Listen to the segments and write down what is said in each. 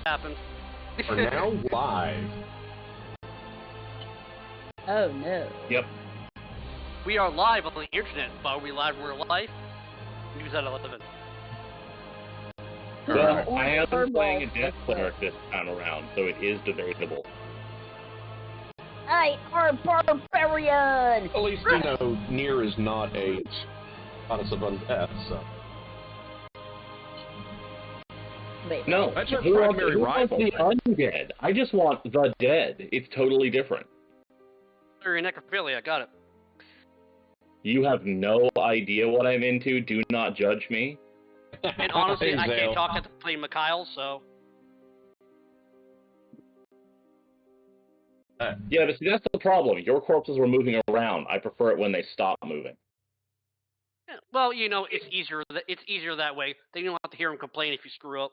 that happened. We're now live. Oh no. Yep. We are live on the internet, but are we live in real life? News at 11. Well, I am playing a Death Cleric this time around, so it is debatable. I am barbarian! At least, you know, Nier is not a goddess of undeath, so. Wait. No, That's your who wants primary rival. the undead? I just want the dead. It's totally different. Necrophilia, got it. You have no idea what I'm into. Do not judge me. And honestly, I Zale. can't talk after playing Mikhail, so... Yeah, but see, that's the problem. Your corpses were moving around. I prefer it when they stop moving. Yeah, well, you know, it's easier. It's easier that way. Then you don't have to hear him complain if you screw up.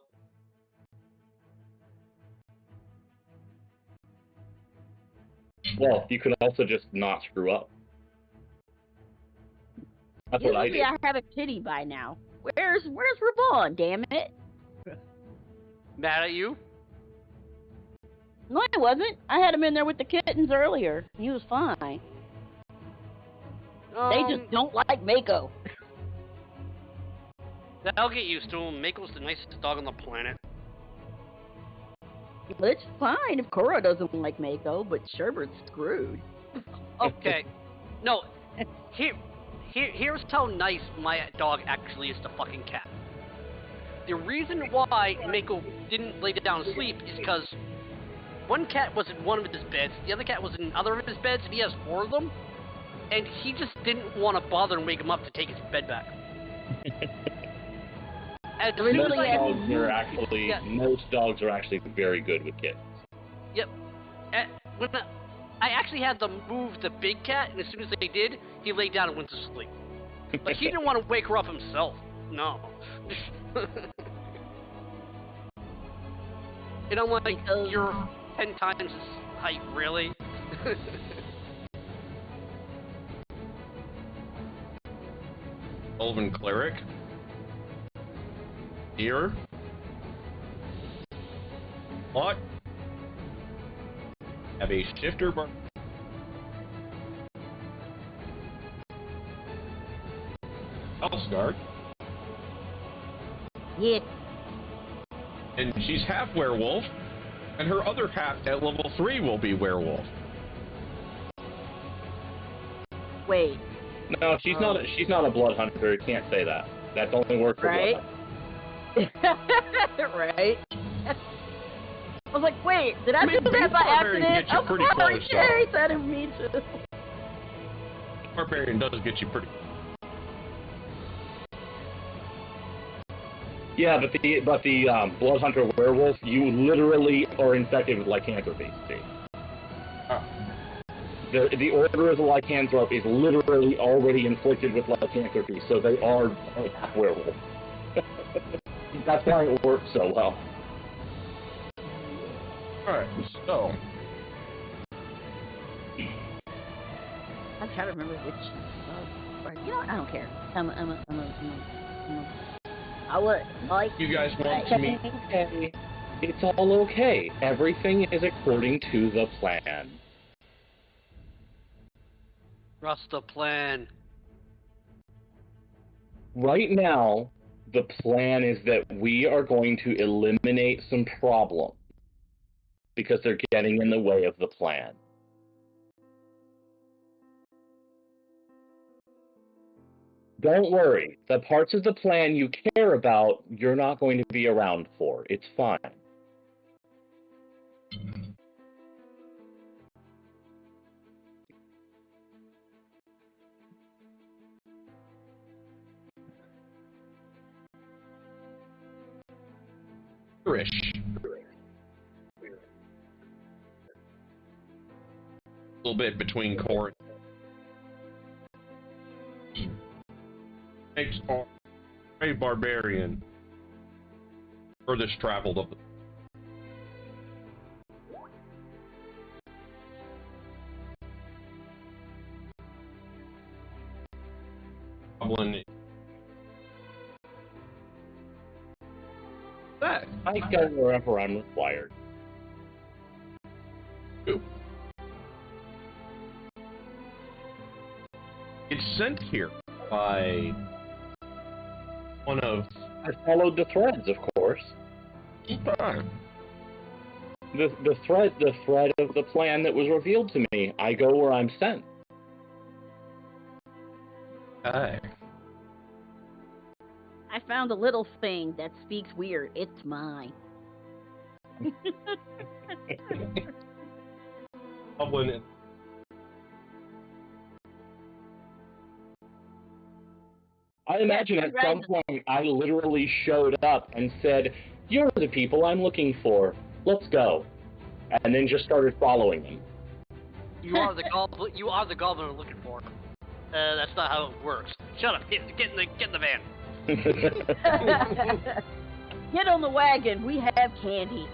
Well, you can also just not screw up. That's what I Usually do. I have a kitty by now. Where's Raban, damn it? Mad at you? No, I wasn't. I had him in there with the kittens earlier. He was fine. They just don't like Mako. I'll get used to him. Mako's the nicest dog on the planet. But it's fine if Cora doesn't like Mako, but Sherbert's screwed. Okay. No. Here's how nice my dog actually is to fucking cat. The reason why Mako didn't lay down and sleep is because one cat was in one of his beds, the other cat was in another of his beds, and he has 4 of them, and he just didn't want to bother and wake him up to take his bed back. As soon as Most dogs are actually very good with kittens. Yep. When I actually had to move the big cat, and as soon as they did, he laid down and went to sleep. Like, he didn't want to wake her up himself. No. And I'm like, you're 10 times his height, really? Elven Cleric. Here. What? Have a shifter bar. Elsgard. Yeah. And she's half werewolf, and her other half at level 3 will be werewolf. Wait. No, she's not a blood hunter. You can't say that. That only works for Right? blood hunters. Right? I was like, wait, did I do that by Barbarian accident? gets you pretty close, Sherry said it me too. Barbarian does get you pretty. Yeah, but the blood hunter werewolf, you literally are infected with lycanthropy. See, the order of the lycanthrope is literally already inflicted with lycanthropy, so they are half werewolf. That's why it works so well. Alright, so. I'm trying to remember which. You know what? I don't care. I would like. You guys want to meet? Okay. It's all okay. Everything is according to the plan. What's the plan? Right now, the plan is that we are going to eliminate some problems because they're getting in the way of the plan. Don't worry. The parts of the plan you care about, you're not going to be around for. It's fine. Irish. A little bit between Corinth. Makes a barbarian. Furthest traveled of the. Goblin. That I go wherever I'm required. It's sent here by one of... I followed the threads, of course. The thread of the plan that was revealed to me. I go where I'm sent. Aye. I found a little thing that speaks weird. It's mine. Goblin. I imagine at some point I literally showed up and said, "You're the people I'm looking for. Let's go," and then just started following them. You are the goblin. You are the goblin I'm looking for. That's not how it works. Shut up. Get in the van. Get on the wagon. We have candy.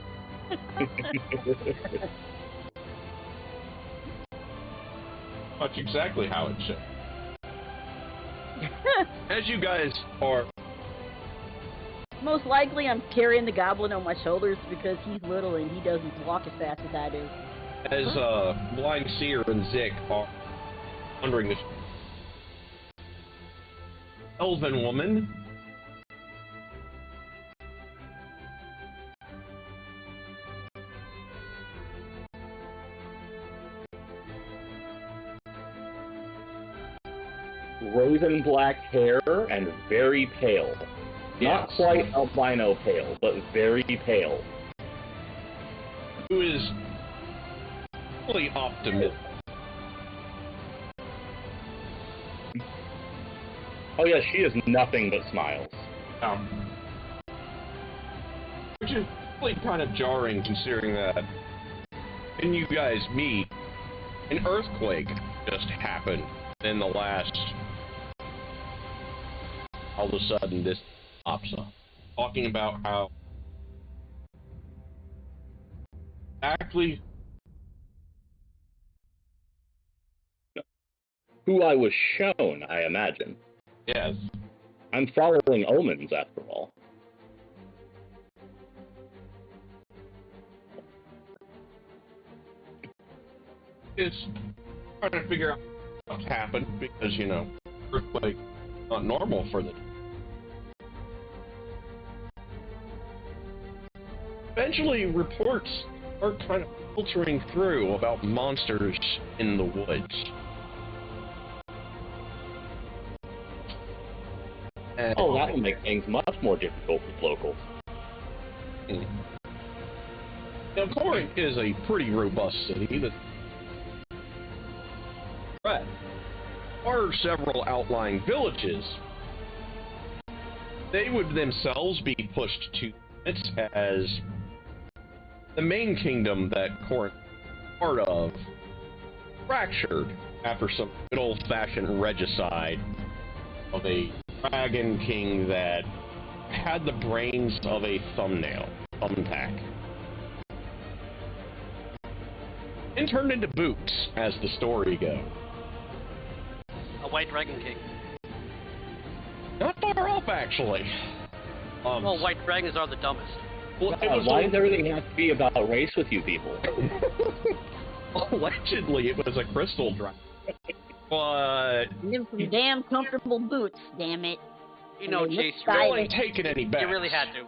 That's exactly how it should. As you guys are... Most likely I'm carrying the goblin on my shoulders because he's little and he doesn't walk as fast as I do. As Blind Seer and Zik are wondering this... Elven woman... Raven black hair and very pale. Not Yes. quite albino pale, but very pale. Who is fully optimistic. Oh yeah, she is nothing but smiles. Which is really kind of jarring considering that when you guys meet, an earthquake just happened in the last... All of a sudden, this pops up, talking about how exactly Who I was shown, I imagine. yes, I'm following omens, after all. is trying to figure out what's happened because earthquake not normal for the. Eventually, reports are kind of filtering through about monsters in the woods. And Oh, that will make things much more difficult with locals. Now, Corinth is a pretty robust city that there are several outlying villages. They would themselves be pushed to limits as the main kingdom that Corinth is part of fractured after some good old-fashioned regicide of a dragon king that had the brains of a thumbtack. And turned into boots, as the story goes. A white dragon king. Not far off, actually. Well, white dragons are the dumbest. Well, it was Why does everything have to be about race with you people? allegedly, it was a crystal dragon. But Them some damn comfortable boots, damn it. You know, And they Chase, look no stylish. one taken any bets. you really had to.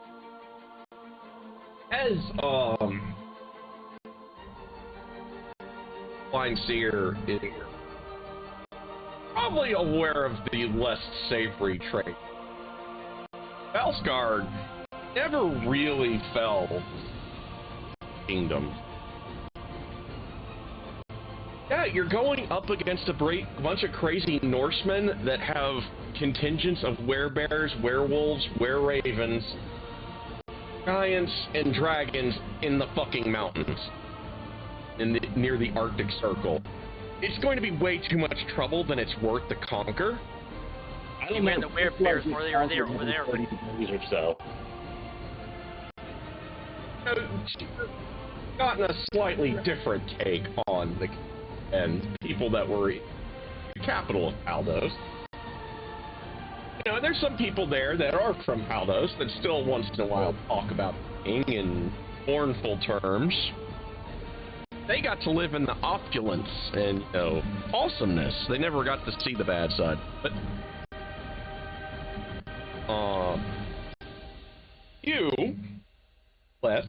As Blind Seer is probably aware of the less savory trait. Valsgard never really fell kingdom. Yeah, you're going up against a bunch of crazy Norsemen that have contingents of werebears, werewolves, wereravens, giants, and dragons in the fucking mountains. Near the Arctic Circle. It's going to be way too much trouble than it's worth to conquer. I don't Even know. the werebears were there, over there. 30 degrees or so. She's gotten a slightly different take on the and people that were in the capital of Aldos. there's some people there that are from Haldos that still once in a while talk about the king in mournful terms. They got to live in the opulence and, awesomeness. They never got to see the bad side. But, you left.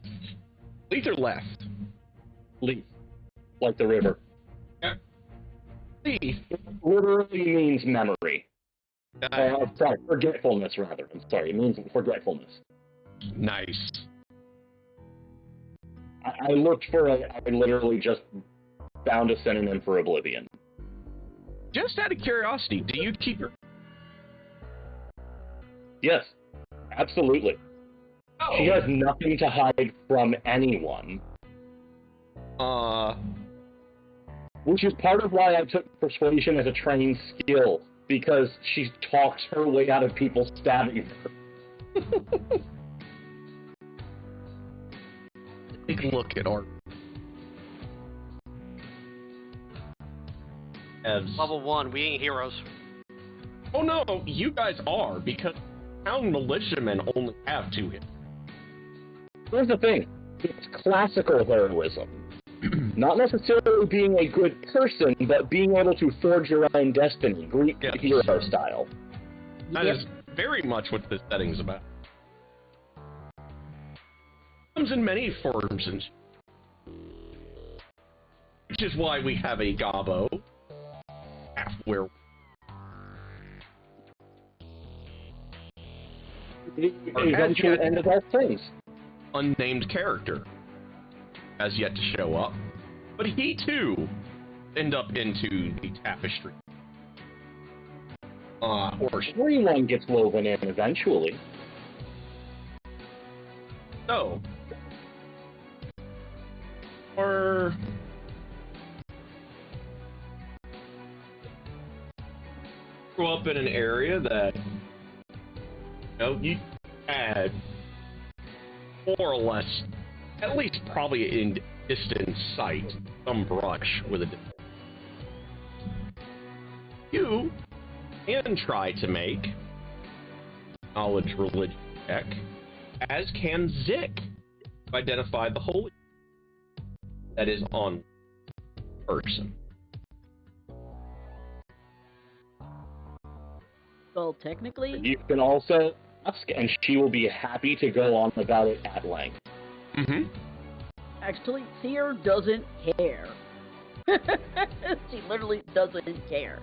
Leith or left? Leith. Like the river. Yeah. Leith. It literally means memory. Sorry, forgetfulness, rather. I'm sorry, it means forgetfulness. Nice. I looked for I literally just found a synonym for oblivion. Just out of curiosity, do you keep your... Yes, absolutely. Oh. She has nothing to hide from anyone. Which is part of why I took persuasion as a trained skill, because she talks her way out of people stabbing her. Take a look at art. As... Level 1, we ain't heroes. Oh no, you guys are, because town militiamen only have 2 hits. Here's the thing. It's classical heroism. Not necessarily being a good person, but being able to forge your own destiny, Greek hero style. That is very much what this setting's about. Comes in many forms, and which is why we have a Gobbo, half werewolf. The eventual end of all things. Unnamed character has yet to show up, but he too end up into the tapestry. Or everyone gets woven in eventually. So, or grew up in an area that you had more or less, at least probably in distant sight, some brush with a... You can try to make knowledge religion check, as can Zik, to identify the holy that is on person. Well, technically... You can also ask, and she will be happy to go on about it at length. Mm-hmm. Actually, Seer doesn't care. She literally doesn't care.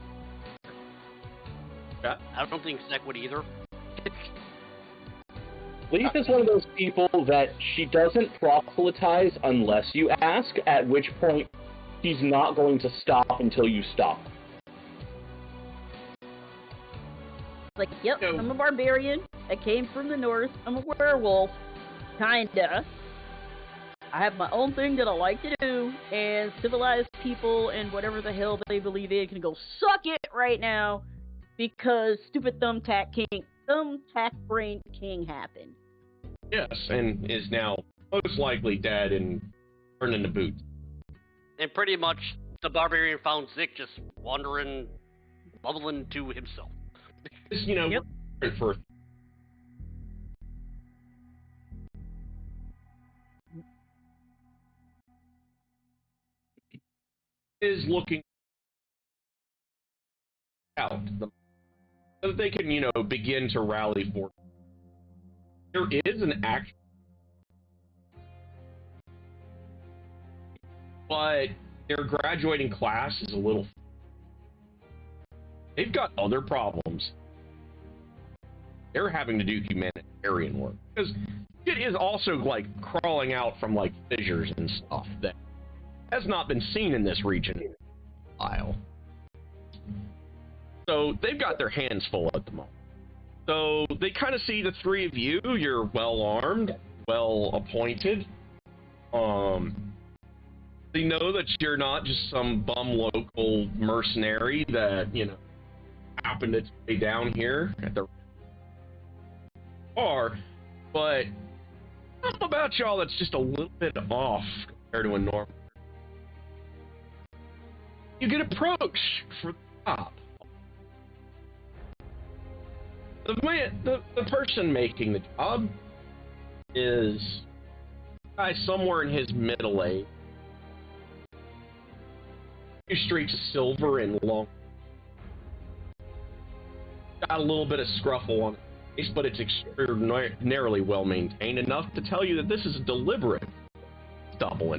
Yeah. I don't think Zek would either. Leith is one of those people that she doesn't proselytize unless you ask, at which point she's not going to stop until you stop. Like, yep, I'm a barbarian. I came from the north. I'm a werewolf. Kinda. I have my own thing that I like to do, and civilized people and whatever the hell they believe in can go suck it right now because stupid thumbtack brain king happened. Yes, and is now most likely dead and turned into boots. And pretty much the barbarian found Zik just wandering, bubbling to himself. Yep. For is looking out so that they can, begin to rally for. There is an action, but their graduating class is a little. They've got other problems. They're having to do humanitarian work because it is also crawling out from fissures and stuff that has not been seen in this region in a while. So they've got their hands full at the moment. So they kind of see the 3 of you. You're well armed, well appointed. They know that you're not just some bum local mercenary that happened to stay down here at the bar, but something about y'all that's just a little bit off compared to a normal. You get approached for the job. The person making the job is a guy somewhere in his middle age. 2 streaks of silver and long. Got a little bit of scruffle on his face, but it's extraordinarily well maintained, enough to tell you that this is a deliberate double.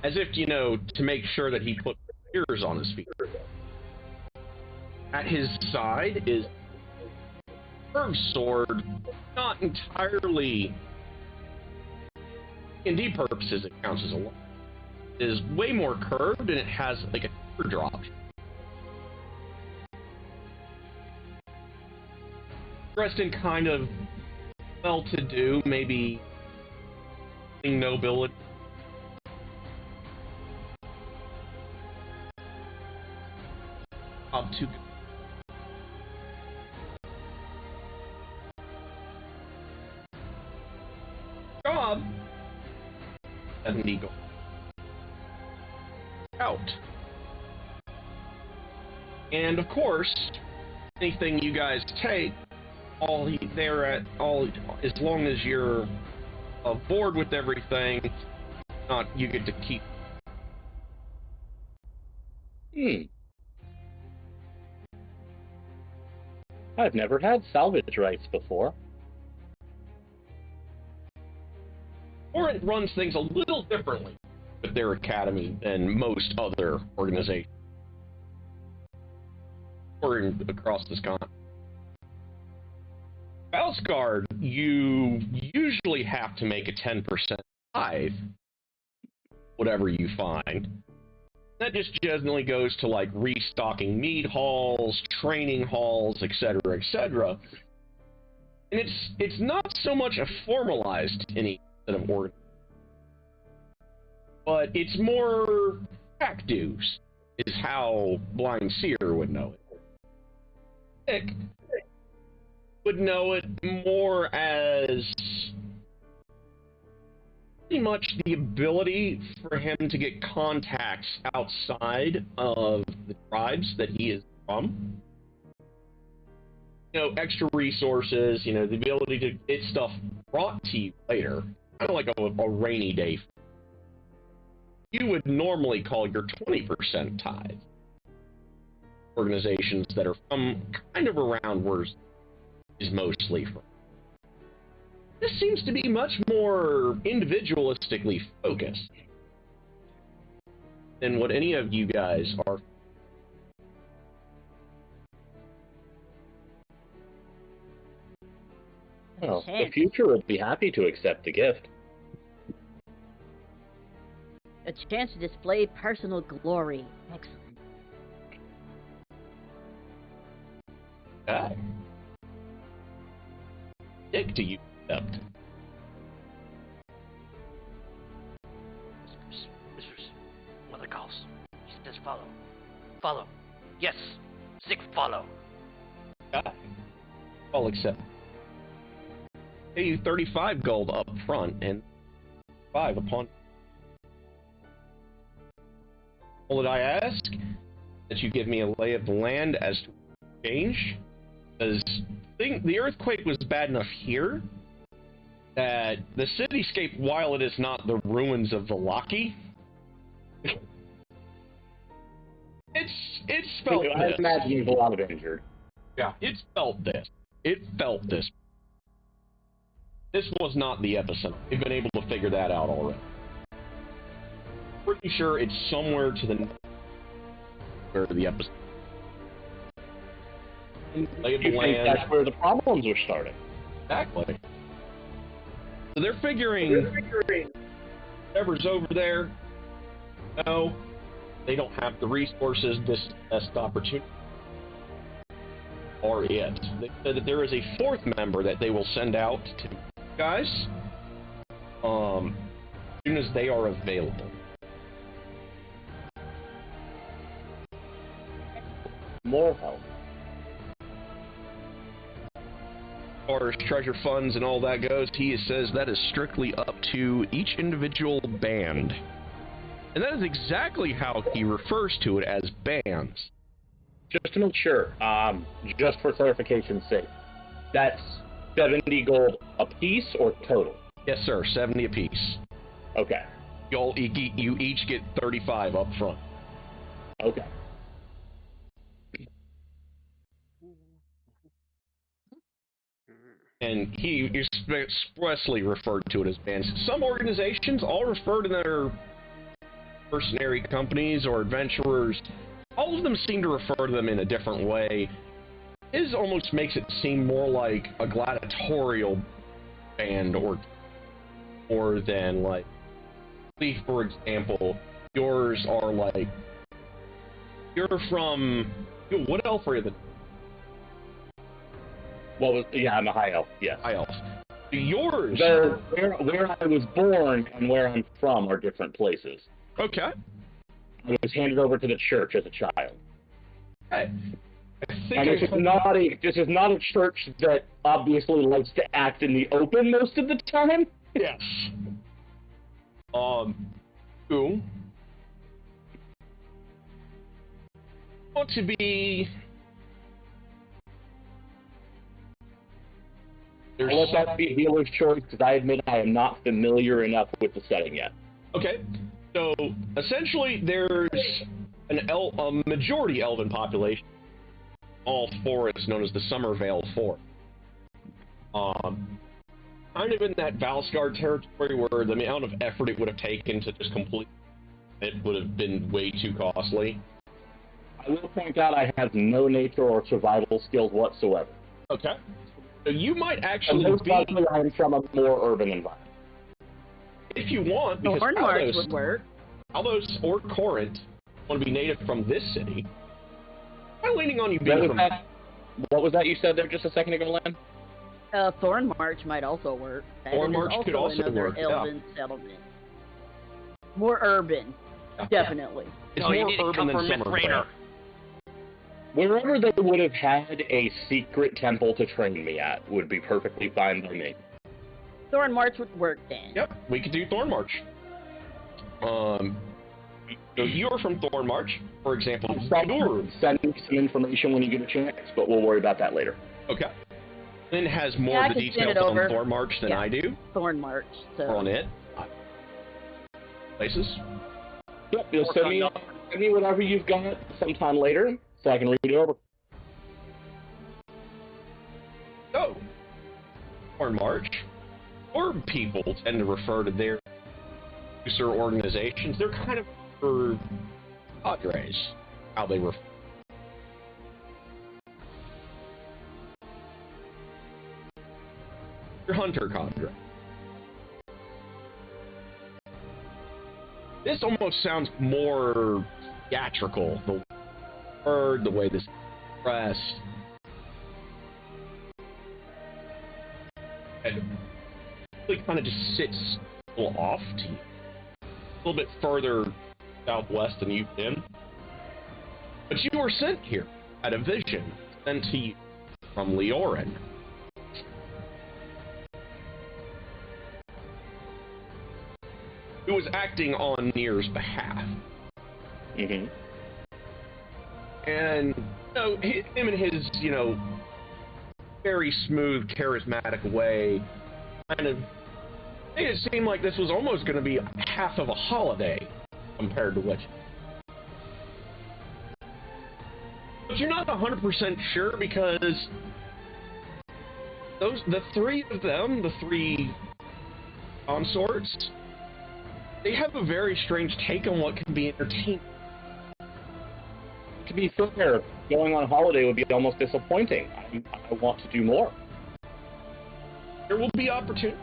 As if, to make sure that he put ears on his feet. At his side is a curved sword, not entirely D&D purposes, it counts as a long. It is way more curved, and it has like a teardrop. Dressed in kind of well-to-do, maybe nobility. Up to job 70 gold out. And of course, anything you guys take, as long as you're aboard with everything, you get to keep. I've never had salvage rights before. Torrent runs things a little differently with their academy than most other organizations across this continent. Valsgard, you usually have to make a 10% tithe, whatever you find. That just generally goes to like restocking mead halls, training halls, etc., etc. And it's not so much a formalized any set of organ, but it's more pack dues, is how Blind Seer would know it. Nick would know it more as pretty much the ability for him to get contacts outside of the tribes that he is from. Extra resources, the ability to get stuff brought to you later. Kind of like a rainy day. You would normally call your 20% tithe. Organizations that are from kind of around where is mostly from. This seems to be much more individualistically focused than what any of you guys are. Well, the future would be happy to accept the gift. A chance to display personal glory. Excellent. Dick, do you accept? Whispers. Mother calls. He says follow. Follow. Yes. Sick follow. I'll accept. Pay you 35 gold up front and 5 upon. All that I ask that you give me a lay of the land as to change, because the earthquake was bad enough here that the cityscape, while it is not the ruins of Vallaki, it's felt. I imagine you've a lot of injured. Yeah, it's felt this. It felt this. This was not the epicenter. We've been able to figure that out already. Pretty sure it's somewhere to the north where the epicenter. Lay of the land. That's where the problems were starting. Exactly. So they're figuring whatever's over there. No, they don't have the resources. This is the best opportunity. Or it. They said that there is a 4th member that they will send out to you guys as soon as they are available. More help. As far as treasure funds and all that goes, he says that is strictly up to each individual band. And that is exactly how he refers to it, as bands. just to make sure, just for clarification's sake, that's 70 gold apiece or total? Yes, sir. 70 apiece. Okay. You each get 35 up front. Okay. And he expressly referred to it as bands. Some organizations all refer to their mercenary companies or adventurers. All of them seem to refer to them in a different way. His almost makes it seem more like a gladiatorial band or more than like, for example, yours are like, you're from, what elf are you? I'm a high elf, yes. High elf. Yours... Where I was born and where I'm from are different places. Okay. I was handed over to the church as a child. Okay. And this is not a church that obviously likes to act in the open most of the time. Yes. Who want to be... I'll let that be a dealer's choice, because I admit I am not familiar enough with the setting yet. Okay, so essentially there's a majority elven population. All forest known as the Summervale Forest. Kind of in that Valsgard territory where the amount of effort it would have taken to just complete it would have been way too costly. I will point out I have no nature or survival skills whatsoever. Okay. So you might actually most likely I'm from a more urban environment. If you want, because Hornmarch would work. Aldos or Corinth want to be native from this city. I'm leaning on you being from... What was that you said there just a second ago, Len? Thornmarch might also work. Thornmarch could also work, elven settlement. More urban, definitely. It's more urban than Summervale. Wherever they would have had a secret temple to train me at would be perfectly fine by me. Thornmarch would work then. Yep, we could do Thornmarch. So you're from Thornmarch, for example. Send me some information when you get a chance, but we'll worry about that later. Okay. Lynn has more of the details on Thornmarch than I do. Thornmarch, so... On it. Places. Yep, you'll send me whatever you've got sometime later, so I can read it over. So, Thornmarch, or people tend to refer to their producer organizations. They're kind of for cadres, how they refer. Your hunter cadre. This almost sounds more theatrical. The word, the way this is expressed. It really kind of just sits a little off to you. A little bit further southwest than you've been. But you were sent here at a vision sent to you from Leorin. Who was acting on Nier's behalf. Mm-hmm. And, him and his, very smooth, charismatic way kind of made it seem like this was almost going to be half of a holiday compared to what. But you're not 100% sure because the three of them, the three consorts, they have a very strange take on what can be entertaining. To be fair, going on holiday would be almost disappointing. I want to do more. There will be opportunity.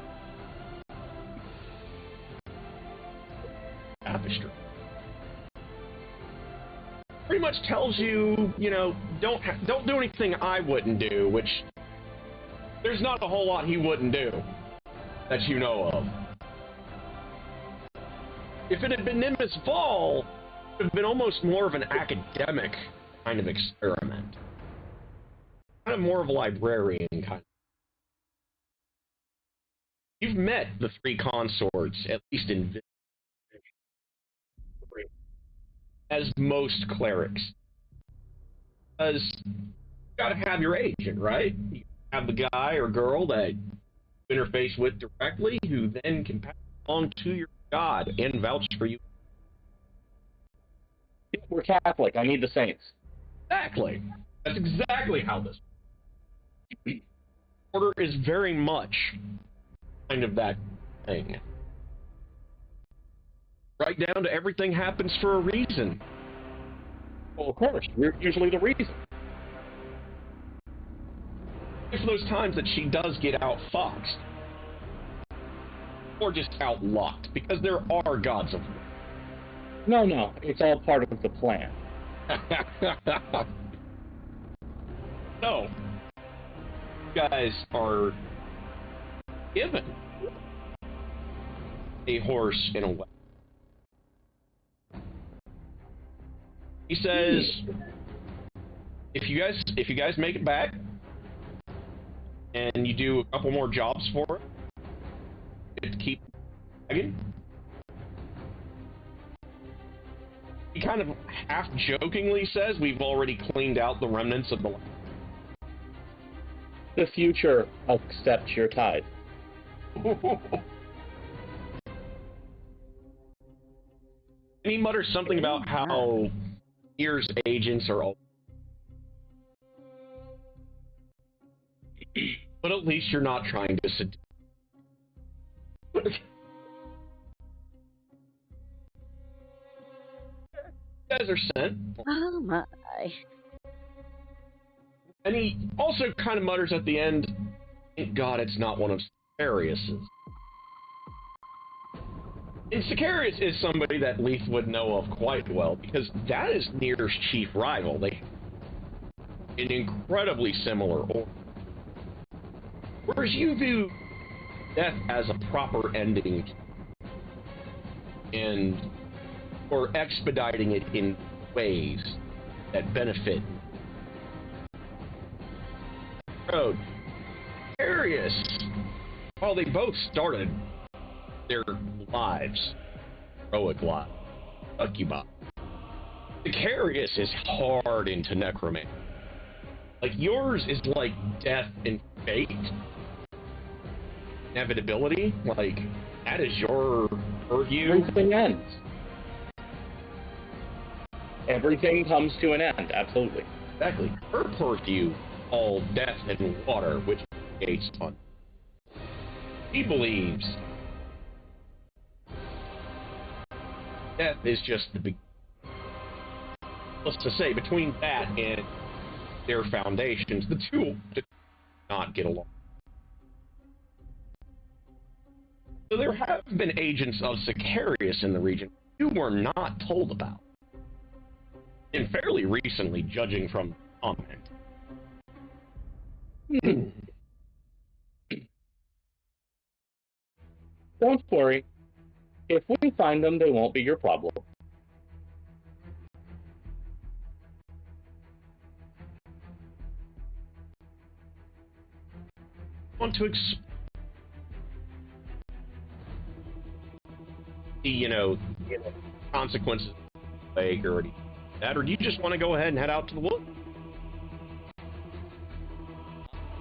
Tapestry. Pretty much tells you, don't do anything I wouldn't do, which there's not a whole lot he wouldn't do that you know of. If it had been Nimbus Fall, it would have been almost more of an academic kind of experiment. Kind of more of a librarian kind of. You've met the three consorts, at least in vision, as most clerics. Because you gotta have your agent, right? You have the guy or girl that you interface with directly, who then can pass on to your god and vouch for you. We're Catholic. I need the saints. Exactly. That's exactly how this order is very much kind of that thing. Right down to everything happens for a reason. Well, of course. We're usually the reason. For those times that she does get outfoxed. Or just outlocked. Because there are gods of war. No. It's all part of the plan. So, you guys are given a horse in a way. He says, if you guys make it back, and you do a couple more jobs for it, you get to keep dragging. He kind of half-jokingly says, we've already cleaned out the remnants of the land. The future accepts your tithe. And he mutters something about how Ear's agents are all... But at least you're not trying to seduce. You guys are sent. Oh my. And he also kind of mutters at the end, thank God it's not one of Sicarius's. And Sicarius is somebody that Leith would know of quite well, because that is Nir's chief rival. They have an incredibly similar order. Whereas you view death as a proper ending, or expediting it in ways that benefit. So, Sicarius, while they both started their lives, heroic lives, succubi, Sicarius is hard into necromancy. Like, yours is like death and fate, inevitability. Like, that is your purview. Everything ends. Everything comes to an end, absolutely. Exactly. Her purview, all death and water, which creates fun. He believes death is just the beginning. Let's just say, between that and their foundations, the two do not get along. So there have been agents of Sicarius in the region you were not told about. And fairly recently, judging from comment. Don't worry. If we find them, they won't be your problem. Want to consequences of the or that, or do you just want to go ahead and head out to the woods?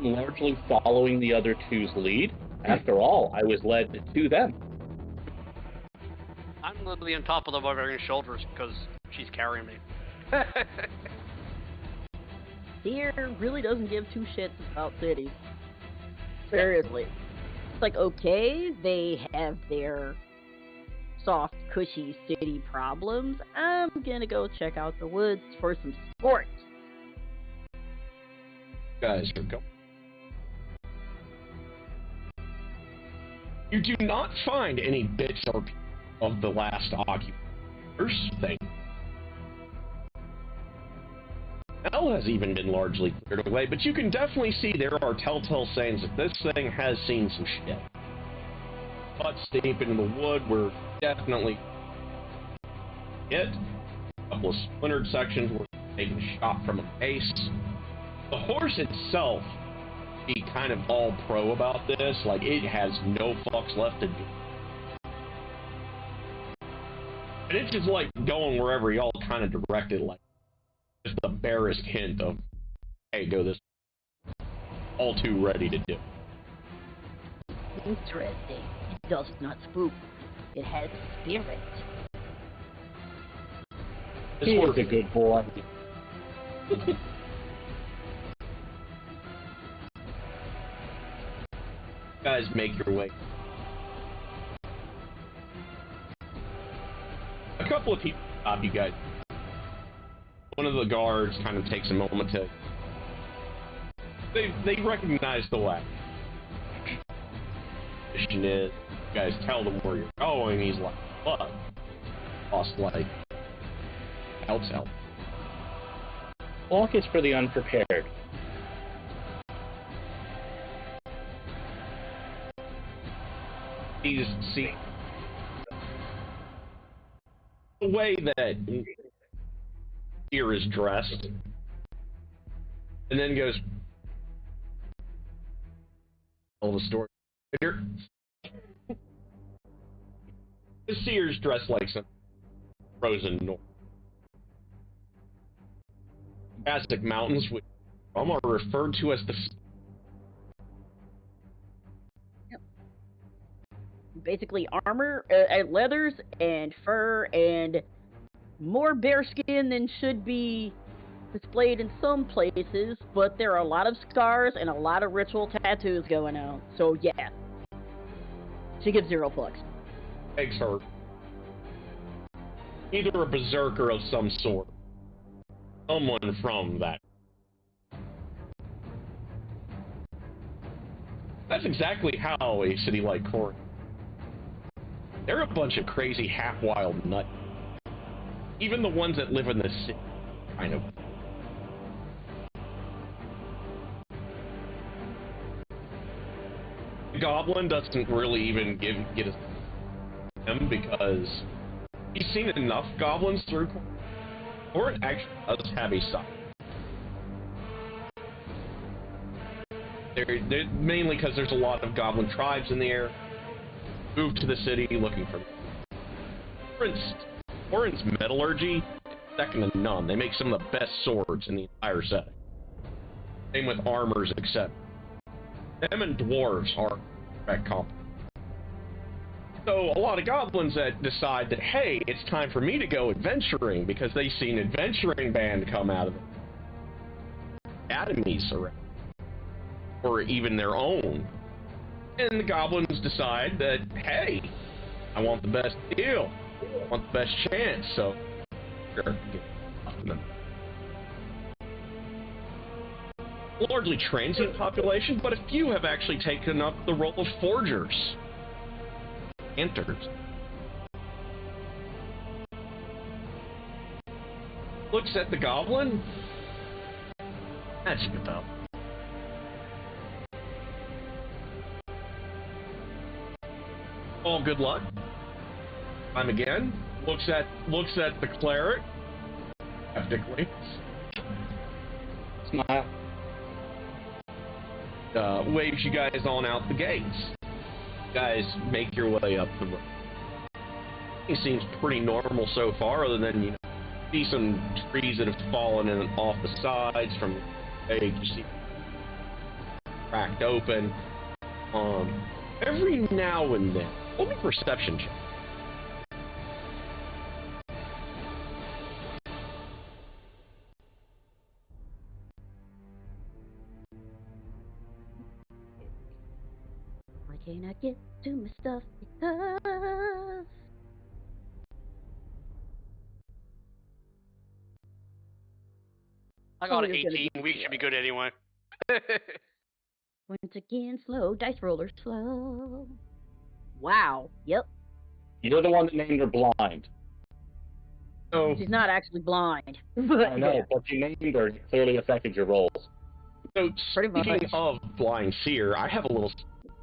Largely following the other two's lead. After all, I was led to them. I'm literally on top of the barbarian's shoulders because she's carrying me. Deer really doesn't give two shits about cities. Seriously. It's like, okay, they have their soft, cushy city problems. I'm gonna go check out the woods for some sport. Guys are going. You do not find any bits of the last occupants thing. Hell has even been largely cleared away, but you can definitely see there are telltale signs that this thing has seen some shit. Butts deep into the wood, we're definitely hit. A couple of splintered sections were taking a shot from a base. The horse itself, be kind of all pro about this, like it has no fucks left to do. And it's just like going wherever y'all kind of directed, like Just the barest hint of, hey, go this. All too ready to do. Interesting. It does not spook. It has spirit. He is a good boy. Guys, make your way. A couple of people stop you guys. One of the guards kind of takes a moment to... They recognize the way. Mission is, you guys tell them where you're going, he's like, what? Lost life. Helps help. Walk is for the unprepared. See, the way that here is dressed, and then goes, tell the story. Here. The seer's dressed like some frozen north. Aztec mountains, which are referred to as the... Basically armor, leathers, and fur, and more bear skin than should be displayed in some places, but there are a lot of scars and a lot of ritual tattoos going on. So yeah, she gives 0 plugs. Makes her either a berserker of some sort, someone from that. That's exactly how a city like Corinth. They're a bunch of crazy, half-wild nuts. Even the ones that live in the city, kind of. The goblin doesn't really even get him because he's seen enough goblins through. Or it actually does have a side. They're mainly because there's a lot of goblin tribes in the area. Move to the city looking for Orin's metallurgy, second to none. They make some of the best swords in the entire setting. Same with armors, except them and dwarves are direct comp. So a lot of goblins that decide that, hey, it's time for me to go adventuring because they see an adventuring band come out of the academies around, or even their own. And the goblins decide that, hey, I want the best deal. I want the best chance, so sure, get off of them. Largely transient population, but a few have actually taken up the role of forgers. Enters. Looks at the goblin. That's about. All good luck. Time again. Looks at the cleric. Skeptically. Smile. Waves you guys on out the gates. You guys make your way up the road. It seems pretty normal so far, other than you see some trees that have fallen in off the sides from the edge. You see cracked open. Every now and then. Only perception check. Why can't I get to my stuff? Because I got an 18. We should be good anyway. once again, slow dice roller, slow. Wow. Yep. You're the one that named her blind. So, She's not actually blind. I know, but you named her. It clearly affected your rolls. So Pretty speaking much. of blind seer, I have a little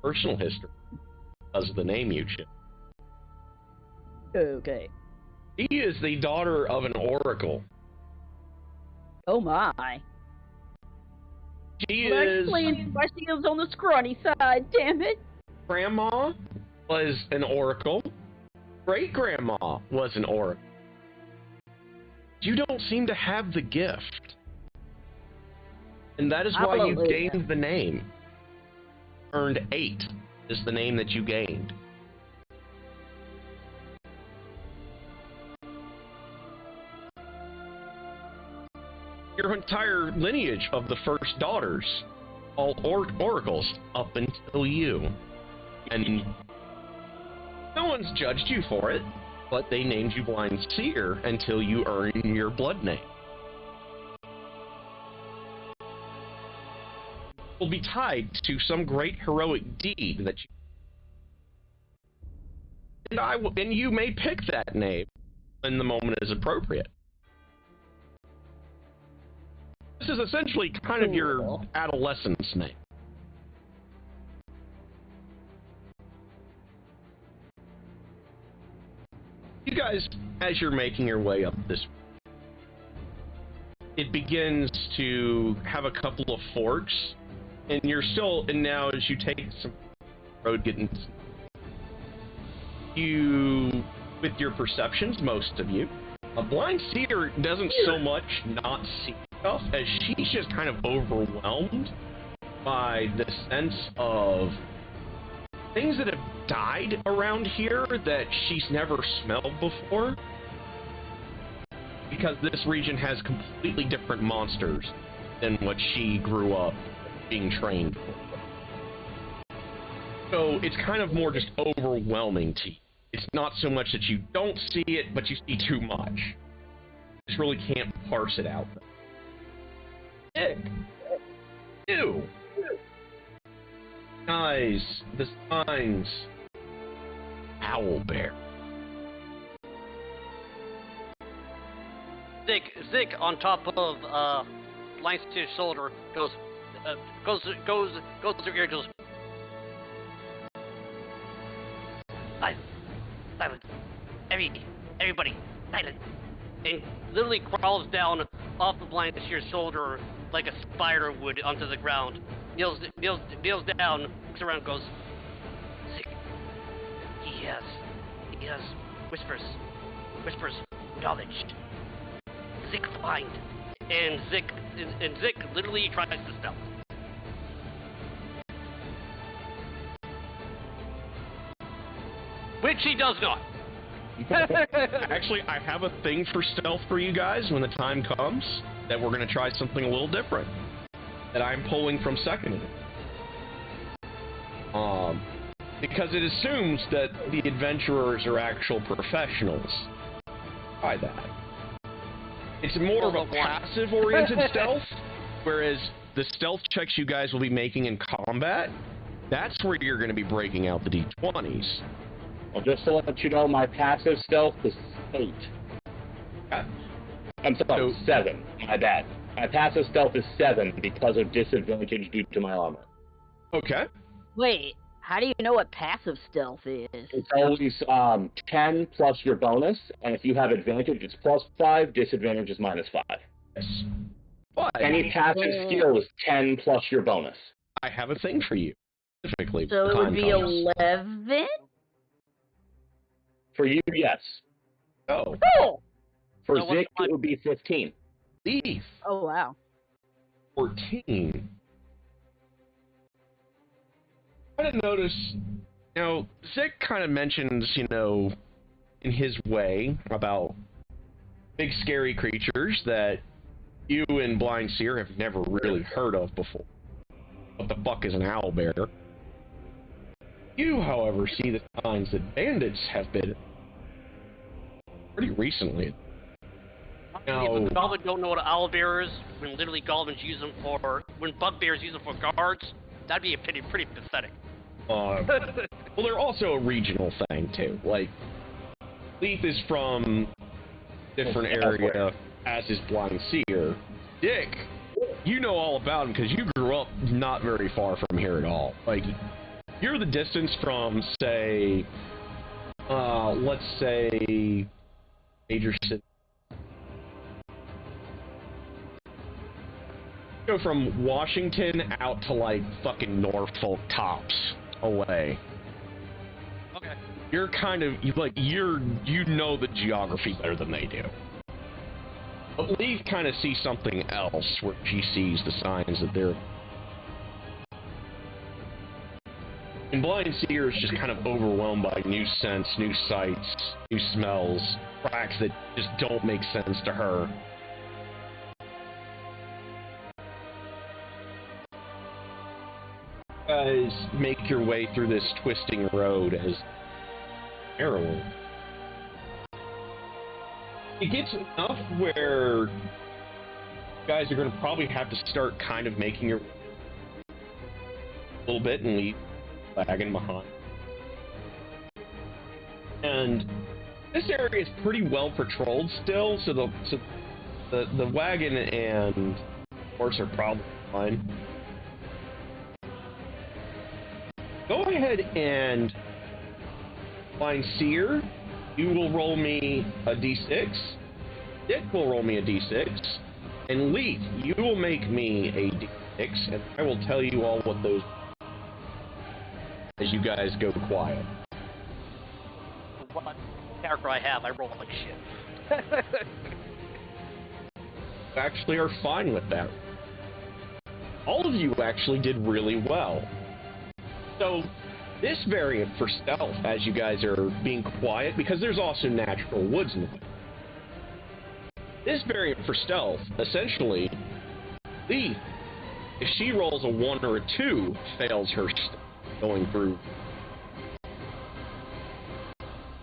personal history because of the name you chose. Okay. She is the daughter of an oracle. Oh my. She Well, that is. explains why she was on the scrawny side, damn it. Grandma was an oracle. Great grandma was an oracle. You don't seem to have the gift. And that is why you gained the name. Earned 8 is the name that you gained. Your entire lineage of the first daughters, all oracles, up until you. And no one's judged you for it, but they named you Blind Seer until you earn your blood name. Will be tied to some great heroic deed that you... And you may pick that name when the moment is appropriate. This is essentially kind of your adolescence name. You guys, as you're making your way up this, it begins to have a couple of forks, and you're still, and now as you take some road getting, you, with your perceptions, most of you, a Blind Seer doesn't so much not see stuff as she's just kind of overwhelmed by the sense of things that have died around here that she's never smelled before, because this region has completely different monsters than what she grew up being trained for. So it's kind of more just overwhelming to you. It's not so much that you don't see it, but you see too much. You just really can't parse it out. Ew. Guys, the signs. Owlbear. Zik on top of Blind Seer's shoulder goes through here, goes. Silence. Everybody, silence. And literally crawls down off the Blind Seer's shoulder like a spider would onto the ground. Kneels down, looks around, goes. Zik. He has whispers knowledge. Zik find. And Zik literally tries to stealth. Which he does not. Actually, I have a thing for stealth for you guys when the time comes, that we're going to try something a little different, that I'm pulling from second. Because it assumes that the adventurers are actual professionals. Try that. It's more of a passive-oriented stealth, whereas the stealth checks you guys will be making in combat, that's where you're going to be breaking out the D20s. Well, just to let you know, my passive stealth is 8. I'm sorry, 7. My bad. My passive stealth is 7 because of disadvantage due to my armor. Okay. Wait, how do you know what passive stealth is? It's always 10 plus your bonus, and if you have advantage, it's plus 5, disadvantage is minus 5. Yes. But any passive skill is 10 plus your bonus. I have a thing for you, specifically. So it would be 11? For you, yes. Oh. For Zik, it would be 15. Thief. Oh, wow. 14. I didn't notice, Zik kind of mentions, in his way about big scary creatures that you and Blind Seer have never really heard of before. What the fuck is an owlbear? You, however, see the signs that bandits have been pretty recently. Now, if Goblin don't know what an owlbear is, when literally Goblins use them when bugbears use them for guards, that'd be pretty pathetic. Well, they're also a regional thing, too. Like, Leith is from a different area, as is Blind Seer. Dick, you know all about him because you grew up not very far from here at all. Like, you're the distance from, say, let's say, major city. Go from Washington out to, like, fucking Norfolk tops away. Okay. You're kind of, you know the geography better than they do. But Lee kind of sees something else, where she sees the signs that they're... And Blind Seer is just kind of overwhelmed by new scents, new sights, new smells, tracks that just don't make sense to her. You guys make your way through this twisting road as heroin. It gets enough where you guys are going to probably have to start kind of making your a little bit and leave the wagon behind. And this area is pretty well patrolled still, so the wagon and horse are probably fine. Go ahead and Blind Seer, you will roll me a d6. Dick will roll me a d6. And Leaf, you will make me a d6, and I will tell you all what those as you guys go quiet. What character I have, I roll like shit. You actually are fine with that. All of you actually did really well. So, this variant for stealth, as you guys are being quiet, because there's also natural woods in the way. This variant for stealth, essentially, Lee, if she rolls a 1 or a 2, fails her going through.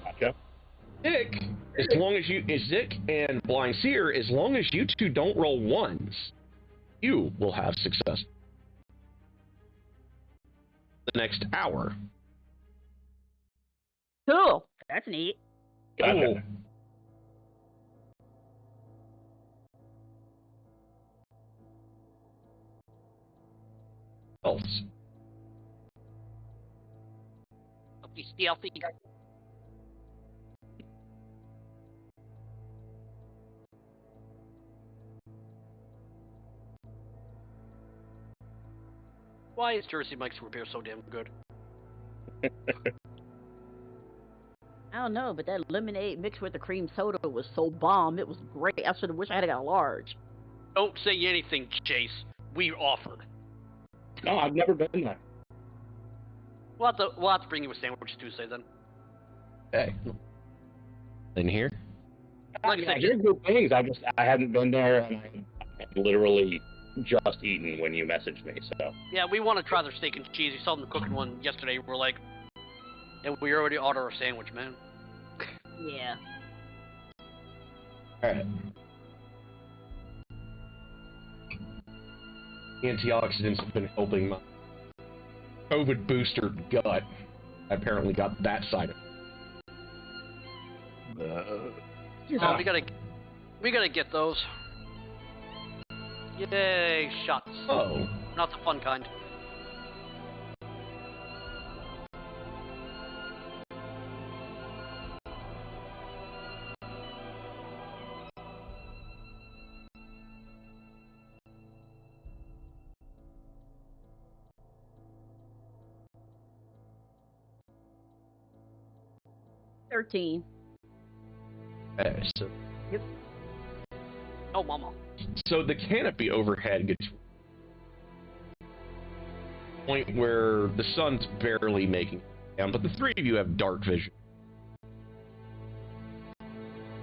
Gotcha. Zick, Zick and Blind Seer, as long as you two don't roll 1s, you will have success. The next hour. Cool. That's neat. Gotcha. Else. Be stealthy. Why is Jersey Mike's root beer so damn good? I don't know, but that lemonade mixed with the cream soda was so bomb. It was great. I should have wished I had got a large. Don't say anything, Chase. We offered. No, I've never been there. We'll have to bring you a sandwich Tuesday then. Hey. In here? Like I I said, hear good things. I hadn't been there, and I literally just eaten when you messaged me. So yeah, we want to try their steak and cheese. We saw them cooking one yesterday. We're like, and we already ordered a sandwich, man. Yeah. Alright. Antioxidants have been helping my COVID booster gut. I apparently got that side of it. Oh, we gotta get those. Yay, shots. Oh. Not the fun kind. $13. Okay, so Yep. Oh, mama. So the canopy overhead gets to a point where the sun's barely making it down, but the three of you have dark vision.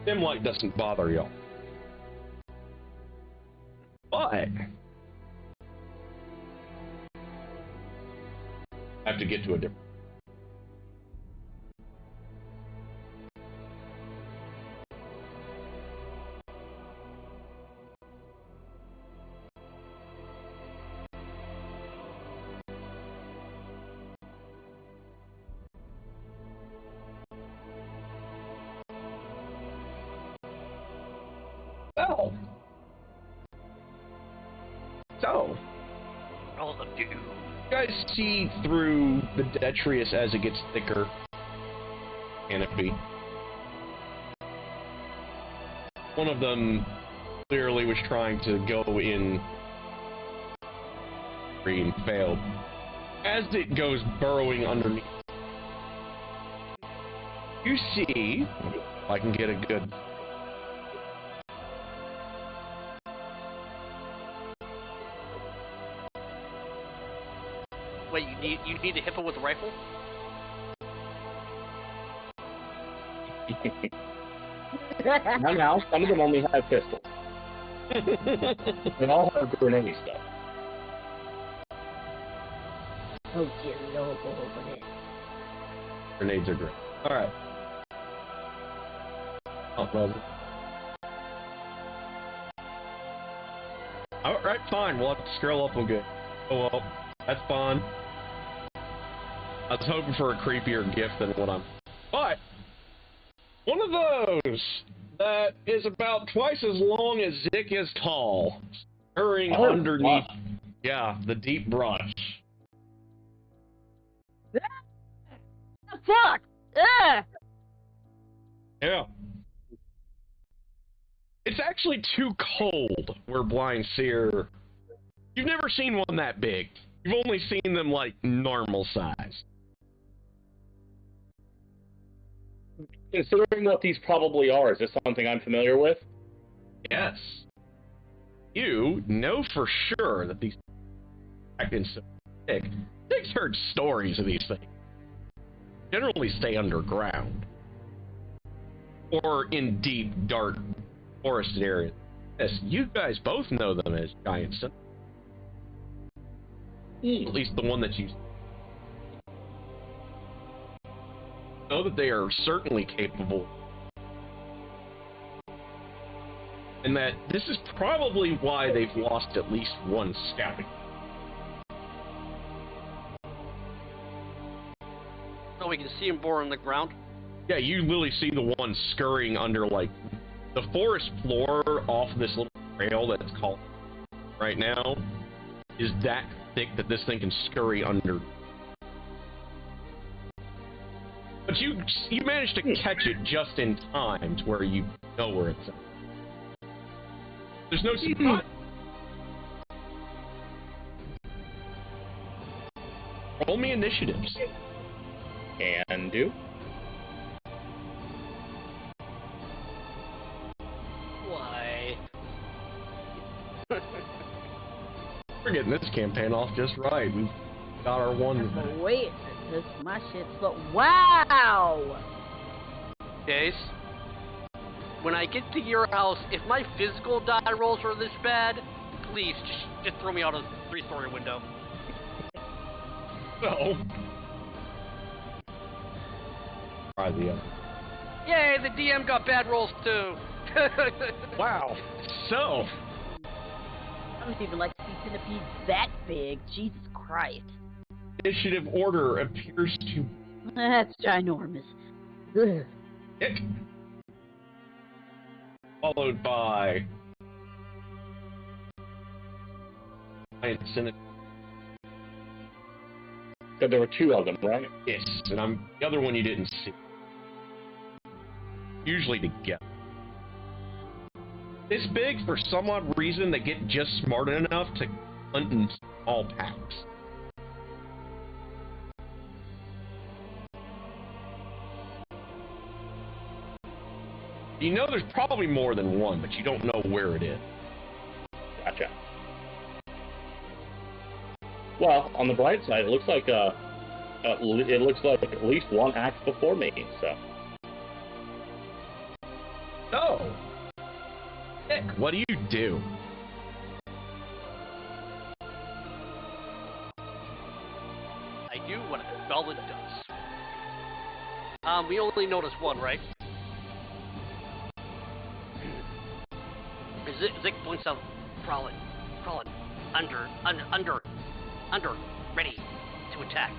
Dim light doesn't bother y'all. But I have to get to a different. Well, so All the dude. you guys see through the detritus as it gets thicker. Canopy. One of them clearly was trying to go in green, failed. As it goes burrowing underneath, you see, if I can get a good You need to hit him with a rifle? Now, some of them only have pistols. They all have grenade stuff. Oh, dear Lord, open it. Grenades are great. Alright. Oh, well. Alright, fine. We'll have to scroll up a good. Oh, well. That's fine. I was hoping for a creepier gift than what I'm... But, one of those that is about twice as long as Zick is tall, scurrying underneath, the deep brush. Fuck! Yeah. It's actually too cold where Blind Seer... You've never seen one that big. You've only seen them, like, normal size. Considering what these probably are, is this something I'm familiar with? Yes. You know for sure that these acting so thick. Dick's heard stories of these things. Generally stay underground. Or in deep, dark, forested areas. Yes, you guys both know them as giant centipedes. At least the one that you know that they are certainly capable. And that this is probably why they've lost at least one scouting. So we can see him bore on the ground? Yeah, you literally see the one scurrying under, like, the forest floor off this little trail that's called right now is that thick that this thing can scurry under. But you managed to catch it just in time to where you know where it's at. There's no surprise. Roll me initiatives. Can do. Why? We're getting this campaign off just right. We got our one. Wait, because my shit's slow. Wow! Days, when I get to your house, if my physical die rolls are this bad, please just throw me out a 3-story window. No. Try the other. Yay, the DM got bad rolls too. Wow. So. I don't even like to see centipedes that big. Jesus Christ. Initiative order appears to... That's ginormous. Ugh. Nick. Followed by... Senate. So there were two of them, right? Yes, and the other one you didn't see. Usually together. This big, for some odd reason, they get just smart enough to hunt in small packs. You know there's probably more than one, but you don't know where it is. Gotcha. Well, on the bright side, it looks like at least one act before me. So. So, Nick, what do you do? I do what a goblin does. We only noticed one, right? Zick points out, crawling, under, ready to attack.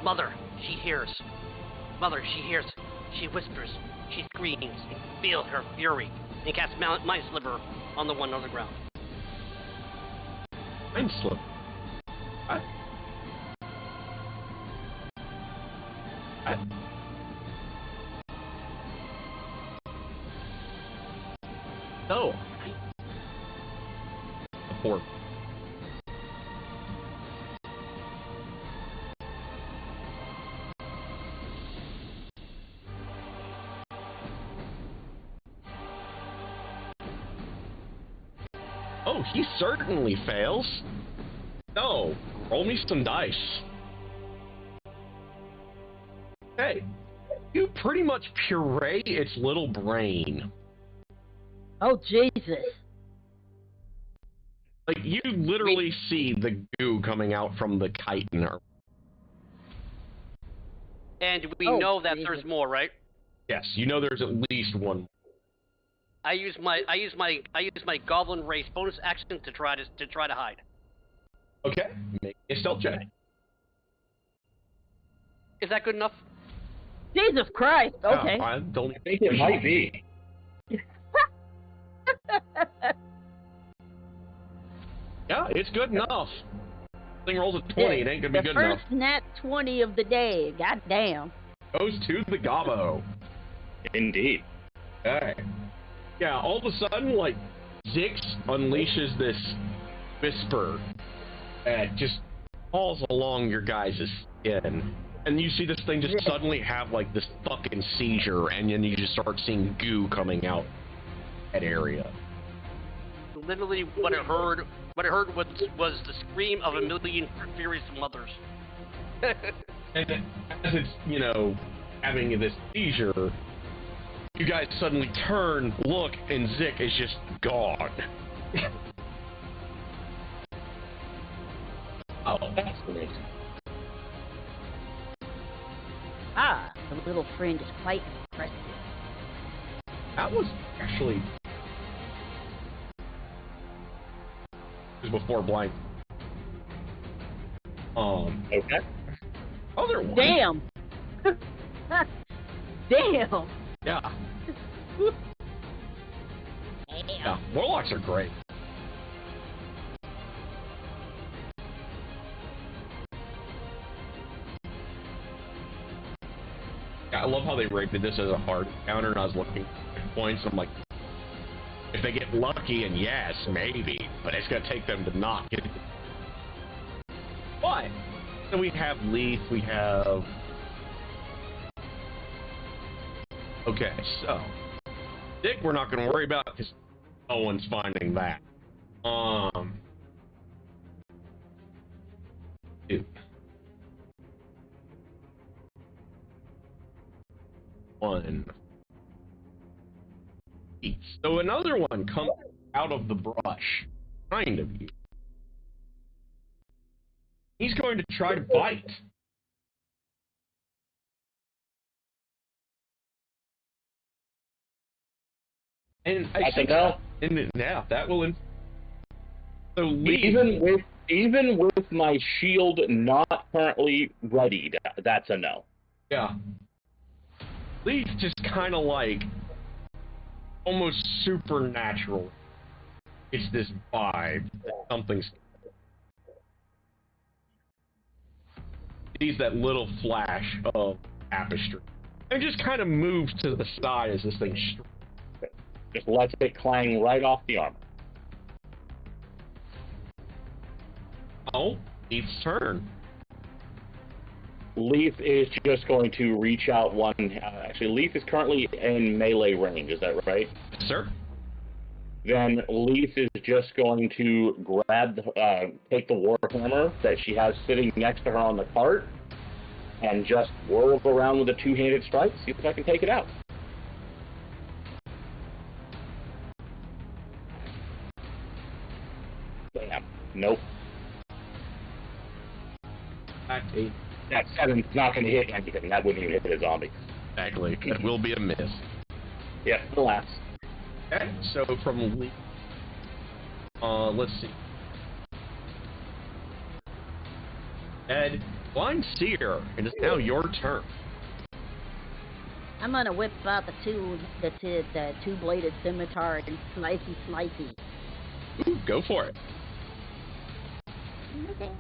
Mother, she hears. She whispers. She screams. Feel her fury. And casts Mind Sliver on the one on the ground. Mind Sliver? No. Four. Oh, he certainly fails. No, Roll me some dice. Okay. You pretty much puree its little brain. Oh, Jesus. Like, you literally see the goo coming out from the chitin. And we know that there's more, right? Yes, you know there's at least one. I use my goblin race bonus action to try to hide. Okay, make a stealth check. Is that good enough? Jesus Christ. Okay. I don't think it might be. Yeah, it's good enough. Thing rolls a 20, it ain't gonna be good enough. The first nat 20 of the day. God damn. Goes to the gobbo. Indeed. Okay. Yeah, all of a sudden, like, Zix unleashes this whisper that just falls along your guys' skin. And you see this thing just suddenly have, like, this fucking seizure, and then you just start seeing goo coming out that area. Literally, what I heard was the scream of a million furious mothers. And as it's, you know, having this seizure, you guys suddenly turn, look, and Zik is just gone. Oh, that's great. Ah, the little friend is quite impressive. That was actually... It was before blind. Okay. Other one. Damn! Damn! Yeah. Yeah, warlocks are great. Yeah, I love how they rated this as a hard encounter, and I was looking at points, and I'm like, if they get lucky, and yes, maybe, but it's gonna take them to not get it. But, so we have Leaf, we have... Okay, so... Dick, we're not gonna worry about, because no one's finding that. Dude. One. So another one comes out of the brush, kind of you. He's going to try to bite. And I think yeah, that will. So even with my shield not currently readied, that's a no. Yeah. Leaf just kind of like almost supernatural. It's this vibe that something's. Sees that little flash of tapestry and just kind of moves to the side as this thing. Just lets it clang right off the armor. Oh, Leaf's turn. Leaf is just going to reach out one. Actually, Leaf is currently in melee range. Is that right? Sir. Then Leaf is just going to grab, take the warhammer that she has sitting next to her on the cart, and just whirl around with a two-handed strike. See if I can take it out. Damn. Nope. That 7's not going to hit anything. That wouldn't even hit a zombie. Exactly. That will be a miss. Yeah, alas. Okay, so from Leaf, let's see. Ed, Blind Seer, it is now your turn. I'm gonna whip out the two-bladed scimitar and slicey. Ooh, go for it. Okay.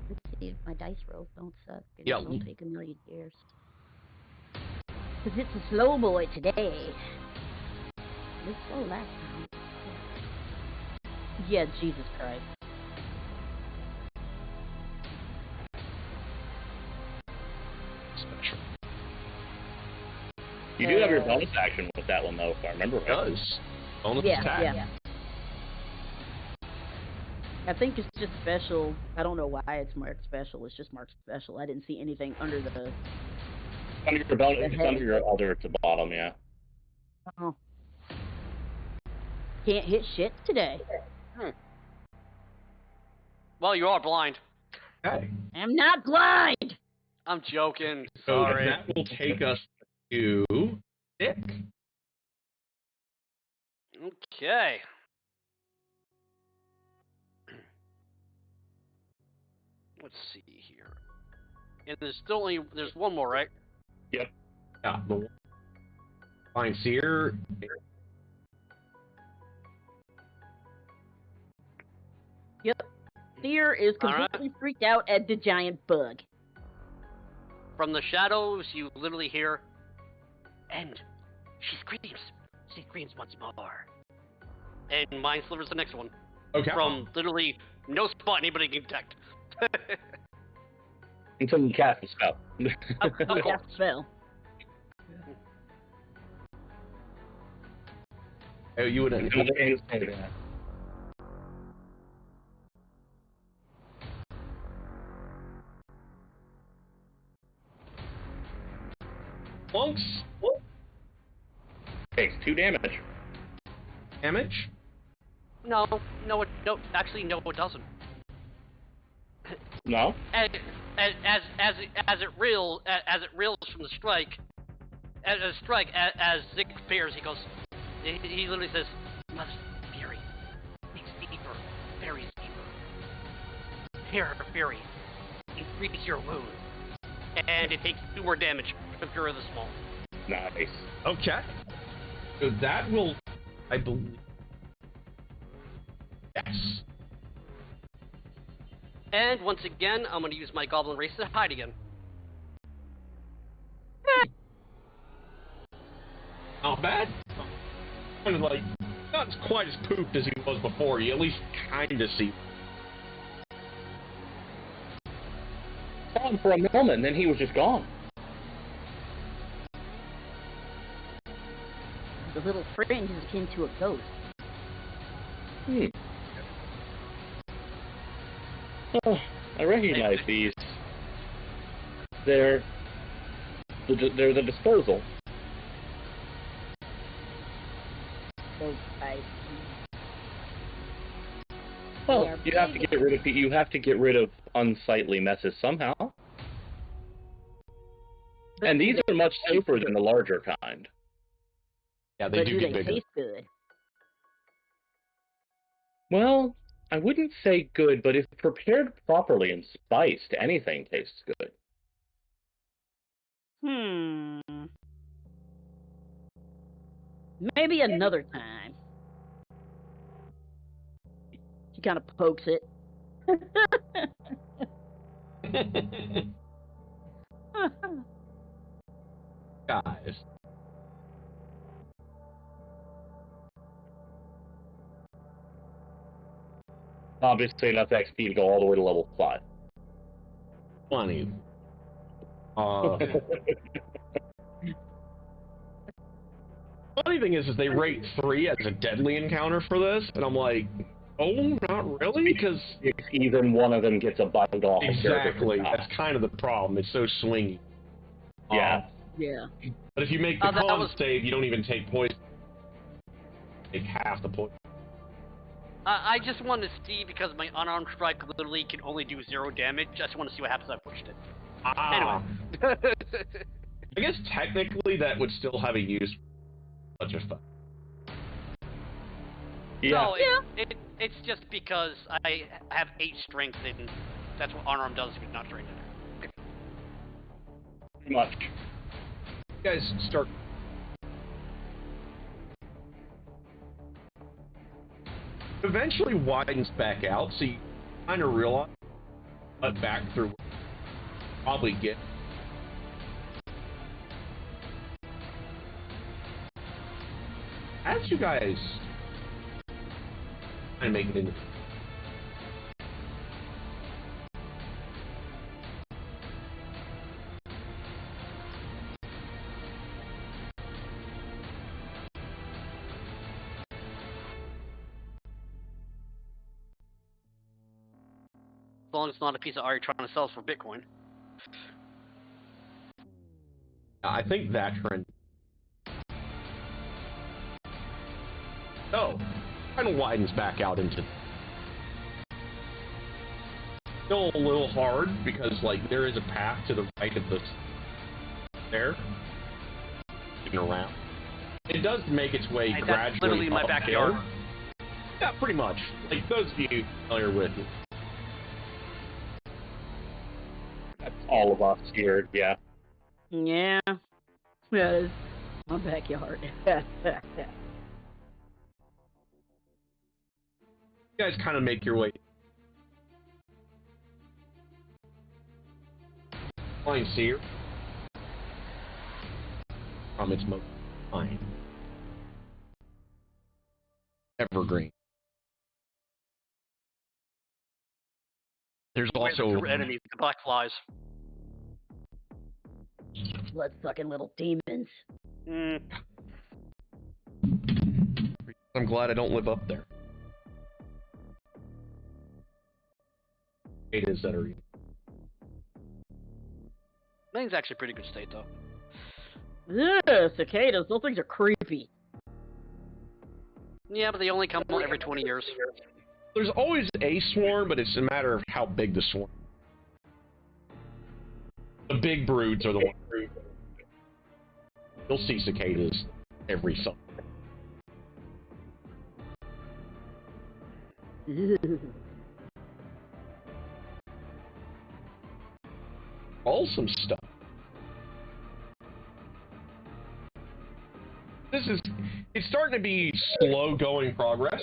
Let's see if my dice rolls don't suck. It Yeah. won't take a million years. Because it's a slow boy today. It was slow last time. Yeah, Jesus Christ. Special. You do have your bonus action with that one, though, if I remember right. It does. Bonus attack. Yeah. I think it's just special. I don't know why it's marked special. It's just marked special. I didn't see anything under the. Under your belt, it's under your other at the bottom, yeah. Oh. Can't hit shit today. Well, you are blind. Okay. I'm not blind. I'm joking. So Sorry. that will take us to Dick. Okay. Let's see here. And there's one more, right? Yep. Yeah. The Fine Seer. Yep. Seer is completely freaked out at the giant bug. From the shadows, you literally hear, and she screams. She screams once more. And Mind Sliver's the next one. Okay. From literally no spot anybody can detect. Until you cast the spell. Of course. Spell. Oh, you wouldn't. Monks. Takes 2 damage. Damage. No, actually, no, it doesn't. No? As it reels from the strike, as Zick fears, he goes, he literally says, Mother's Fury, speaks deeper, very deeper. Here, Fury, increase your wound, and it takes 2 more damage from Fury of the Small. Nice. Okay. So that will, I believe. Yes. And once again, I'm going to use my Goblin Race to hide again. Not bad. Kind of like, not quite as pooped as he was before. You at least kind of see. Saw him for a moment, and then he was just gone. The little fringe is akin to a ghost. Oh, I recognize these. They're the disposal. So Well, you have to get rid of unsightly messes somehow. And these are much safer than the larger kind. Yeah, they do get they bigger. taste good? Well, I wouldn't say good, but if prepared properly and spiced, anything tastes good. Maybe another time. She kind of pokes it. Guys. Obviously enough XP to go all the way to level 5. Funny. Funny thing is they rate 3 as a deadly encounter for this, and I'm like, oh, not really? Because even one of them gets a bite off. Exactly. That's kind of the problem. It's so swingy. Yeah. Yeah. But if you make the con was... save, you don't even take poison. Take half the poison. I just want to see, because my unarmed strike literally can only do 0 damage. I just want to see what happens if I pushed it. Anyway. I guess technically that would still have a use. Such a fun. Yeah. No, it's just because I have 8 strength, and that's what unarmed does if you're not trained in it. Pretty much. You guys start. Eventually widens back out, so you kind of realize cut back through probably get. As you guys kind of make it into. long as it's not a piece of art you're trying to sell for Bitcoin. I think that trend. Oh, kind of widens back out into. Still a little hard because, like, there is a path to the right of the there, and around. It does make its way gradually. That's literally my backyard. Yeah, pretty much. Like those of you familiar with it. That's all of us here, yeah. Yeah. That is my backyard. You guys kind of make your way. Fine seer. From its most fine. Evergreen. There's also enemies, the black flies. Blood-sucking little demons. I'm glad I don't live up there. Cicadas that are. Maine's actually a pretty good state, though. Ugh, cicadas. Those things are creepy. Yeah, but they only come out every 20 years. There's always a swarm, but it's a matter of how big the swarm. The big broods are the ones. You'll see cicadas every summer. Awesome stuff. It's starting to be slow going progress.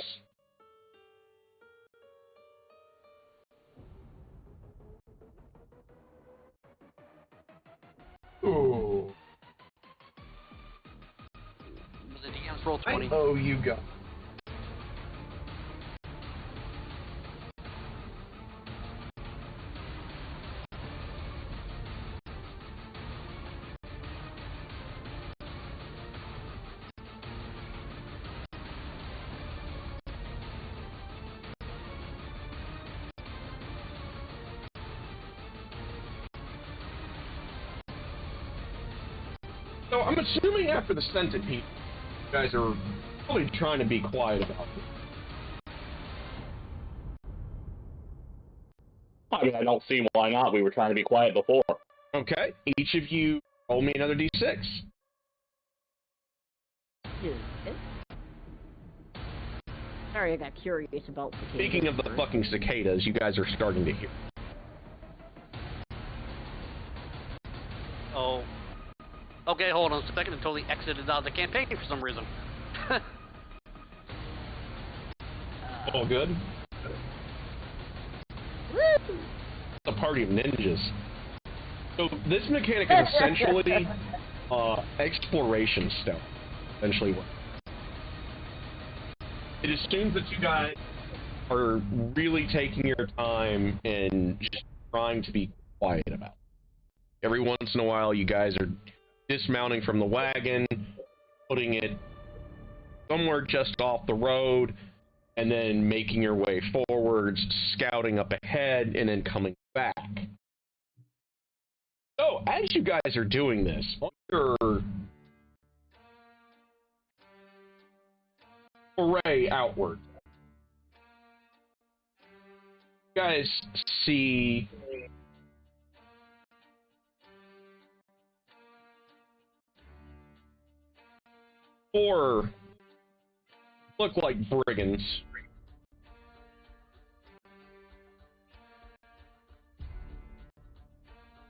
Ooh. The DMs roll 20. Oh, you got. So I'm assuming after the centipede, you guys are probably trying to be quiet about it. I mean, I don't see why not. We were trying to be quiet before. Okay, each of you roll me another d6. Sorry, I got curious about cicadas. Speaking of the fucking cicadas, you guys are starting to hear. Oh. Okay, hold on a second. I totally exited out of the campaign for some reason. All good? Woo! A party of ninjas. So this mechanic is essentially exploration stealth. Essentially what? It assumes that you guys are really taking your time and just trying to be quiet about it. Every once in a while, you guys are dismounting from the wagon, putting it somewhere just off the road, and then making your way forwards, scouting up ahead, and then coming back. So, as you guys are doing this, on your array outward, you guys see four look like brigands.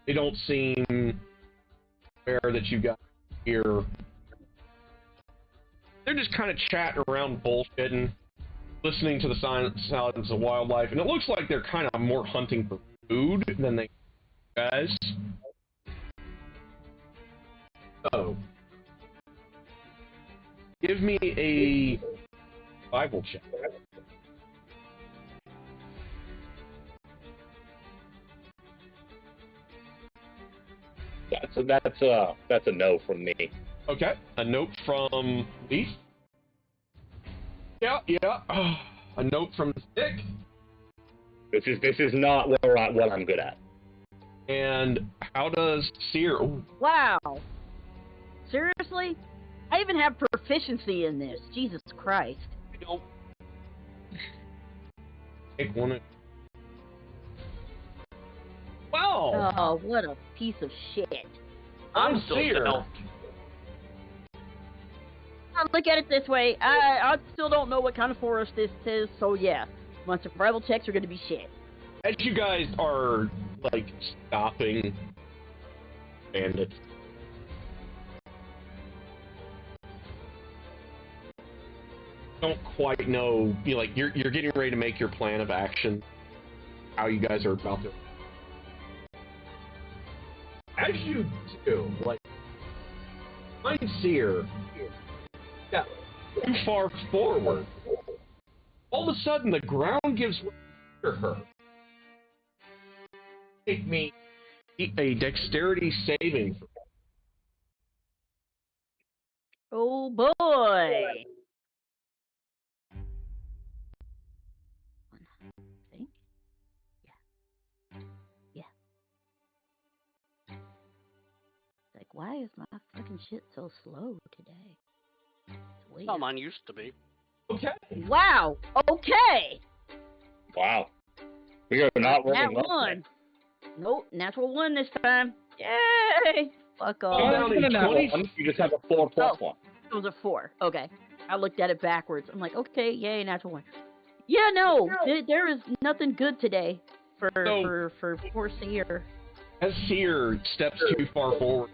They don't seem aware that you got here. They're just kind of chatting around, bullshitting, listening to the silence of wildlife, and it looks like they're kind of more hunting for food than they guys. So, give me a survival check. That's a no from me. Okay, a note from Leaf. Yeah. A note from Stick. This is not what I'm good at. And how does Seer? Wow. Seriously? I even have proficiency in this. Jesus Christ. I don't take one. Well. Oh, what a piece of shit. I'm still Seer. stealth. Look at it this way. I still don't know what kind of forest this is, so yeah. My survival checks are gonna be shit. As you guys are, like, stopping bandits, don't quite know, you're getting ready to make your plan of action, how you guys are about to. As you do, find Seer, yeah, too far forward. All of a sudden, the ground gives way to her. Make me a dexterity saving. Oh boy. I think. Yeah. Like, why is my fucking shit so slow today? It's weird. Oh, mine used to be. Okay. Wow. Okay. Wow. We are not Nat rolling well. one. Nope. Natural one this time. Yay. Fuck off. Down in 20. You just have a 4 plus 1. It was a 4. Okay. I looked at it backwards. I'm like, okay, yay, natural one. Yeah, no. There is nothing good today for poor Seer. As Seer steps too far forward,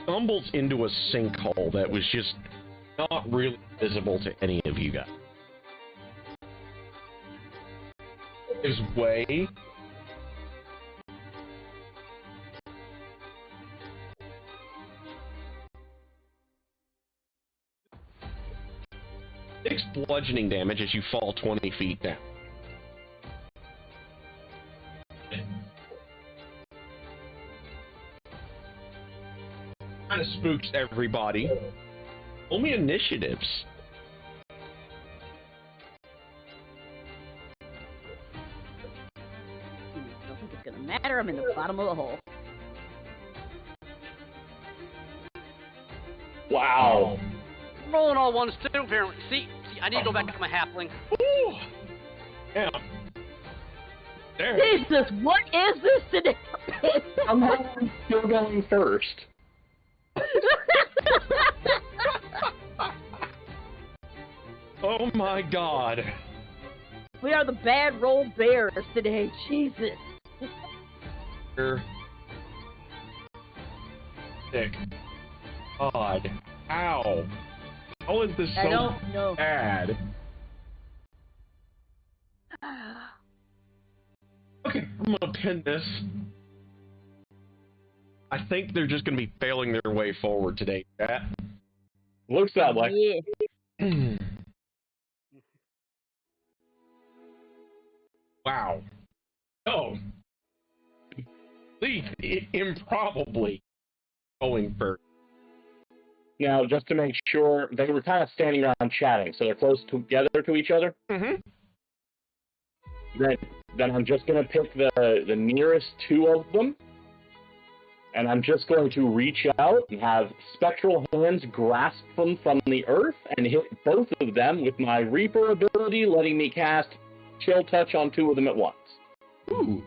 stumbles into a sinkhole that was just not really visible to any of you guys. His way takes bludgeoning damage as you fall 20 feet down. Kind of spooks everybody. Only initiatives. I don't think it's gonna matter. I'm in the bottom of the hole. Wow. Rolling all ones too, apparently. See, I need to go back to my halfling. Ooh. Yeah. There. Jesus, what is this today? Somehow I'm still going first. Oh my god. We are the bad roll bears today. Jesus. You're sick. God. How? How is this I so don't know. bad? Okay, I'm gonna pin this. I think they're just gonna be failing their way forward today, chat. Looks that way. Yeah. Wow. Oh. Leaf, improbably going first. Now, just to make sure, they were kind of standing around chatting, so they're close together to each other. Mm-hmm. Then I'm just going to pick the nearest 2 of them, and I'm just going to reach out and have spectral hands grasp them from the earth and hit both of them with my Reaper ability, letting me cast Chill Touch on 2 of them at once. Ooh.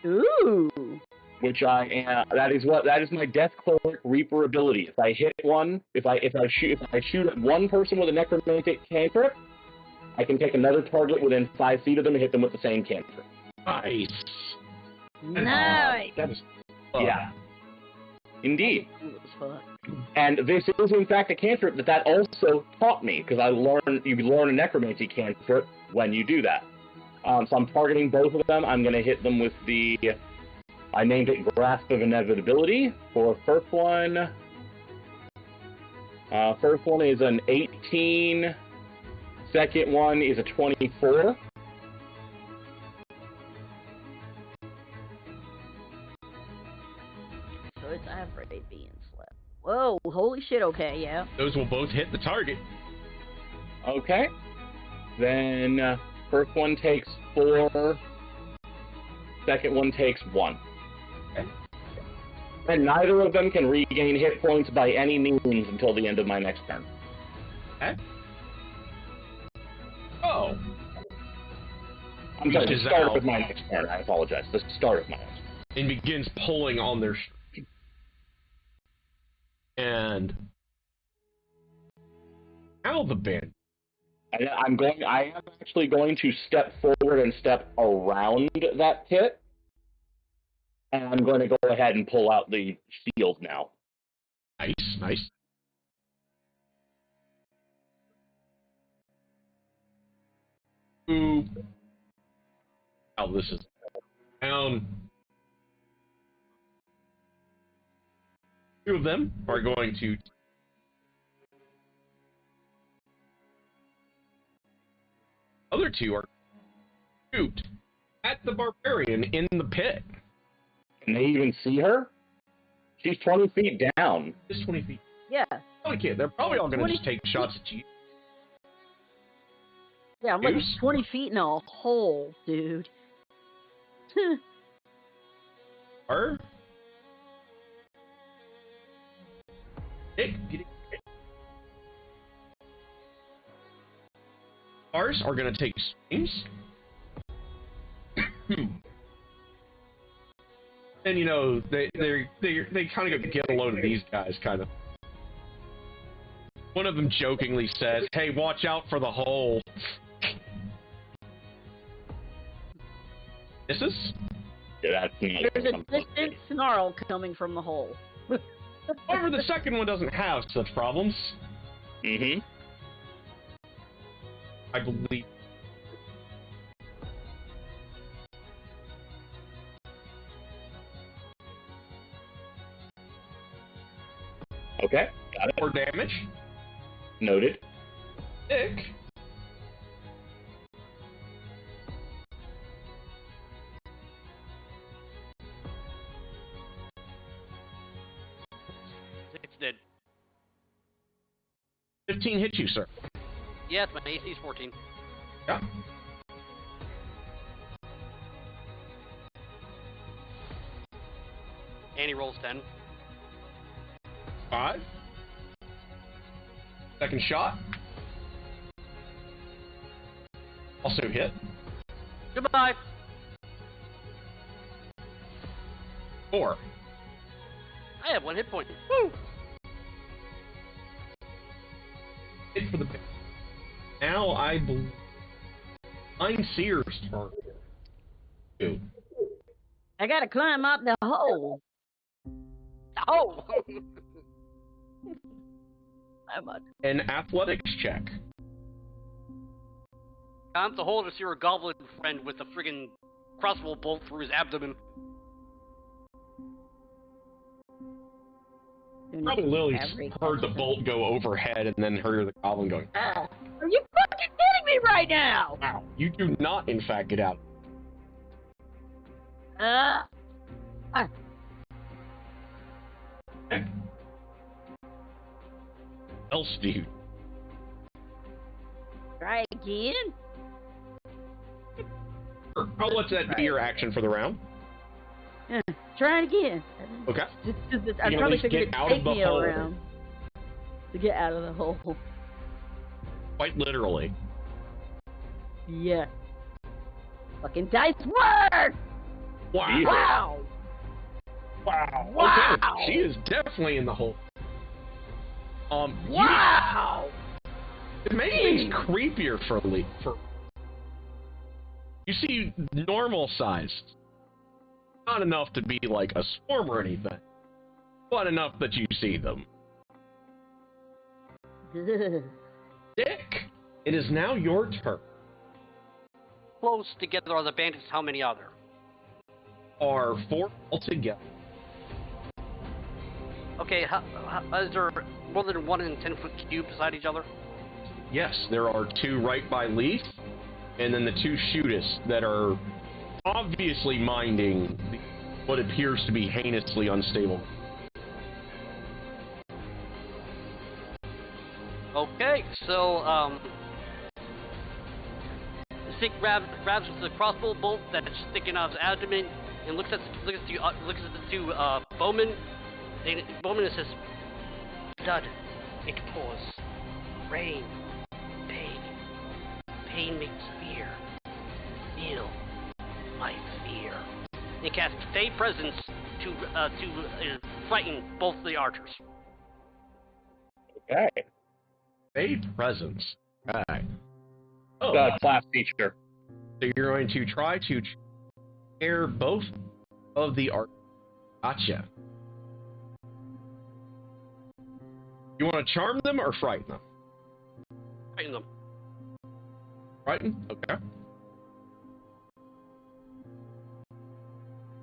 Ooh. Which that is my Death Cleric Reaper ability. If I hit one, if I shoot at one person with a necromantic cantrip, I can take another target within 5 feet of them and hit them with the same cantrip. Nice. Nice. That was Yeah. Indeed. Cool as fuck. And this is in fact a cantrip that also taught me, because you learn a necromancy cantrip when you do that. So I'm targeting both of them. I'm going to hit them with I named it Grasp of Inevitability for the first one. First one is an 18. Second one is a 24. So it's average being slept. Whoa, holy shit, okay, yeah. Those will both hit the target. Okay. Then First one takes 4. Second one takes 1. Okay. And neither of them can regain hit points by any means until the end of my next turn. Okay. Oh. I'm sorry, the Reaches start out of my next turn. I apologize. The start of my next turn. and begins pulling on their and now the band. I am actually going to step forward and step around that pit. And I'm going to go ahead and pull out the shield now. Nice. Ooh. Oh, this is down. Two of them are going to other two are shoot at the barbarian in the pit. Can they even see her? She's 20 feet down. Just 20 feet. Yeah. Probably can't. They're probably all going to just take shots at you. Yeah, I'm like Goose? 20 feet in a hole, dude. Her? Ours are going to take swings. And, you know, they kind of get a load of these guys, kind of. One of them jokingly says, "Hey, watch out for the hole." Misses? Yeah, that's me. There's a distant snarl coming from the hole. However, the second one doesn't have such problems. Mm-hmm. I believe. Okay, got it. More damage. Noted. Nick. It's dead. 15 hit you, sir. Yes, my AC is 14. Yeah. And he rolls 10. 5. Second shot. Also hit. Goodbye. 4. I have 1 hit point. Woo! Hit for the pit. Now I believe I'm Seer's turn. Two. I gotta climb up the hole. Oh! I'm on. An athletics check. Time to hold to see your goblin friend with a friggin' crossbow bolt through his abdomen. Probably Lily heard the bolt go overhead and then heard the goblin going, Are you fucking kidding me right now? "Wow, you do not, in fact, get out." Else do you? Try again? I'll let that be your action for the round. Try it again. Okay. I You probably at least figured get it'd out take of the me hole. around to get out of the hole. Quite literally. Yeah. Fucking dice work! Wow. Wow! Okay, Wow! she is definitely in the hole. Wow! It makes things creepier for Lee. You see normal size. Not enough to be like a swarm or anything, but enough that you see them. Dick, it is now your turn. Close together are the bandits. How many are there? Are 4 altogether. Okay, is there more than 1 and 10-foot cube beside each other? Yes, there are 2 right by Leaf, and then the 2 shooters that are obviously minding what appears to be heinously unstable. Okay, so, Sick grabs the crossbow bolt that's sticking out of his abdomen and looks at the two bowmen. And Bowman says, "Blood, it pours. Rain, pain. Pain makes fear. Feel my fear." He casts Fey Presence to frighten both the archers. Okay. Fey Presence. Alright. Oh, Class feature. so you're going to try to scare both of the archers. Gotcha. You want to charm them or frighten them? Frighten them. Frighten? Okay.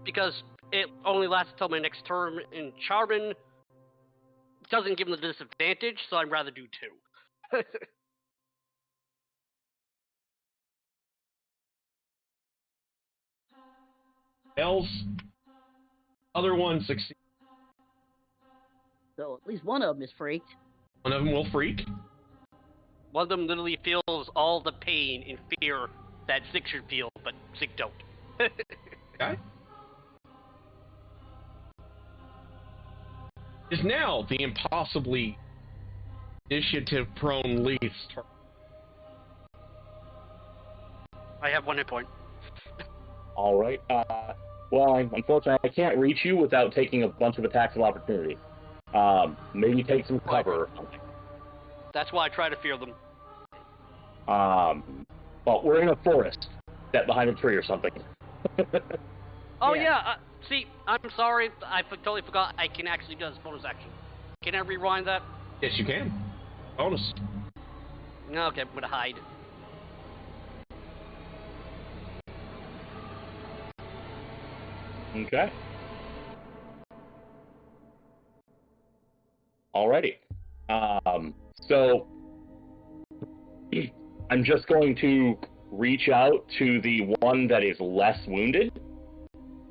Because it only lasts until my next turn, and charming doesn't give them the disadvantage, so I'd rather do two. Else, other one succeeds. So at least one of them is freaked. One of them will freak. One of them literally feels all the pain and fear that Sick should feel, but Sick don't. Okay. Is now the impossibly initiative-prone Leaf's turn. I have 1 hit point. All right. Well, unfortunately, I can't reach you without taking a bunch of attacks of opportunity. Maybe take some cover. That's why I try to fear them. But we're in a forest, set behind a tree or something. Oh Yeah. yeah, see, I'm sorry, I totally forgot I can actually do this bonus action. Can I rewind that? Yes, you can. Bonus. Okay, I'm gonna hide. Okay. Alrighty. So I'm just going to reach out to the one that is less wounded.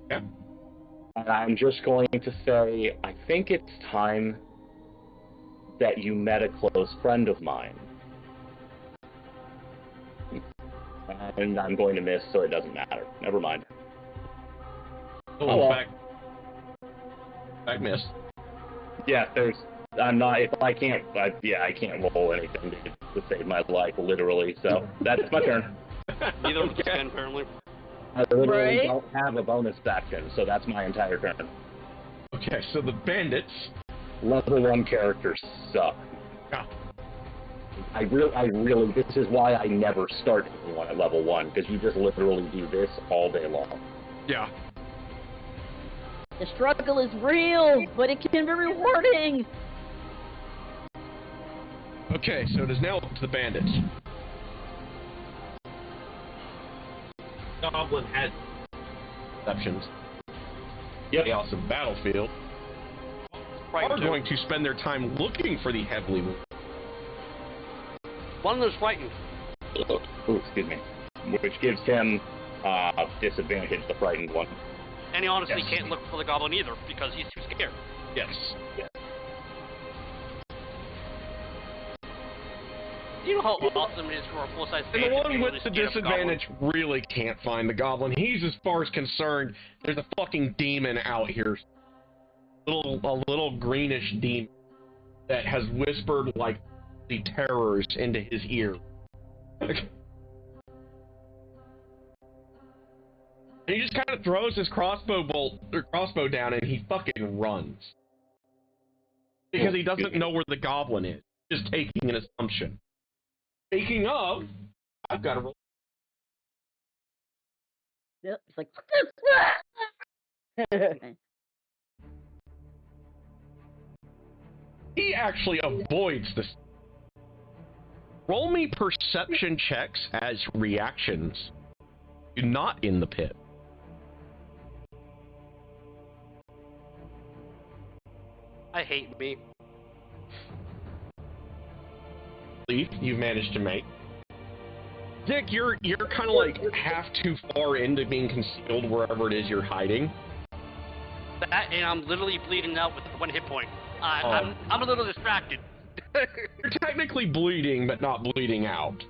Yeah. And I'm just going to say, I think it's time that you met a close friend of mine. And I'm going to miss, so it doesn't matter. Never mind. Oh, well. back miss. Yeah, I'm not, if I can't, I can't roll anything to save my life, literally, so that's my turn. Neither of us can, apparently. I literally Right. don't have a bonus action, so that's my entire turn. Okay, so the bandits. Level 1 characters suck. Yeah. I really, this is why I never start anyone at level 1, because you just literally do this all day long. Yeah. The struggle is real, but it can be rewarding. Okay, so it is now up to the bandits. Goblin has exceptions. Yep. The awesome battlefield. Right, Are going to spend their time looking for the heavily wounded. One of them's frightened. Ooh, excuse me. Which gives him disadvantage, the frightened one. And he honestly Yes. can't look for the goblin either, because he's too scared. Yes. You know how awesome it is for a full-size And the bandit to one be able with to the scan up a goblin? disadvantage really can't find the goblin. He's, as far as concerned, there's a fucking demon out here. A little greenish demon that has whispered like the terrors into his ear. And he just kind of throws his crossbow down and he fucking runs. Because he doesn't know where the goblin is. Just taking an assumption. Speaking of, I've got a roll. Yep, it's like. He actually avoids this. Roll me perception checks as reactions. You're not in the pit. I hate me. Leaf, you've managed to make. Dick, you're kind of like half too far into being concealed wherever it is you're hiding. That, and I'm literally bleeding out with 1 hit point. I'm a little distracted. You're technically bleeding, but not bleeding out.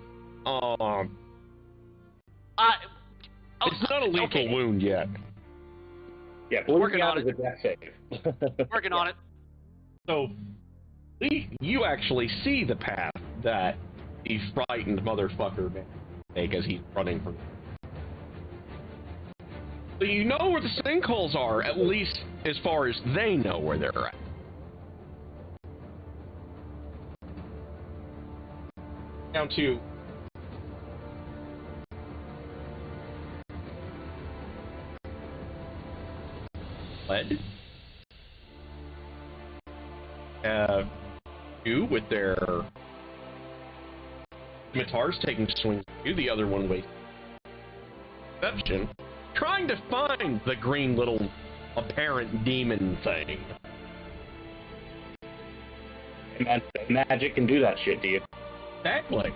It's not a lethal wound yet. Yeah, Working on is a death save. Working on it. So, you actually see the path that the frightened motherfucker may take as he's running from. So you know where the sinkholes are, at least as far as they know where they're at. Down to lead. Two with their scimitars taking swings at you, the other one waits. Perception, trying to find the green little apparent demon thing. Magic can do that shit, do you? Exactly.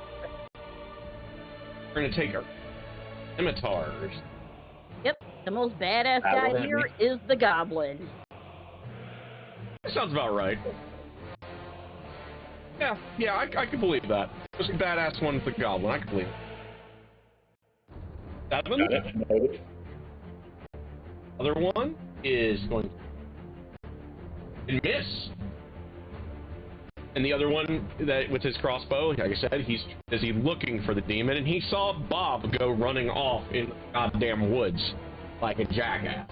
We're gonna take our scimitars. Yep, the most badass guy here is the goblin. That sounds about right. Yeah, I can believe that. Most badass one's the goblin. I can believe it. 7. Other one is going to miss. And the other one, that with his crossbow, like I said, he's looking for the demon, and he saw Bob go running off in the goddamn woods like a jackass.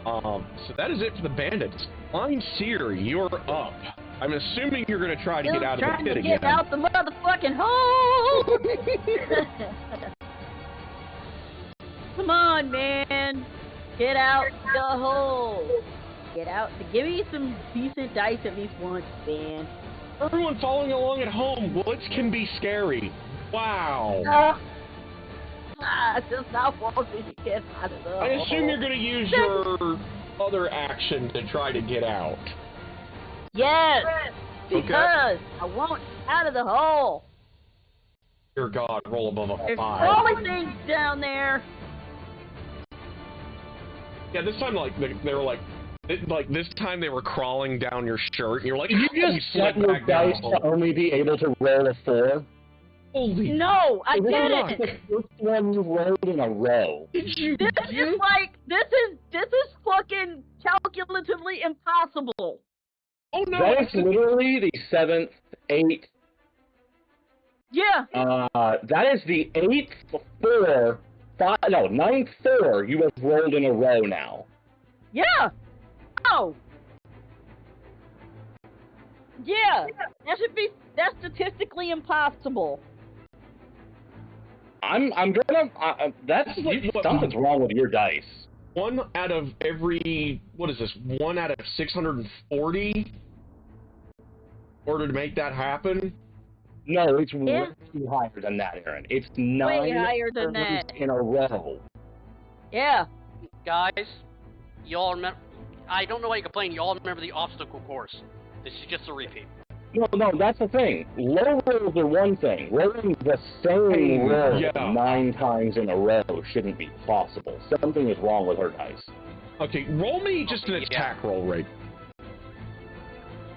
So that is it for the bandits. Blind Seer, you're up. I'm assuming you're going to try to get out of the pit again. Get out the motherfucking hole! Come on, man. Get out the hole. Get out. Give me some decent dice at least once, man. Everyone following along at home, woods can be scary. Wow. Just not wanting to get out of the hole. I assume you're going to use your other action to try to get out. Yes, because I want out of the hole. Dear God, roll above a 5. There's crawling things down there. Yeah, this time, they were like this time they were crawling down your shirt, and you're like, did you just set your dice to only be able to roll a 4? Holy! No, I didn't. This is the first one you rolled in a row. Did you? This is fucking calculatively impossible. Oh no! That is literally the 7th, 8th. Yeah. That is the 8th 4. 9th 4 you have rolled in a row now. Yeah. Oh. Yeah. That's statistically impossible. Something's wrong with your dice. 1 out of every, what is this? 1 out of 640? In order to make that happen? No, it's way too higher than that, Aaron. It's 9 way higher than that in a row. Yeah. Guys, y'all remember? I don't know why you complain. Y'all remember the obstacle course. This is just a repeat. No, that's the thing. Low rolls are one thing. Rolling the same roll 9 times in a row shouldn't be possible. Something is wrong with her dice. Okay, roll me just an attack roll, right?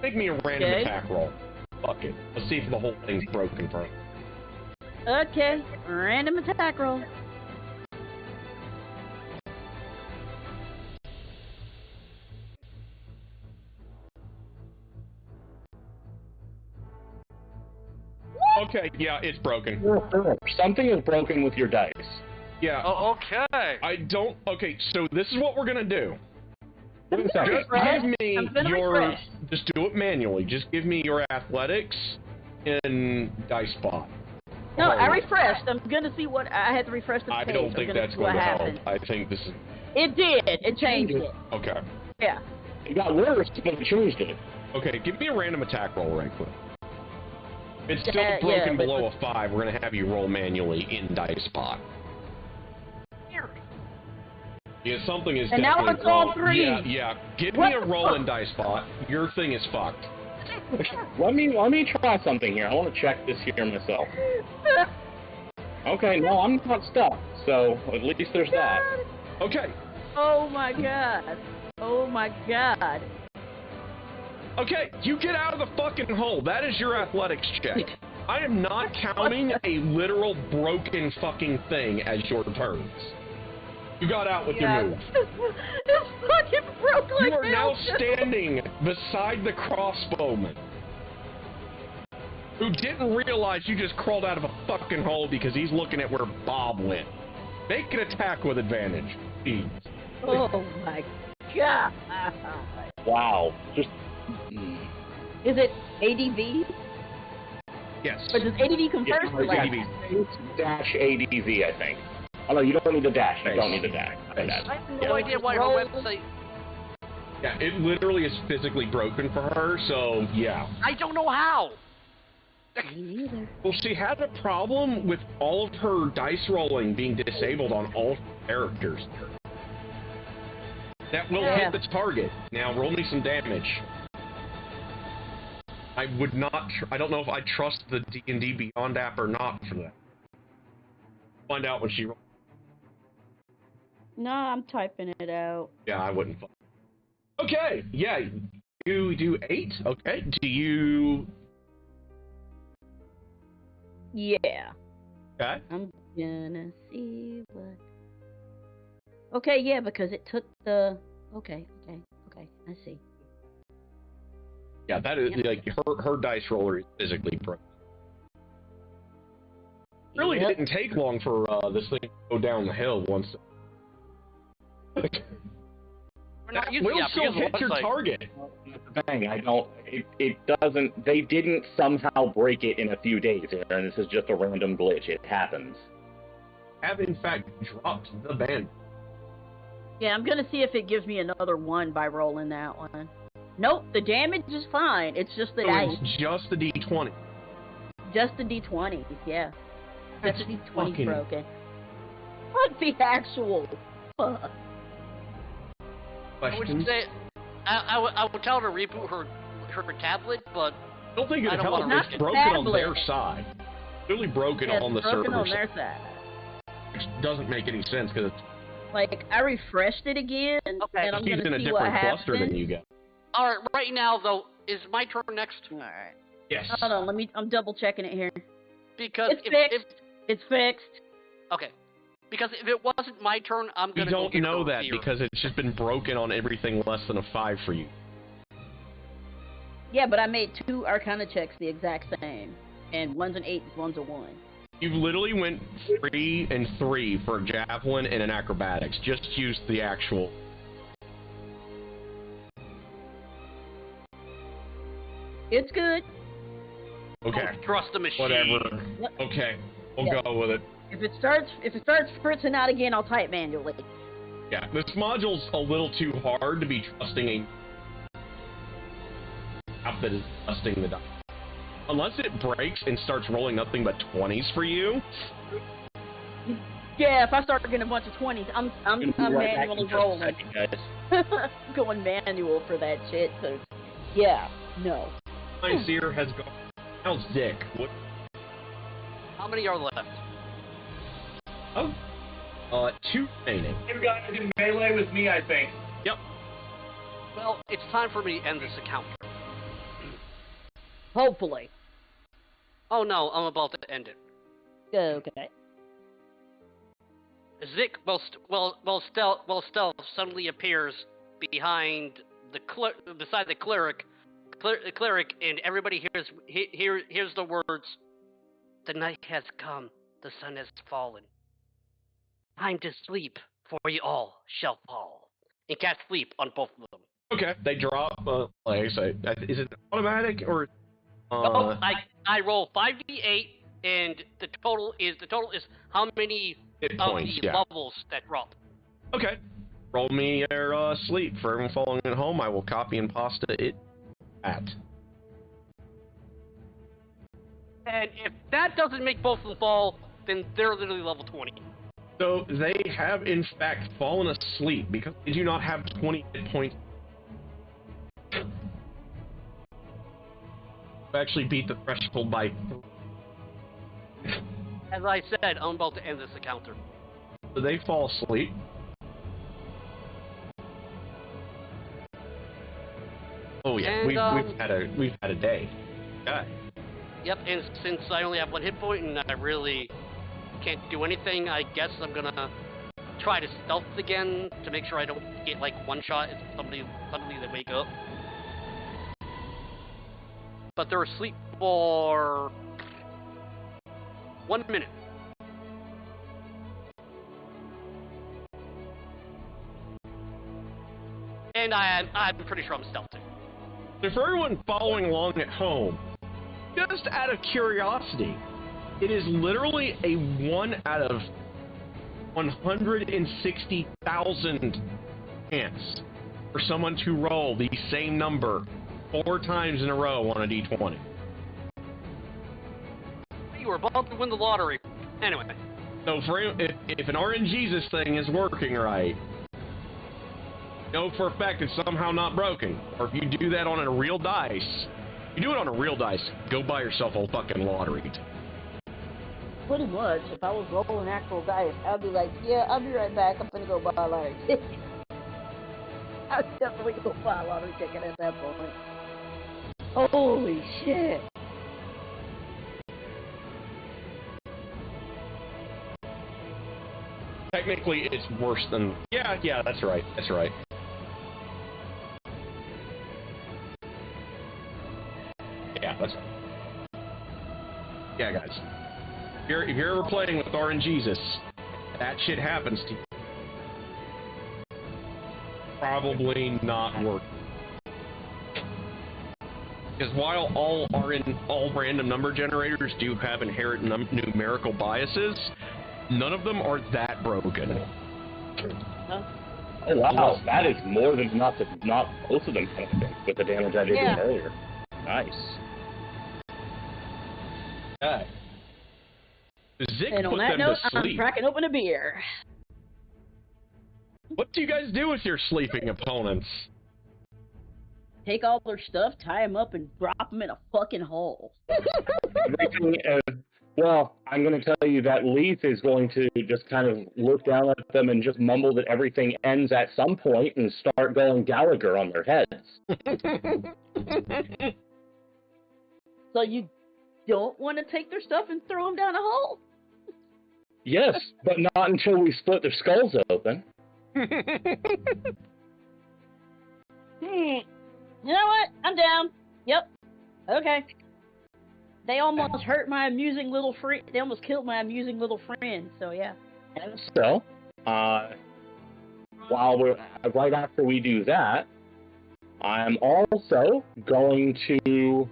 Make me a random attack roll. Fuck it. Let's see if the whole thing's broken for him. Okay, random attack roll. Okay, yeah, it's broken. Something is broken with your dice. Yeah. Oh, okay. Okay, so this is what we're gonna do. Wait a second. Just give me your. Just do it manually. Just give me your athletics in dice spot. No, I refreshed. I'm gonna see what I had to refresh the page. I don't think that's going to help. I think this is. It did. It changed it. Okay. Yeah. It got worse, but it changed it. Okay, give me a random attack roll right quick. If it's still broken below a 5, we're gonna have you roll manually in dice spot. Yeah, something is and definitely now it's all 3. Yeah. Give me a roll in dice spot. Your thing is fucked. Let me try something here. I want to check this here myself. Okay, no, I'm not stuck. So at least there's that. Okay. Oh my god. Oh my god. Okay, you get out of the fucking hole. That is your athletics check. I am not counting a literal broken fucking thing as your turns. You got out with your move. It's fucking broke like You are now hell. standing beside the crossbowman, who didn't realize you just crawled out of a fucking hole because he's looking at where Bob went. Make an attack with advantage. Jeez. Oh my god. Wow. Just. Is it ADV? Yes. Or does ADV come first or last? Dash ADV, I think. Oh no, you don't need the dash. You don't need the dash. I have no idea why her website... Yeah, it literally is physically broken for her, so yeah. I don't know how! Me neither. Well, she has a problem with all of her dice rolling being disabled on all characters. That will hit the target. Now, roll me some damage. I would not... I don't know if I trust the D&D Beyond app or not for that. Find out when she rolls. No, I'm typing it out. Yeah, I wouldn't. Okay, yeah. You do 8. Okay. Do you... Yeah. Okay. I'm gonna see what... Okay, yeah, because it took the... Okay, I see. Yeah, that is, like, her dice roller is physically broken. Really didn't take long for this thing to go down the hill once... That will still hit your target. Bang! I don't. It doesn't. They didn't somehow break it in a few days, and this is just a random glitch. It happens. Have in fact dropped the band. Yeah, I'm gonna see if it gives me another 1 by rolling that one. Nope, the damage is fine. It's just the dice. It's just the D20. Just the D20, yeah. That's Just the D20 fucking... broken. What the actual fuck? I would say, I would tell her to reboot her tablet, but I don't think I don't it's wanna it's risk it. broken on Tablet. their side. Really broken Yeah, on the it's broken server on their side. side. Which doesn't make any sense because it's Like, I refreshed it again, Okay. and I'm he's gonna in a see what different cluster happens. than you got. alright, right now though, is my turn next? Alright. Yes. Hold on, I'm double checking it here. Because It's fixed. It's fixed. okay. Because if it wasn't my turn, I'm We gonna don't go get know her that beer. because it's just been broken on everything less than a 5 for you. Yeah, but I made 2 Arcana checks the exact same. And one's an 8, one's a 1. You literally went 3 and 3 for a javelin and an acrobatics. Just use the actual. It's good. Okay. Don't trust the machine. Whatever. Okay. We'll go with it. If it starts fritzing out again, I'll type manually. Yeah, this module's a little too hard to be trusting a app that is trusting the die. Unless it breaks and starts rolling nothing but 20s for you. Yeah, if I start getting a bunch of 20s, I'm manually rolling. I'm going manual for that shit. So, yeah, no. My Seer has gone. How's Dick? What? How many are left? Oh, 2 remaining. You guys in melee with me, I think. Yep. Well, it's time for me to end this encounter. Hopefully. Oh no, I'm about to end it. Okay. Zik, stealth suddenly appears behind beside the cleric, and everybody hears the words, "The night has come, the sun has fallen. Time to sleep, for we all shall fall." And cast sleep on both of them. Okay. They drop. Like I say, is it automatic or? I roll 5d8, and the total is how many Hit of points, the yeah. levels that drop. Okay. Roll me your sleep. For everyone following at home, I will copy and pasta it at. And if that doesn't make both of them fall, then they're literally level 20. So they have in fact fallen asleep because they do not have 20 hit points. Actually beat the threshold by 3. As I said, I'm about to end this encounter. So they fall asleep. Oh yeah, And, we've had a day. Okay. Yep, and since I only have 1 hit point and I really can't do anything, I guess I'm gonna try to stealth again to make sure I don't get like one shot if suddenly they wake up. But they're asleep for 1 minute. And I'm pretty sure I'm stealthing. So for everyone following along at home, just out of curiosity, it is literally a 1 out of 160,000 chance for someone to roll the same number 4 times in a row on a d20. You were about to win the lottery. Anyway. So for, if an RNGesus thing is working right, know for a fact it's somehow not broken. Or if you do that on a real dice, you do it on a real dice, go buy yourself a fucking lottery. Pretty much, if I was rolling actual dice, I'd be like, yeah, I'll be right back. I'm gonna go buy a lottery ticket. I'd definitely go buy a lottery ticket at that point. Holy shit. Technically, it's worse than... Yeah, that's right. That's right. Yeah, that's right. Yeah, guys. If you're ever playing with RNGesus, that shit happens to you. Probably not working. Because while all random number generators do have inherent numerical biases, none of them are that broken. Huh? Oh wow, that is more than enough to knock both of them with the damage I did earlier. Nice. Okay. Zick And on put that them note, to I'm sleep. cracking open a beer. What do you guys do with your sleeping opponents? Take all their stuff, tie them up, and drop them in a fucking hole. Everything, well, I'm going to tell you that Leith is going to just kind of look down at them and just mumble that everything ends at some point and start going Gallagher on their heads. So you don't want to take their stuff and throw them down a hole? Yes, but not until we split their skulls open. You know what? I'm down. Yep. Okay. They almost hurt my amusing little friend. They almost killed my amusing little friend. So yeah. So, while we're right after we do that, I'm also going to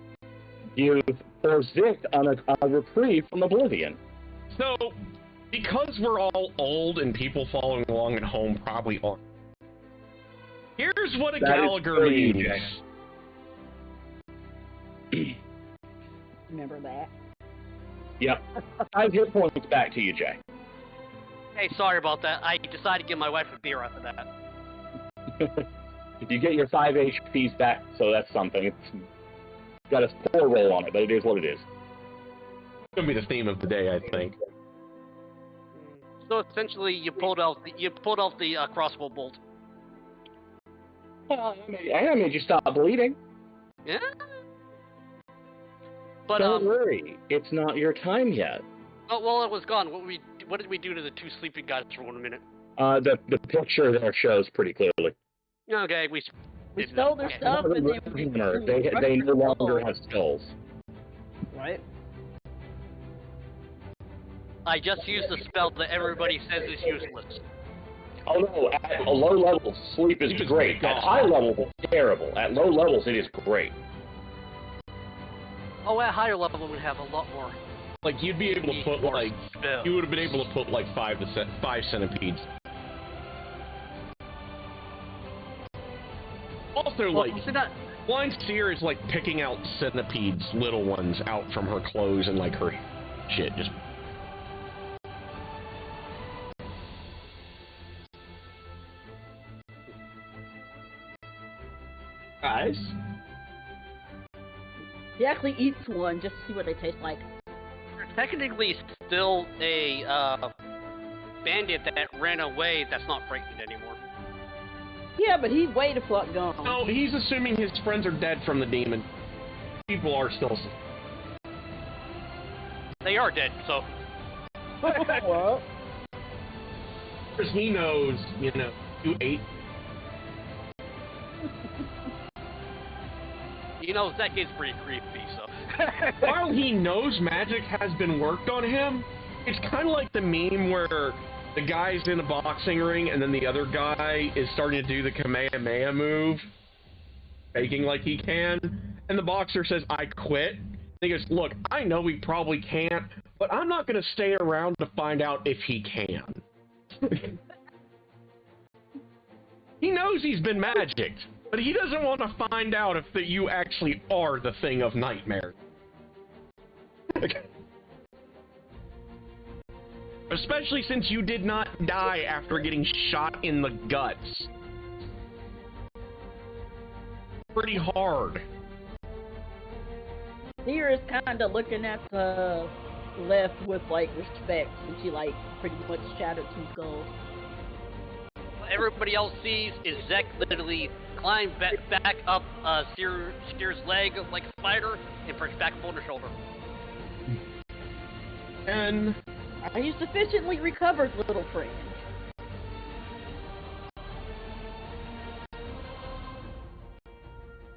give poor Zick on a reprieve from Oblivion. So, because we're all old and people following along at home probably aren't. Here's what a Gallagher means. Remember that. Yep. 5 hit points back to you, Jay. Hey, sorry about that. I decided to give my wife a beer after that. You get your 5 HPs back, so that's something. It's got a poor roll on it, but it is what it is. It's gonna be the theme of the day, I think. So essentially, you pulled out the crossbow bolt. I made you stop bleeding. Yeah. But Don't worry, it's not your time yet. Oh, well, it was gone. What did we do to the 2 sleeping guys for 1 minute? The picture there shows pretty clearly. Okay, we stole their stuff and they no longer have skulls. Right. I just used the spell that everybody says is useless. Oh no, at a low level, sleep is great. At high level, it's terrible. At low levels, it is great. Oh, at higher level, we'd have a lot more. Like, you'd be able to put, like, spells. you would have been able to put, like, 5 centipedes. Also, like, Blind Seer is, like, picking out centipedes, little ones, out from her clothes and, like, her shit. Just... Guys? He actually eats one just to see what they taste like. Technically, still a bandit that ran away that's not frightened anymore. Yeah, but he's way the fuck gone. No, he's assuming his friends are dead from the demon. People are still... They are dead, so. Well, Because he knows, you ate. You know, that kid's pretty creepy, so. While he knows magic has been worked on him, it's kind of like the meme where the guy's in a boxing ring and then the other guy is starting to do the Kamehameha move, faking like he can, and the boxer says, "I quit." And he goes, "Look, I know he probably can't, but I'm not going to stay around to find out if he can." He knows he's been magicked, but he doesn't want to find out if that you actually are the thing of nightmare. Especially since you did not die after getting shot in the guts. Pretty hard. Seer is kind of looking at the left with, like, respect, and she, like, pretty much shattered some skulls. What everybody else sees is Zek literally climb back up Seer's leg like a spider and perch back up on her shoulder. And Are you sufficiently recovered, little friend?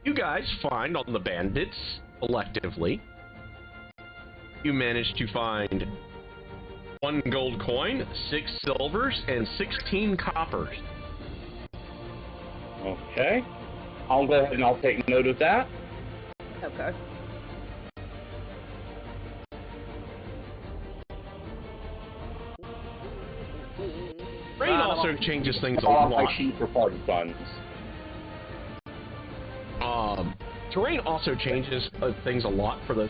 you guys find on the bandits, collectively, you managed to find 1 gold coin, 6 silvers, and 16 coppers. Okay. I'll go ahead and I'll take note of that. Okay. Rain also changes things a Off lot. my sheet for party funds. Terrain also changes things a lot for the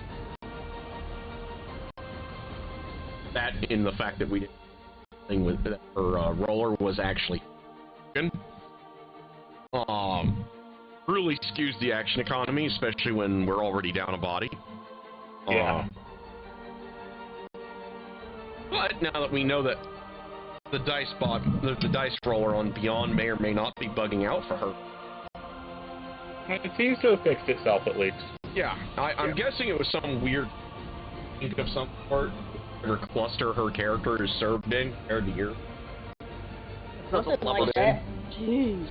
that in the fact that we did thing with her roller was actually really skews the action economy, especially when we're already down a body. Yeah. But now that we know that the dice roller on Beyond may or may not be bugging out for her. It seems to have fixed itself at least. Yeah, I'm guessing it was some weird think of some sort or cluster her character is served in compared to yours. Something like that. Jeez.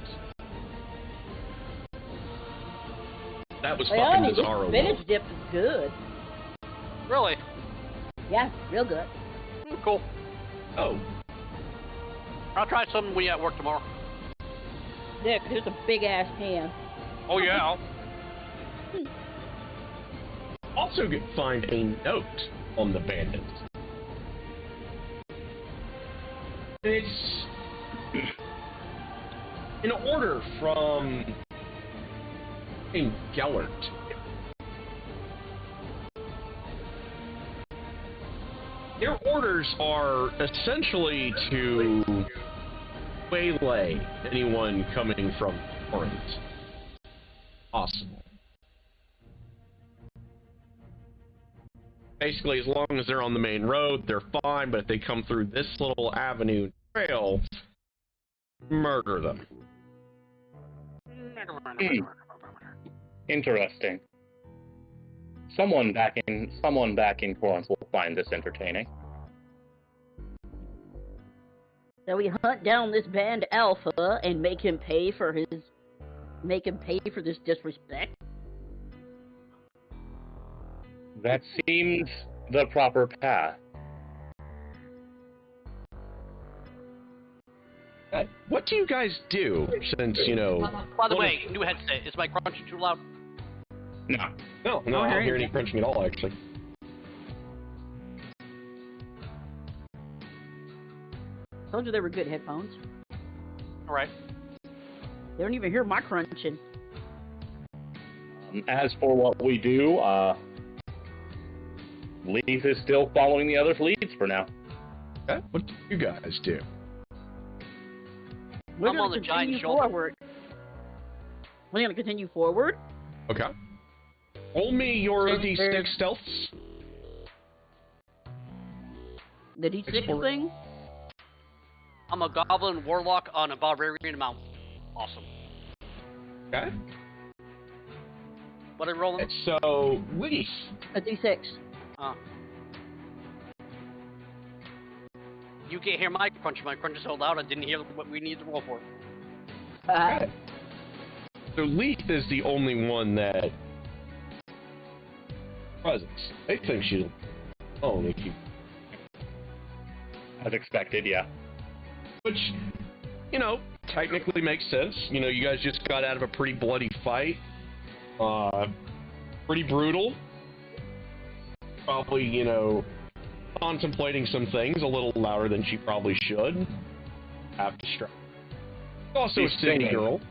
That was Well, fucking this bizarro. spinach dip is good. Really? Yeah, real good. Cool. Oh, I'll try some when we at work tomorrow. Dick, here's a big ass pan. Oh yeah. also find a note on the bandits. It's an order from named Gellert. Their orders are essentially to waylay anyone coming from Corinth. Possible. Basically, as long as they're on the main road, they're fine, but if they come through this little avenue trail, murder them. Interesting. Someone back in Corinth will find this entertaining. So we hunt down this band Alpha and make him pay for this disrespect. That seems the proper path. What do you guys do since, By the way, new headset. Is my crunch too loud? No. No, I don't hear any crunching at all, actually. Told you they were good headphones. Alright. They don't even hear my crunching. As for what we do, Leaf is still following the other's leads for now. Okay. What do you guys do? We're I'm going on the to giant continue shoulder. forward. We're going to continue forward. Okay. Roll me your D6 stealths. The D6 thing? I'm a goblin warlock on a barbarian mount. Awesome. Okay. What are you rolling? So, Leaf, A D6. you can't hear my crunch. My crunch is so loud I didn't hear what we need to roll for. So Leaf is the only one that presence. I think she's alone if you. As expected, yeah. Which, you know, technically makes sense. You know, you guys just got out of a pretty bloody fight. Pretty brutal. Probably, you know, contemplating some things a little louder than she probably should. Have to strike. Also She's a city singing. girl.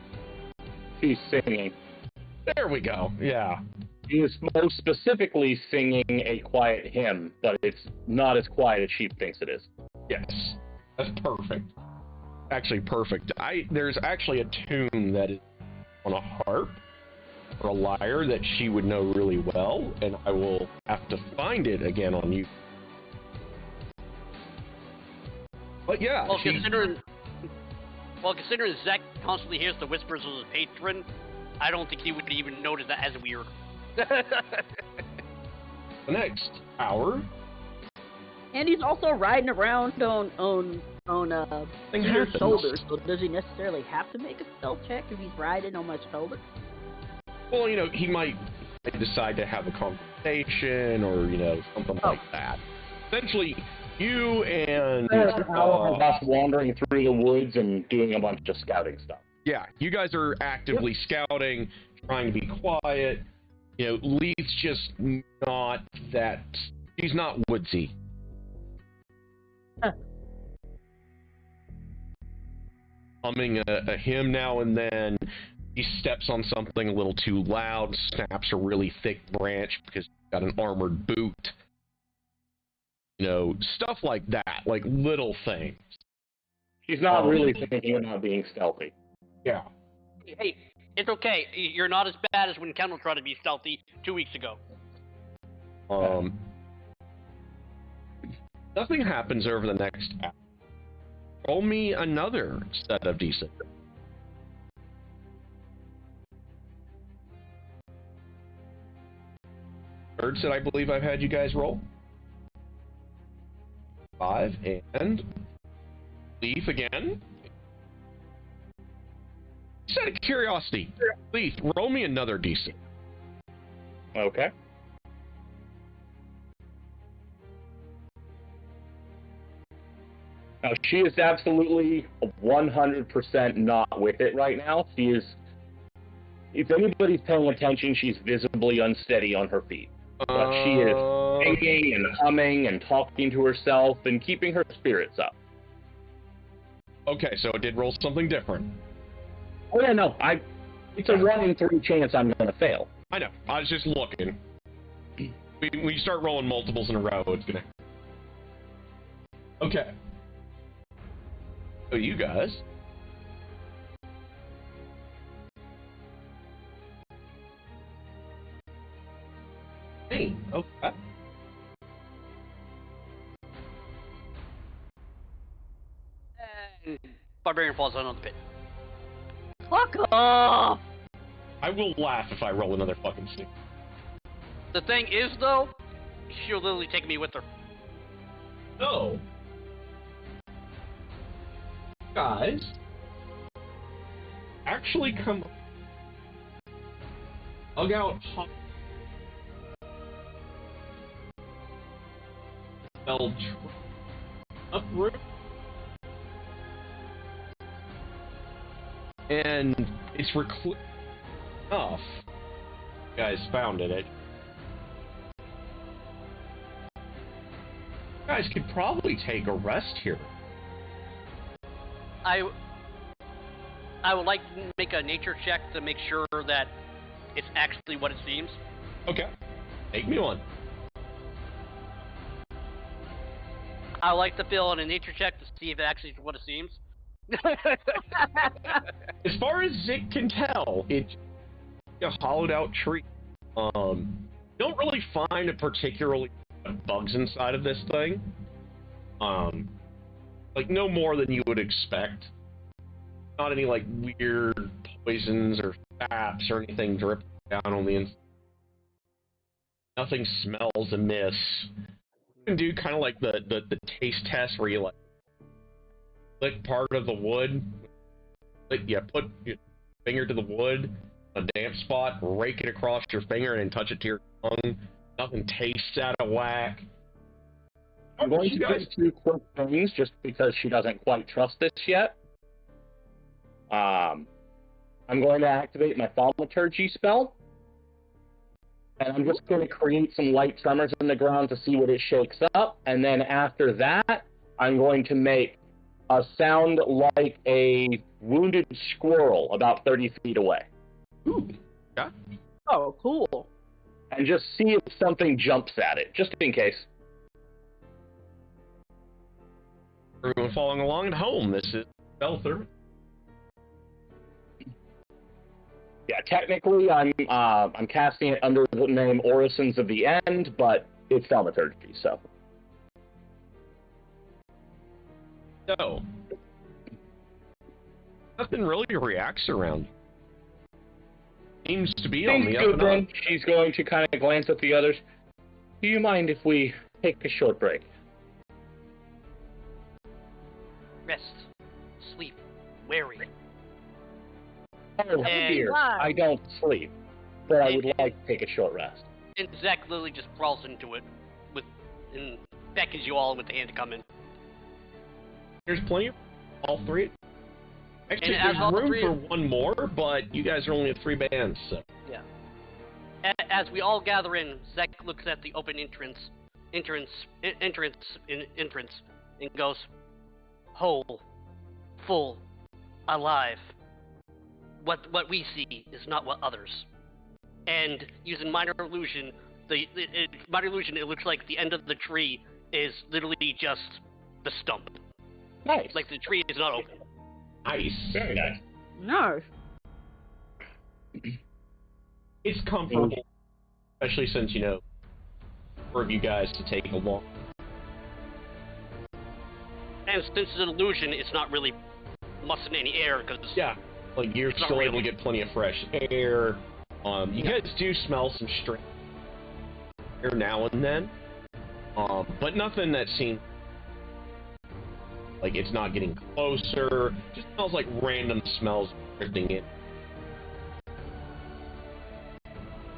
She's singing. There we go. Yeah. She is most specifically singing a quiet hymn, but it's not as quiet as she thinks it is. Yes. That's perfect. Actually perfect. There's actually a tune that is on a harp or a lyre that she would know really well, and I will have to find it again on you. But yeah, Well, considering Zach constantly hears the whispers of his patron, I don't think he would even notice that as weird. the next hour. And he's also riding around on Peter's happens. shoulders, so does he necessarily have to make a stealth check if he's riding on my shoulder? Well, you know, he might decide to have a conversation or, you know, something like that. Essentially, you and Of us wandering through the woods and doing a bunch of scouting stuff. yeah, you guys are actively scouting, trying to be quiet. You know, Lee's just not that. She's not woodsy. Humming a hymn now and then. He steps on something a little too loud, snaps a really thick branch because he's got an armored boot. You know, stuff like that, like little things. She's not really thinking about being stealthy. Yeah. Hey, it's okay. You're not as bad as when Kendall tried to be stealthy 2 weeks ago. Nothing happens over the next hour. Roll me another set of D6. Third set I believe I've had you guys roll. 5 and Leaf again. Just out of curiosity, Leaf, roll me another D6. Okay. Now, she is absolutely 100% not with it right now. She is, if anybody's paying attention, she's visibly unsteady on her feet. But she is singing and humming and talking to herself and keeping her spirits up. Okay, so it did roll something different. Oh, yeah, no. It's a 1 in 3 chance I'm going to fail. I know. I was just looking. When you start rolling multiples in a row, it's gonna. Okay. So you guys. Hey. Okay. And Barbarian falls out of the pit. Fuck off! I will laugh if I roll another fucking sneak. The thing is, though, she'll literally take me with her. No. Guys. Actually come. Hug out. Spell uproot. And it's recluse enough. You guys found it. You guys could probably take a rest here. I would like to make a nature check to make sure that it's actually what it seems. Okay. Make me one. I would like to fill in a nature check to see if it actually is what it seems. As far as Zick can tell, it's a hollowed out tree. Don't really find a particularly bugs inside of this thing. Like no more than you would expect. Not any like weird poisons or saps or anything dripping down on the inside. Nothing smells amiss. You can do kind of like the taste test where you like lick part of the wood. Put your finger to the wood, a damp spot, rake it across your finger, and then touch it to your tongue. Nothing tastes out of whack. I'm going to do 2 quick things just because she doesn't quite trust this yet. I'm going to activate my thaumaturgy spell. And I'm just going to create some light tremors in the ground to see what it shakes up. And then after that, I'm going to make a sound like a wounded squirrel about 30 feet away. Ooh. Yeah. Oh, cool. And just see if something jumps at it, just in case. Everyone following along at home, this is Belther. Yeah, technically, I'm casting it under the name Orisons of the End, but it's thaumaturgy, so. So, nothing really reacts around. Seems to be on the up and up. She's going to kind of glance at the others. Do you mind if we take a short break? Rest. Sleep. Wary. Oh, dear. I don't sleep, but I would like to take a short rest. And Zach literally just crawls into it and beckons you all with the hand to come in. There's plenty of all 3. Actually, and there's room for one more, but you guys are only at 3 bands, so. Yeah. As we all gather in, Zach looks at the open entrance, and goes, whole, full, alive. What we see is not what others. And using minor illusion, it looks like the end of the tree is literally just the stump. Nice. Like the tree is not open. Nice. Very nice. No. It's comfortable, especially since, for you guys to take a long. And since it's an illusion, it's not really mussing any air because like you're still able to get plenty of fresh air. You guys do smell some strange air now and then, but nothing that seems like it's not getting closer. Just smells like random smells drifting in.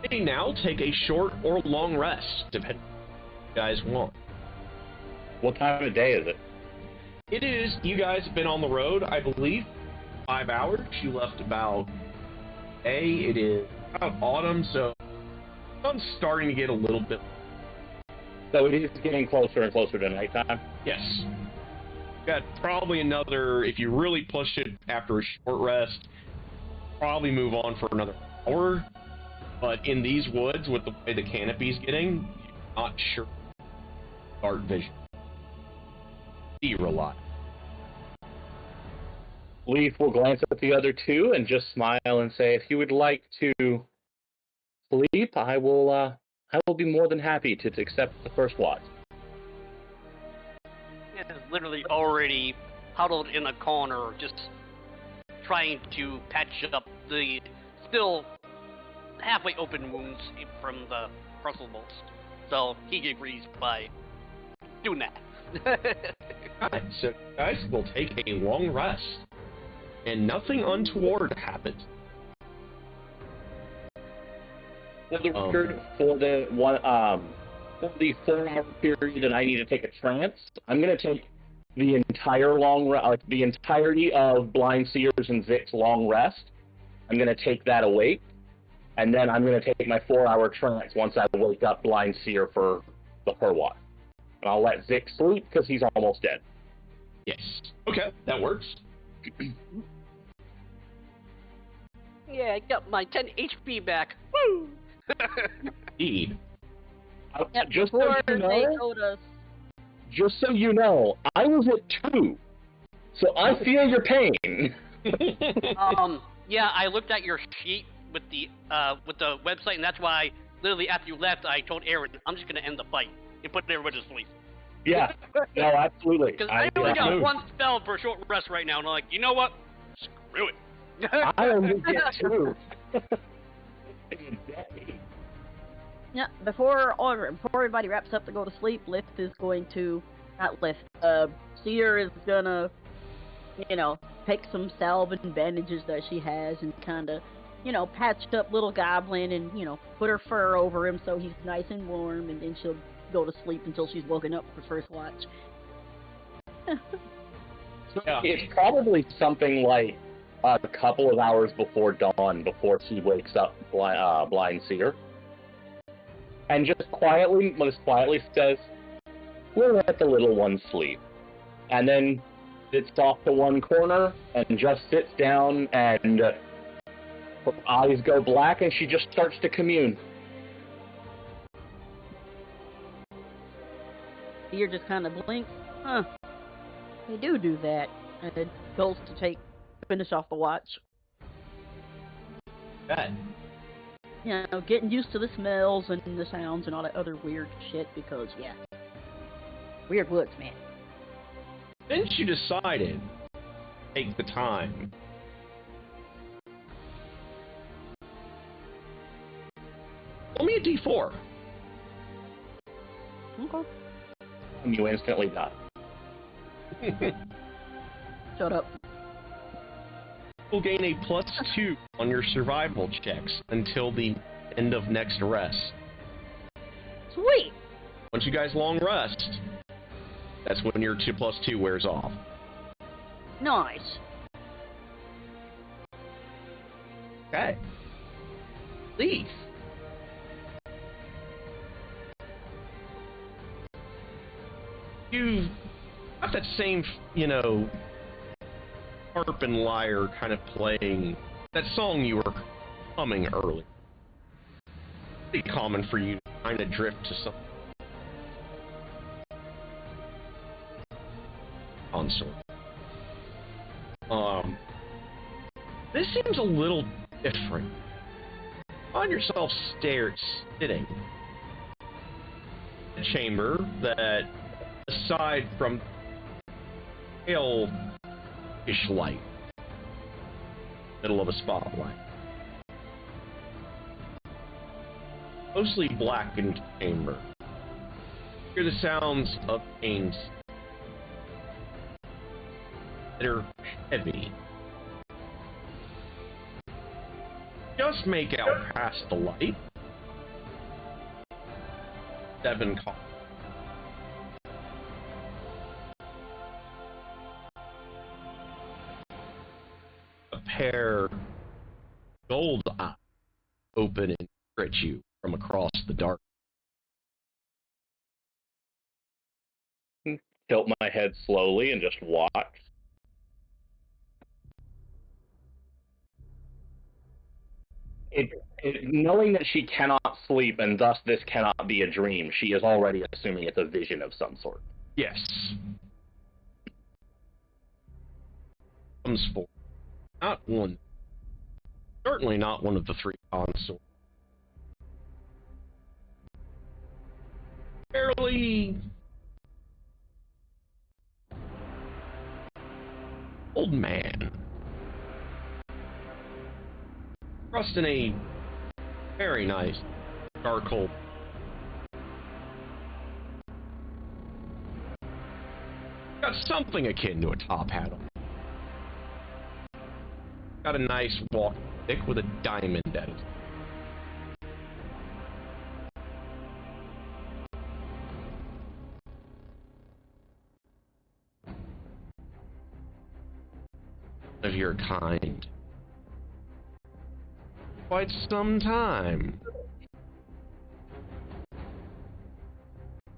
Maybe now take a short or long rest, depending on what you guys want. What time of day is it? It is. You guys have been on the road, I believe, 5 hours. You left about it is about autumn, so the sun's starting to get a little bit. So it is getting closer and closer to nighttime? Yes. Got probably another, if you really push it after a short rest, probably move on for another hour. But in these woods, with the way the canopy's getting, you're not sure. Dark vision. See a lot. Leaf will glance at the other 2 and just smile and say, if you would like to sleep, I will be more than happy to accept the first watch. It's literally already huddled in a corner, just trying to patch up the still halfway open wounds from the Brussels bolts. So he agrees by doing that. Alright, so guys will take a long rest, and nothing untoward happens. For the record, for the 4-hour period that I need to take a trance, I'm going to take the entire the entirety of Blind Seer's and Zic's long rest. I'm going to take that awake, and then I'm going to take my 4-hour trance once I wake up Blind Seer for her watch. And I'll let Zic sleep because he's almost dead. Yes. Okay, that works. Yeah, I got my 10 HP back. Woo! Indeed. Just so you know, I was at 2, so I feel your pain. Yeah, I looked at your sheet with the website, and that's why literally after you left, I told Aaron, I'm just gonna end the fight and put everybody to sleep. Yeah, no, absolutely. Because I only got 1 spell for a short rest right now, and I'm like, you know what? Screw it. I only get 2. Yeah, before everybody wraps up to go to sleep, Seer is gonna you know, take some salve and bandages that she has and kind of, you know, patched up little goblin and, you know, put her fur over him so he's nice and warm, and then she'll go to sleep until she's woken up for first watch. Yeah. It's probably something like a couple of hours before dawn, before she wakes up, Blind Seer, and just quietly says, "We'll let the little one sleep," and then sits off to one corner and just sits down, and her eyes go black, and she just starts to commune. Seer just kind of blinks. Huh. They do that. And it goes to finish off the watch. Good. You know, getting used to the smells and the sounds and all that other weird shit because, yeah. Weird woods, man. Then she decided to take the time. Roll me a d4. Okay. And you instantly die. Shut up. You'll gain a +2 on your survival checks until the end of next rest. Sweet! Once you guys long rest, that's when your 2+2 wears off. Nice. Okay. Leaf. You've got that same, you know, harp and lyre kind of playing. That song you were humming early. Pretty common for you to kind of drift to some consort. This seems a little different. Find yourself sitting in a chamber that, aside from pale-ish light, middle of a spotlight, mostly blackened chamber. Hear the sounds of chains that are heavy. Just make out past the light. 7 calls. A pair gold eyes open and stare at you from across the dark. Tilt my head slowly and just watch. Knowing that she cannot sleep and thus this cannot be a dream, she is already assuming it's a vision of some sort. Yes. Comes forward. Not one. Certainly not one of the 3 consorts. Fairly old man. Dressed in a very nice charcoal. Got something akin to a top hat on. Got a nice walking stick with a diamond at it. Of your kind. Quite some time.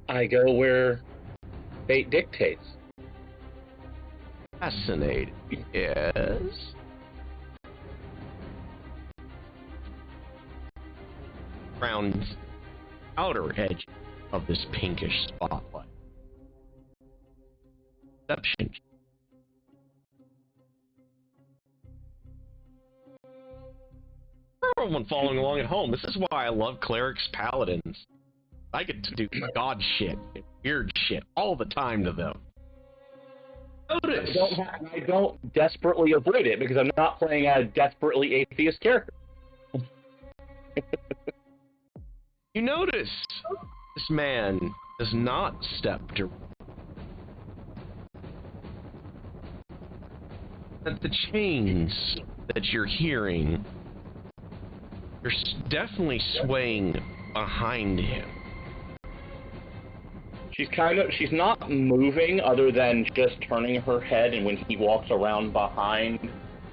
I go where fate dictates. Fascinating. Yes. Around outer edge of this pinkish spotlight. Perception. For everyone following along at home, this is why I love clerics, paladins. I get to do god shit, weird shit, all the time to them. Notice. I don't desperately avoid it because I'm not playing a desperately atheist character. You notice this man does not step to. that the chains that you're hearing, they're definitely swaying behind him. She's not moving other than just turning her head, and when he walks around behind,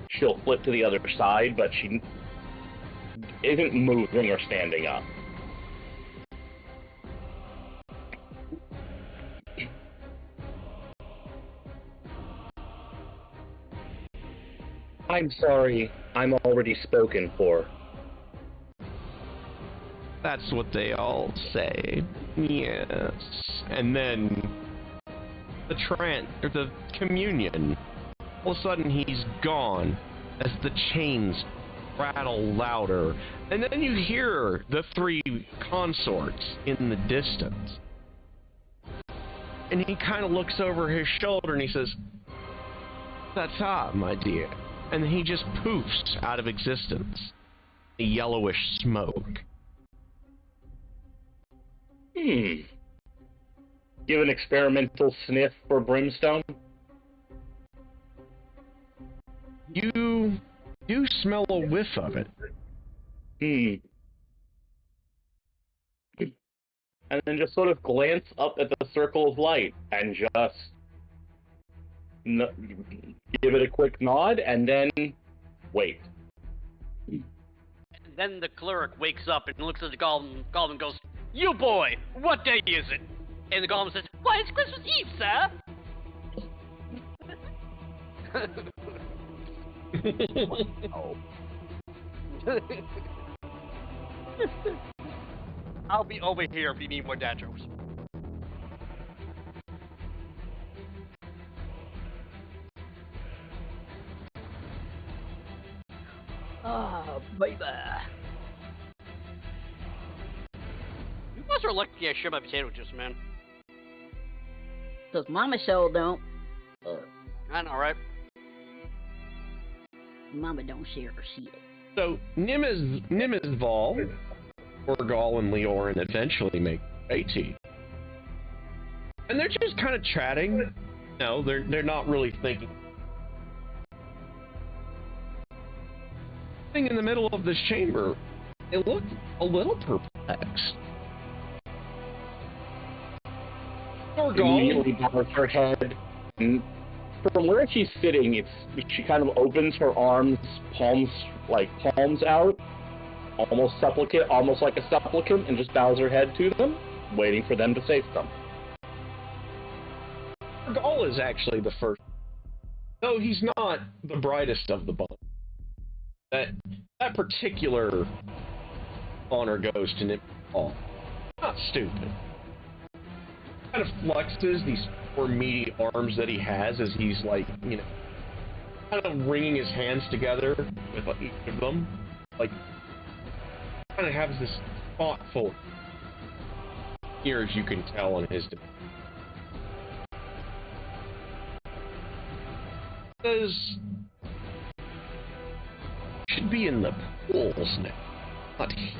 she'll flip to the other side, but she isn't moving or standing up. I'm sorry, I'm already spoken for. That's what they all say. Yes. And then the communion. All of a sudden he's gone as the chains rattle louder. And then you hear the three consorts in the distance. And he kind of looks over his shoulder and he says, "Ta-ta, my dear." And then he just poofs out of existence. A yellowish smoke. Give an experimental sniff for brimstone? You do smell a whiff of it. And then just sort of glance up at the circle of light and just give it a quick nod and then wait. Then the cleric wakes up and looks at the golem and goes, "You boy, what day is it?" And the golem says, "Why, it's Christmas Eve, sir." I'll be over here if you need more dad jokes. Oh, baby. You guys are lucky I share my potato juice, man. Cause Mama sure don't. I know, right? Mama don't share her shit. So Nimizval, Orgal, and Leorin eventually make AT. And they're just kind of chatting. No, they're not really thinking. In the middle of this chamber, they look a little perplexed. Immediately bows her head, and from where she's sitting, she kind of opens her arms, palms out, almost like a supplicant, and just bows her head to them, waiting for them to say something. Orgal is actually the first, though he's not the brightest of the bunch. That particular honor goes to Nimizval. Not stupid. Kind of flexes these four meaty arms that he has as he's like, kind of wringing his hands together with each of them. Like, kind of has this thoughtful ear, as you can tell on his demeanor. Says, should be in the pools now, not here.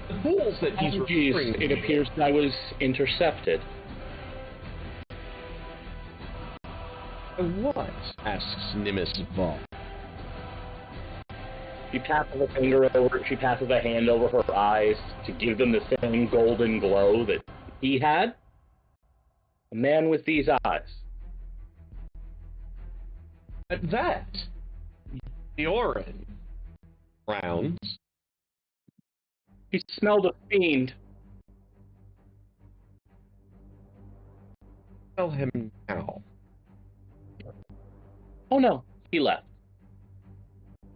The pools that he's referring to. It appears that I was intercepted. What? Asks Nimizval. She passes a hand over her eyes to give them the same golden glow that he had. A man with these eyes. At that, Leorin frowns. He smelled a fiend. Tell him now. Oh no, he left.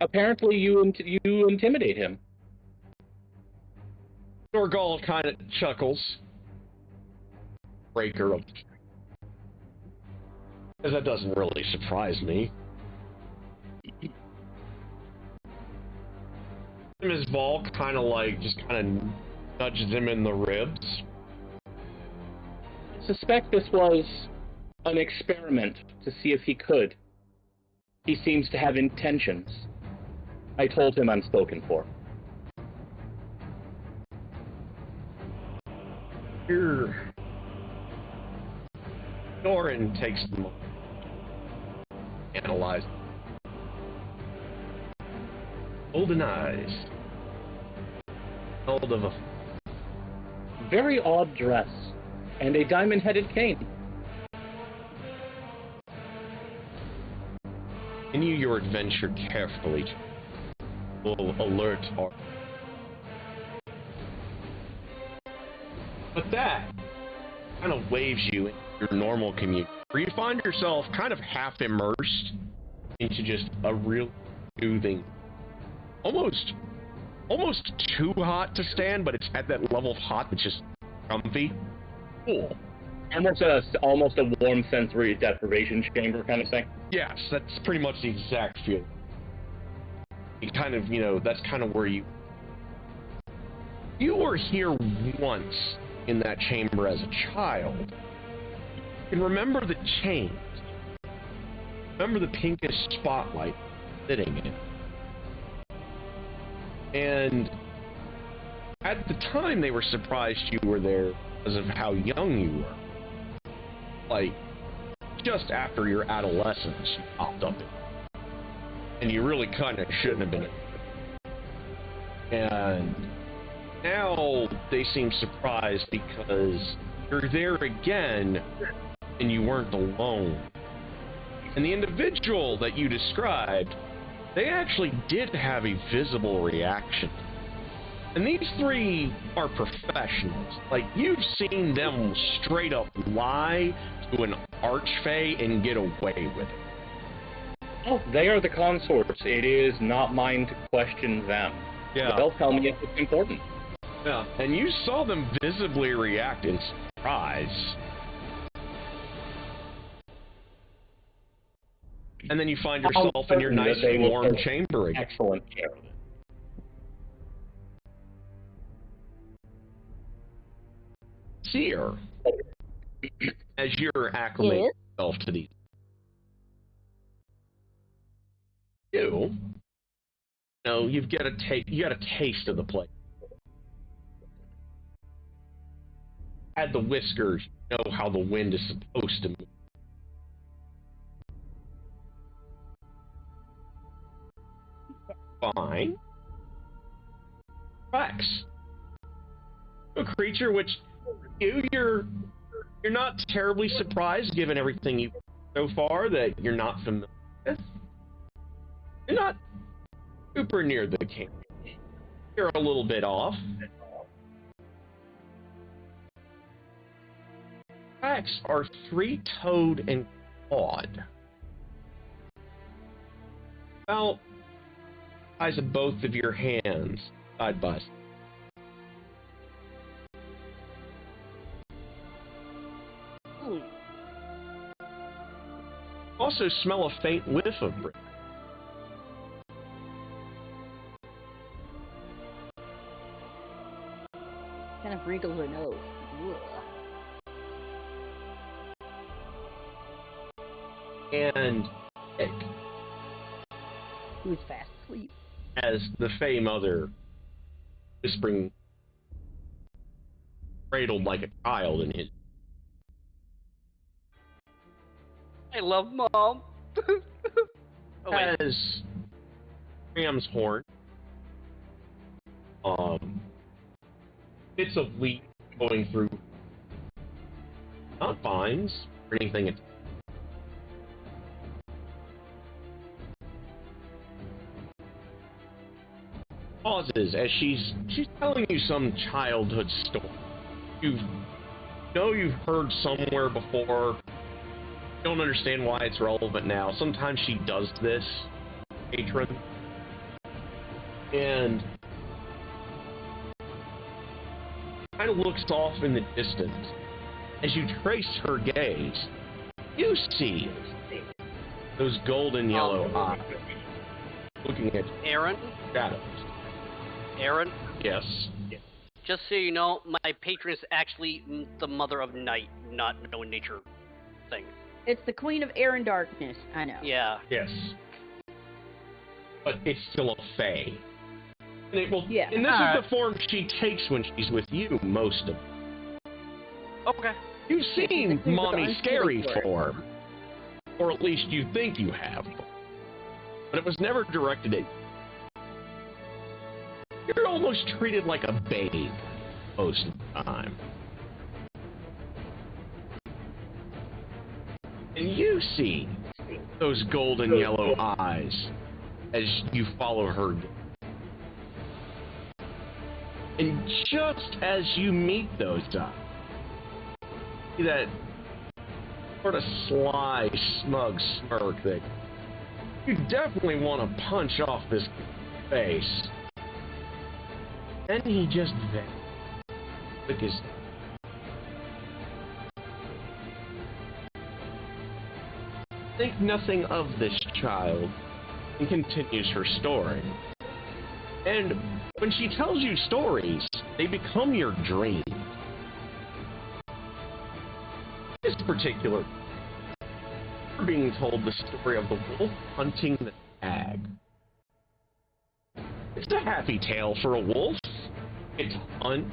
Apparently you intimidate him. Orgal kind of chuckles. Breaker of... That doesn't really surprise me. Nimizval kind of nudges him in the ribs. I suspect this was an experiment to see if he could. He seems to have intentions. I told him I'm spoken for. Here. Doran takes them. analyze. Golden eyes. Held of a very odd dress, and a diamond-headed cane. Continue your adventure carefully. Will alert our. But that kind of waves you into your normal community, where you find yourself kind of half immersed into just a real soothing, almost too hot to stand, but it's at that level of hot that's just comfy. Cool. Almost a warm sensory deprivation chamber kind of thing. Yes, that's pretty much the exact feel. You kind of, that's kind of where you were here once in that chamber as a child. You can remember the chains. Remember the pinkish spotlight sitting in it. And at the time, they were surprised you were there because of how young you were. Like, just after your adolescence, you popped up in. And you really kind of shouldn't have been. And now they seem surprised because you're there again and you weren't alone. And the individual that you described, they actually did have a visible reaction. And these three are professionals. Like, you've seen them straight up lie to an archfey and get away with it. Oh, they are the consorts. It is not mine to question them. Yeah. They'll tell me if it's important. Yeah, and you saw them visibly react in surprise. And then you find yourself in your nice warm chamber again. Excellent care of it. Seer, as you're acclimating yourself to these, you got a taste of the place. Had the whiskers, you know how the wind is supposed to move. Fine. Rex, a creature which you're not terribly surprised, given everything you've so far, that you're not familiar with. You're not super near the king. You're a little bit off. Rex are three-toed and clawed. About the size of both of your hands, side by side. Also smell a faint whiff of brick. Kind of wrinkles her nose. And Nick, who's fast asleep, as the Fey Mother, whispering, cradled like a child in his. I love Mom. Oh, wait. As Ram's horn, bits of wheat going through, not vines or anything. Pauses as she's telling you some childhood story. You've heard somewhere before. Don't understand why it's relevant now. Sometimes she does this, patron, and kind of looks off in the distance. As you trace her gaze, you see those golden yellow eyes looking at Aaron? shadows. Aaron? Yes. Just so you know, my patron is actually the Mother of Night, not no nature thing. It's the Queen of Air and Darkness, I know. Yeah. Yes. But it's still a Fae. And it will, yeah. And this is the form she takes when she's with you, most of it. Okay. You've seen Mommy Scary form. Or at least you think you have. But it was never directed at. You're almost treated like a babe most of the time. And you see those golden yellow eyes as you follow her. And just as you meet those eyes, see that sort of sly, smug smirk that you definitely want to punch off this face. Then he just vanished. Quick as think nothing of this child and continues her story. And when she tells you stories, they become your dream. This particular, we're being told the story of the wolf hunting the stag. It's a happy tale for a wolf. It's hunt,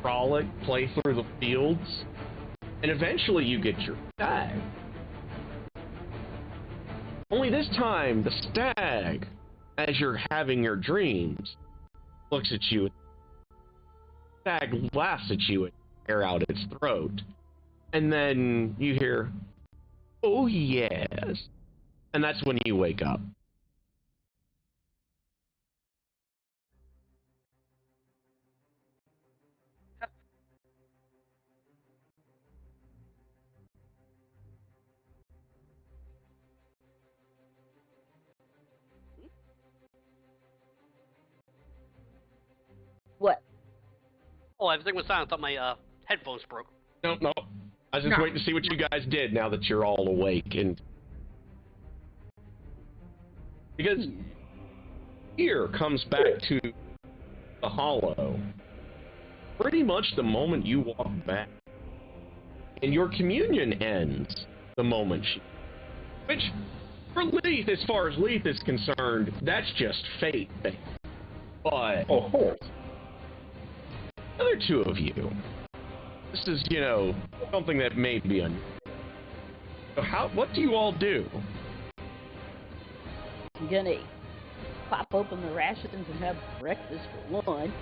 frolic, play through the fields, and eventually you get your stag. Only this time, the stag, as you're having your dreams, looks at you. The stag laughs at you and tear out its throat. And then you hear, "Oh yes." And that's when you wake up. What? Oh, everything was silent. I thought my headphones broke. No. I was just waiting to see what you guys did now that you're all awake. And because here comes back to the hollow pretty much the moment you walk back. And your communion ends the moment she... Which, for Leith, as far as Leith is concerned, that's just fate. But... Oh, of course. The other two of you, this is, something that may be unusual. So what do you all do? I'm gonna pop open the rations and have breakfast for one.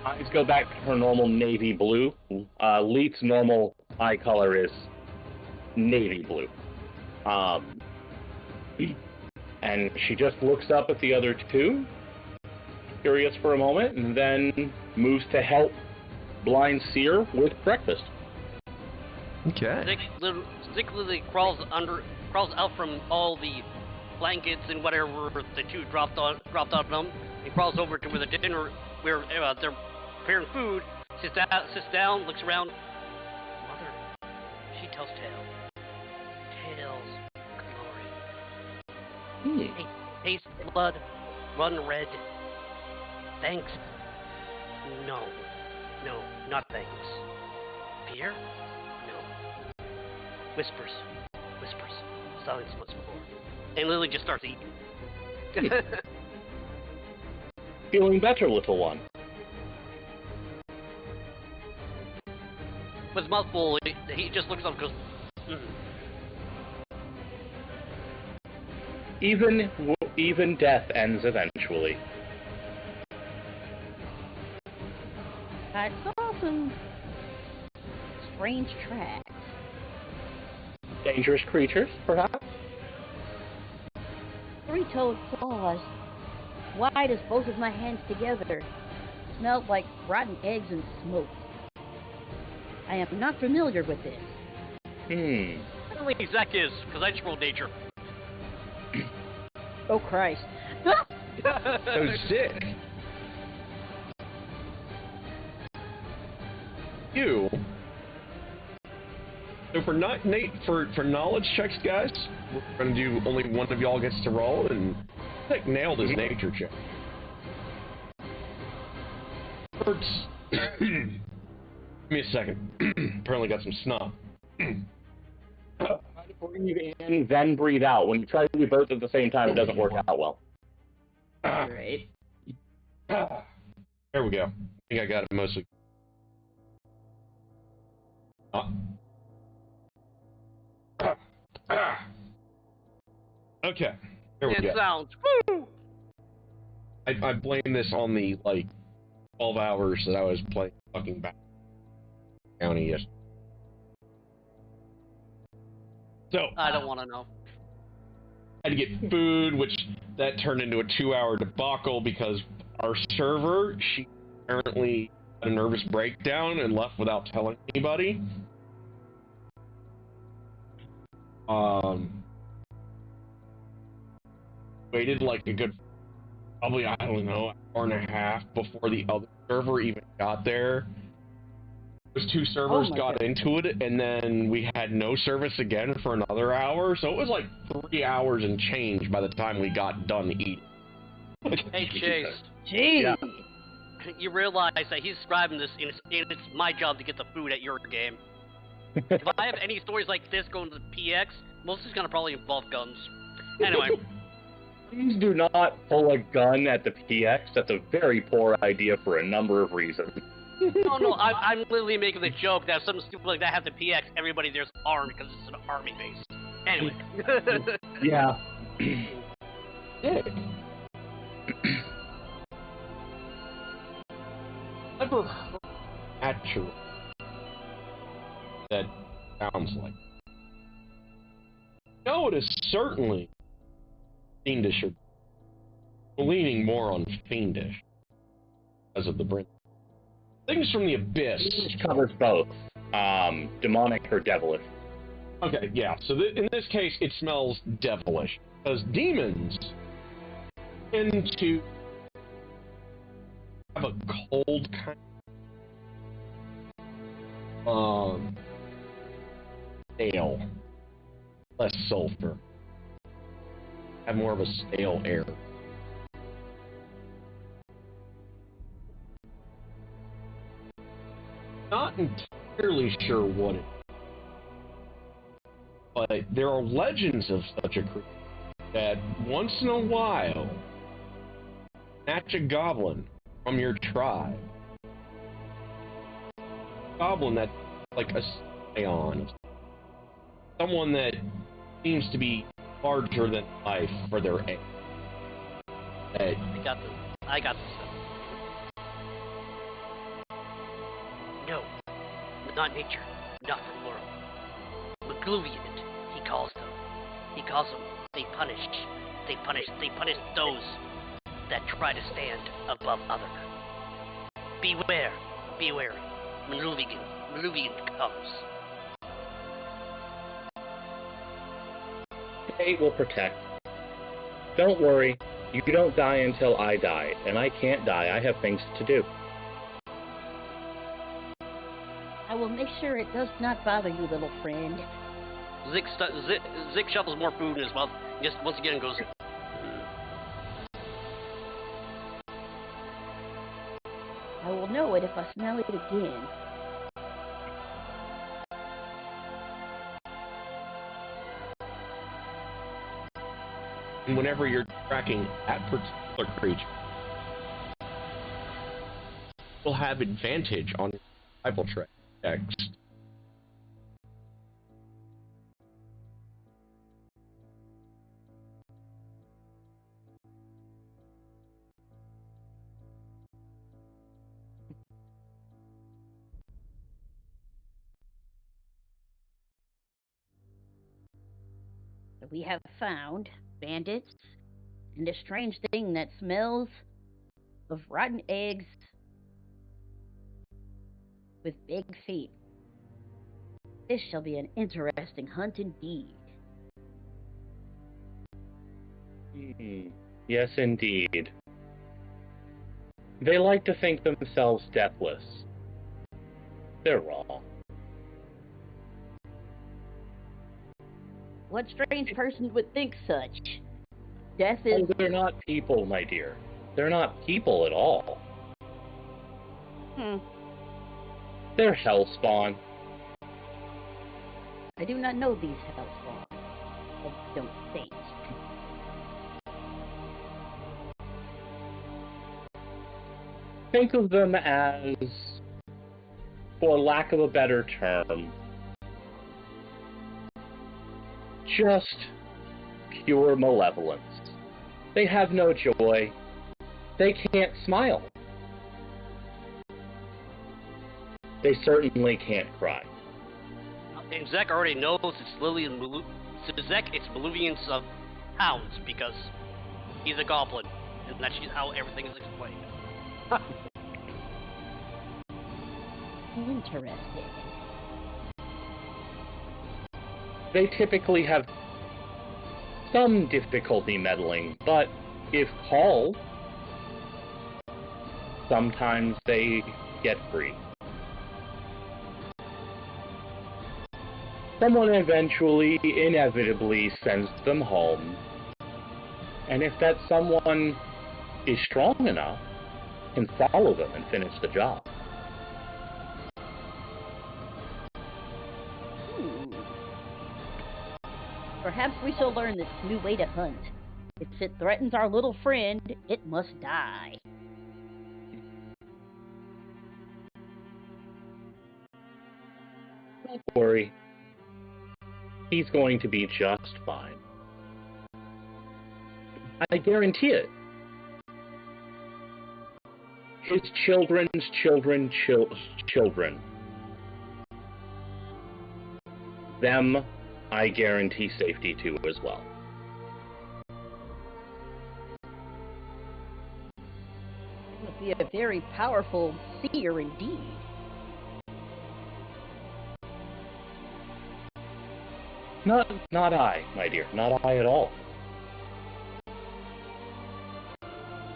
Eyes go back to her normal navy blue. Leith's normal eye color is navy blue. And she just looks up at the other two, curious for a moment, and then moves to help Blind Seer with breakfast. Okay. Zick literally crawls out from all the blankets and whatever the two dropped on them. He crawls over to where the dinner, where they're preparing food. Sits down, looks around. Mother, she tells tales. Tales of glory. Taste blood, run red. Thanks? No, not thanks. Fear? No. Whispers. Silence once more. And Lily just starts eating. Feeling better, little one? With his mouth full, he just looks up and goes, Even death ends eventually. I saw some strange tracks. Dangerous creatures, perhaps? Three-toed claws, wide as both of my hands together, smelled like rotten eggs and smoke. I am not familiar with this. Only Zach is, because I just rolled nature. Oh Christ. So sick. You. So for knowledge checks, guys, we're gonna do only one of y'all gets to roll, and Nick nailed his nature check. Hurts. Give me a second. Apparently got some snot. Breathe in, then breathe out. When you try to do both at the same time, it doesn't work out well. Right. There we go. I think I got it mostly. Okay. There we It go. sounds. Woo! I blame this on the, 12 hours that I was playing fucking back county yesterday. So, I don't want to know. I had to get food, which that turned into a 2-hour debacle because our server, she apparently had a nervous breakdown and left without telling anybody. Waited like a good, probably, I don't know, hour and a half before the other server even got there. Those two servers got into it, and then we had no service again for another hour, so it was like 3 hours and change by the time we got done eating. Hey, Chase. Jeez. Yeah. You realize that he's describing this, and it's my job to get the food at your game. If I have any stories like this going to the PX, most is going to probably involve guns. Anyway. Please do not pull a gun at the PX. That's a very poor idea for a number of reasons. No, I'm literally making the joke that if something stupid like that happens to PX, everybody there's armed because it's an army base. Anyway. Yeah. Never actually that sounds like. No, it is certainly fiendish. We're leaning more on fiendish because of the brand. Things from the abyss. Which covers both, demonic or devilish. Okay, yeah. So in this case, it smells devilish because demons tend to have a cold kind of stale, less sulfur, have more of a stale air. Not entirely sure what it is, but there are legends of such a creature that once in a while snatch a goblin from your tribe. Goblin that's like a scion, someone that seems to be larger than life for their age. I got this. No, not nature, not the world. McGluviant, he calls them. He calls them. They punish those that try to stand above other. Beware, be wary. McGluviant comes. Fate will protect. Don't worry, you don't die until I die, and I can't die. I have things to do. I will make sure it does not bother you, little friend. Zick shovels more food in his mouth. Just once again goes. I will know it if I smell it again. And whenever you're tracking that particular creature, you'll have advantage on your survival check text. We have found bandits and a strange thing that smells of rotten eggs with big feet. This shall be an interesting hunt indeed. Yes, indeed. They like to think themselves deathless. They're wrong. What strange person would think such? Death is... Oh, they're not people, my dear. They're not people at all. They're hellspawn. I do not know these hellspawn. I don't think. Think of them as, for lack of a better term, just pure malevolence. They have no joy. They can't smile. They certainly can't cry. And Zek already knows it's Lillian Zek, it's Maluvians of hounds because he's a goblin, and that's how everything is explained. Interesting. They typically have some difficulty meddling, but if called, sometimes they get free. Someone eventually, inevitably sends them home, and if that someone is strong enough, can follow them and finish the job. Perhaps we shall learn this new way to hunt. If it threatens our little friend, it must die. Don't worry. He's going to be just fine. I guarantee it. His children's children. Them, I guarantee safety to as well. It would be a very powerful seer indeed. Not I, my dear. Not I at all.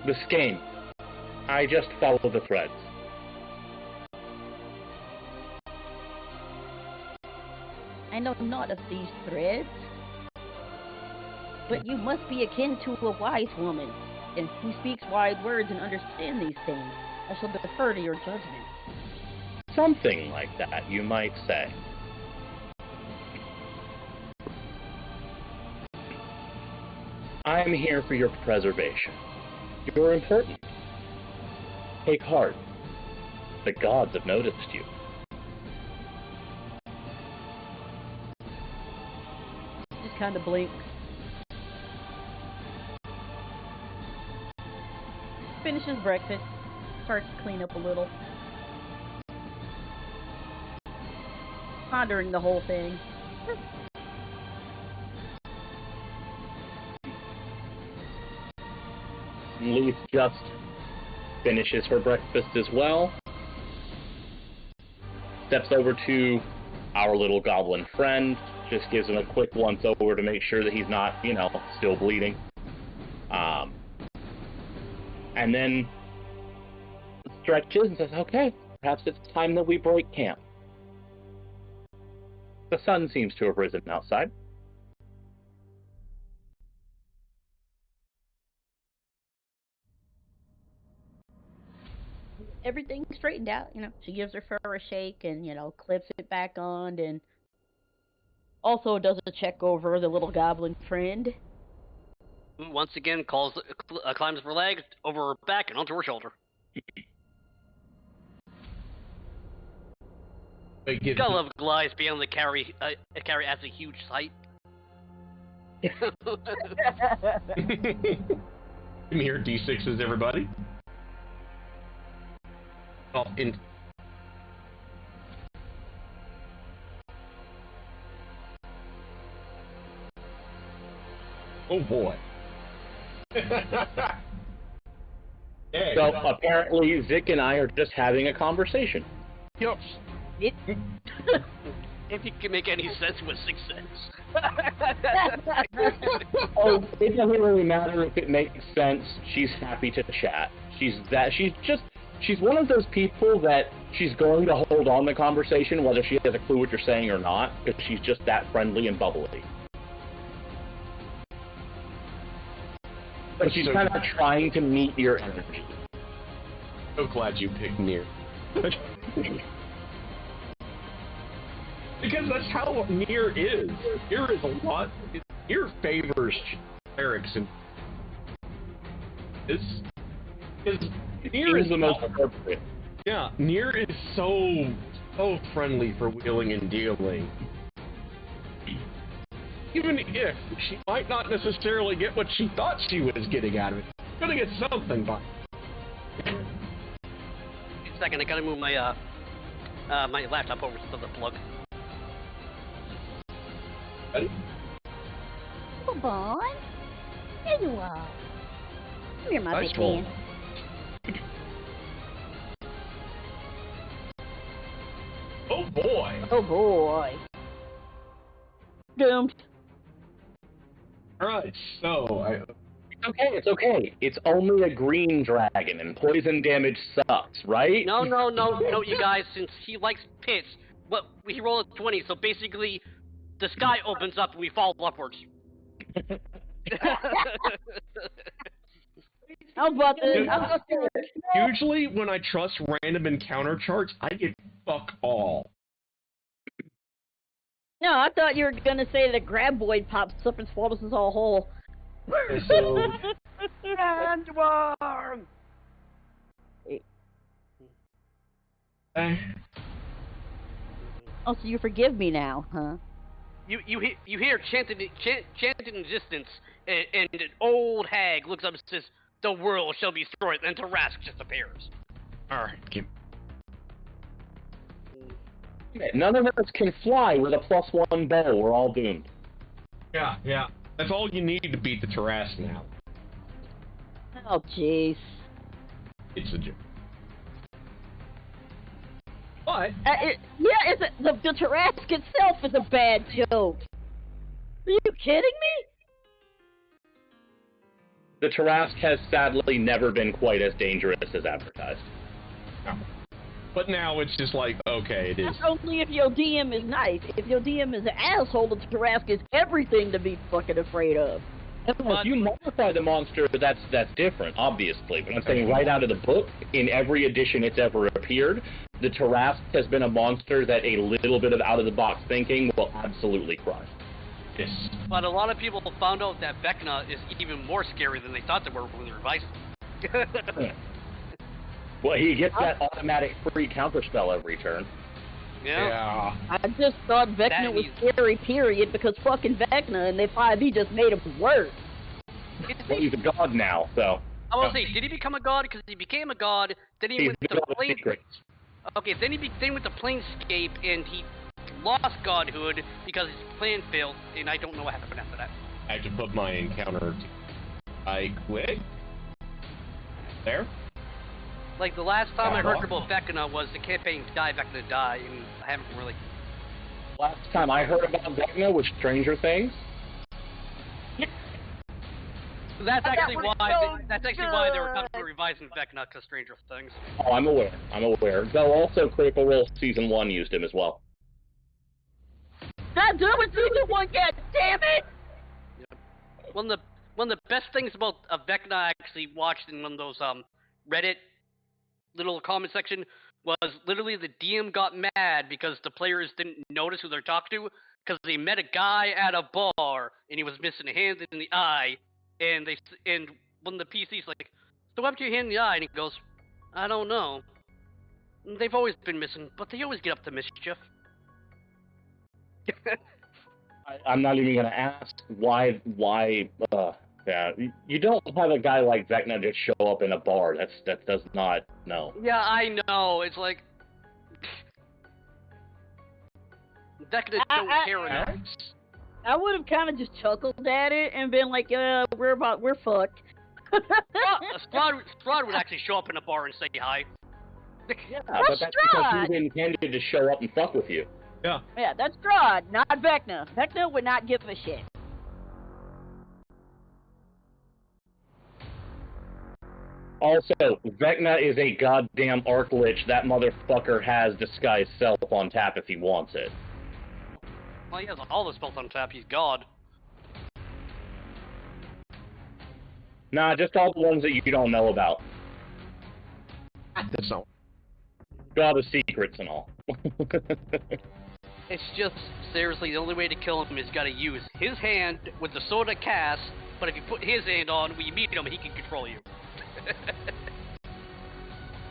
The skein. I just follow the threads. I know not of these threads, but you must be akin to a wise woman, and who speaks wise words and understand these things. I shall defer to your judgment. Something like that, you might say. I'm here for your preservation. You're important. Take heart. The gods have noticed you. Just kind of blinks. Finishes breakfast. Starts to clean up a little. Pondering the whole thing. Leaf just finishes her breakfast as well. Steps over to our little goblin friend. Just gives him a quick once over to make sure that he's not, still bleeding. And then stretches and says, okay, perhaps it's time that we break camp. The sun seems to have risen outside. Everything's straightened out, she gives her fur a shake and, clips it back on, and also does a check over the little goblin friend. Once again, climbs her legs, over her back, and onto her shoulder. Gotta love Goliath being able to carry as a huge sight. Mere D6s, everybody. Oh, oh boy. So apparently Zik and I are just having a conversation. Yep. If you can make any sense with 6 cents. Oh, it doesn't really matter if it makes sense. She's happy to chat. She's one of those people that she's going to hold on the conversation whether she has a clue what you're saying or not, because she's just that friendly and bubbly. But she's kind of trying to meet your energy. So glad you picked Nier. Because that's how Nier is. Nier is a lot. Nier favors clerics, and Nier is the most appropriate. Yeah, Nier is so friendly for wheeling and dealing. even if she might not necessarily get what she thought she was getting out of it, she's gonna get something by it. Wait a second, I gotta move my my laptop over to the plug. Ready? Come on. There you are. Come here, my Nice big roll. man. Oh boy! Oh boy. Doomed. Alright, so, It's okay. It's only a green dragon, and poison damage sucks, right? No, you guys, since he likes pits, he rolled a 20, so basically, the sky opens up and we fall upwards. How about this? usually when I trust random encounter charts, I get fuck all. No, I thought you were gonna say that Graboid pops up and swallows us all whole. So, Sandworm! Oh, so you forgive me now, huh? You hear chanted in distance, and an old hag looks up and says, "The world shall be destroyed," and Tarask just appears. alright, None of us can fly with a +1 bow. We're all doomed. yeah. That's all you need to beat the Tarask now. Oh, jeez. It's a joke. But, The Tarask itself is a bad joke. Are you kidding me? The Tarask has sadly never been quite as dangerous as advertised. but now it's just like, okay, it is. That's only if your DM is nice. If your DM is an asshole, the Tarask is everything to be fucking afraid of. If you modify the monster, that's different, obviously. But I'm saying right out of the book, in every edition it's ever appeared, the Tarask has been a monster that a little bit of out-of-the-box thinking will absolutely crush. Yes. But a lot of people found out that Vecna is even more scary than they thought they were when they revised it. Well, he gets that automatic free counterspell every turn. Yeah. I just thought Vecna That was means- scary, period, because fucking Vecna and they 5e just made him worse. Well, he's a god now, so I will say, did he become a god? Because he became a god, then he he's went the to god of plane. secrets. Okay, then he went to Planescape and he lost godhood because his plan failed, and I don't know what happened after that. I have to put my encounter I quit. There. Like the last time I heard Uh-huh. about Vecna was the campaign Die Vecna Die, and I haven't really. Last time I heard about Vecna was Stranger Things. That's actually was why. so That's actually why they were good. talking about revising Vecna because Stranger Things. Oh, I'm aware. Though also Critical Role Season 1 used him as well. God damn it, season 1, god damn it! One of the best things about Vecna I actually watched in one of those Reddit little comment section was literally the DM got mad because the players didn't notice who they're talking to because they met a guy at a bar and he was missing a hand in the eye, and one of the PC's like, "So what happened to your hand in the eye?" And he goes, "I don't know. They've always been missing, but they always get up to mischief." I'm not even gonna ask why. Yeah, you don't have a guy like Vecna just show up in a bar. That does not no. Yeah, I know. It's like Vecna don't care enough. I would have kind of just chuckled at it and been like, we're fucked. Strahd would actually show up in a bar and say hi. Yeah, but that's because Strahd. he's intended to show up and fuck with you. Yeah. Yeah, that's Strahd, not Vecna. Vecna would not give a shit. Also, Vecna is a goddamn Arc Lich. That motherfucker has Disguise Self on tap if he wants it. Well, he has all the spells on tap. He's God. Nah, just all the ones that you don't know about. That's not. God of Secrets and all. It's just, seriously, the only way to kill him is gotta use his hand with the sword of cast, but if you put his hand on, when you meet him, he can control you.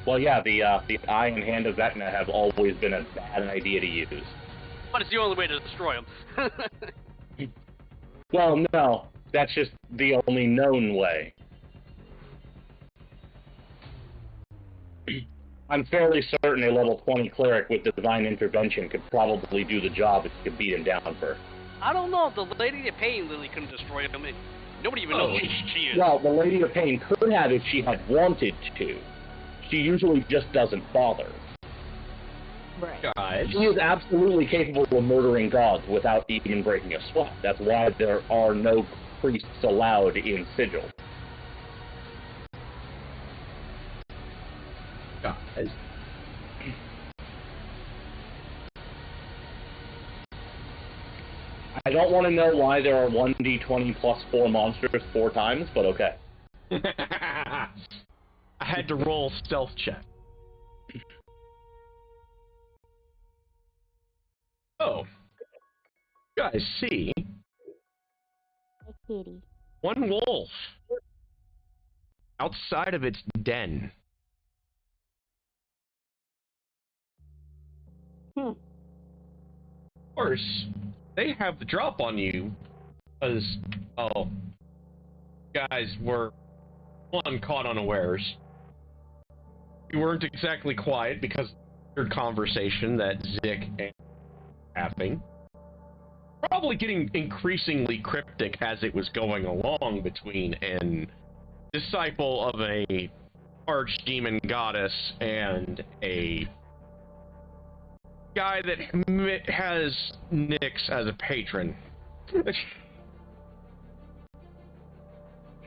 Well, yeah, the eye and hand of Vecna have always been a bad idea to use. But it's the only way to destroy him. Well, no. That's just the only known way. I'm fairly certain a level 20 cleric with divine intervention could probably do the job if you could beat him down first. I don't know. The Lady of Pain literally couldn't destroy him. Nobody even knows who she is. Well, the Lady of Pain could have if she had wanted to. She usually just doesn't bother. Right. Guys. She is absolutely capable of murdering gods without even breaking a sweat. That's why there are no priests allowed in Sigil. Guys. I don't want to know why there are 1d20 plus 4 monsters 4 times, but okay. I had to roll stealth check. Oh. You guys see Kitty. one wolf outside of its den. Of course, they have the drop on you because, oh, guys were, one, caught unawares. You weren't exactly quiet because of your conversation that Zik and having. Probably getting increasingly cryptic as it was going along between an disciple of a archdemon goddess and a guy that has Nyx as a patron.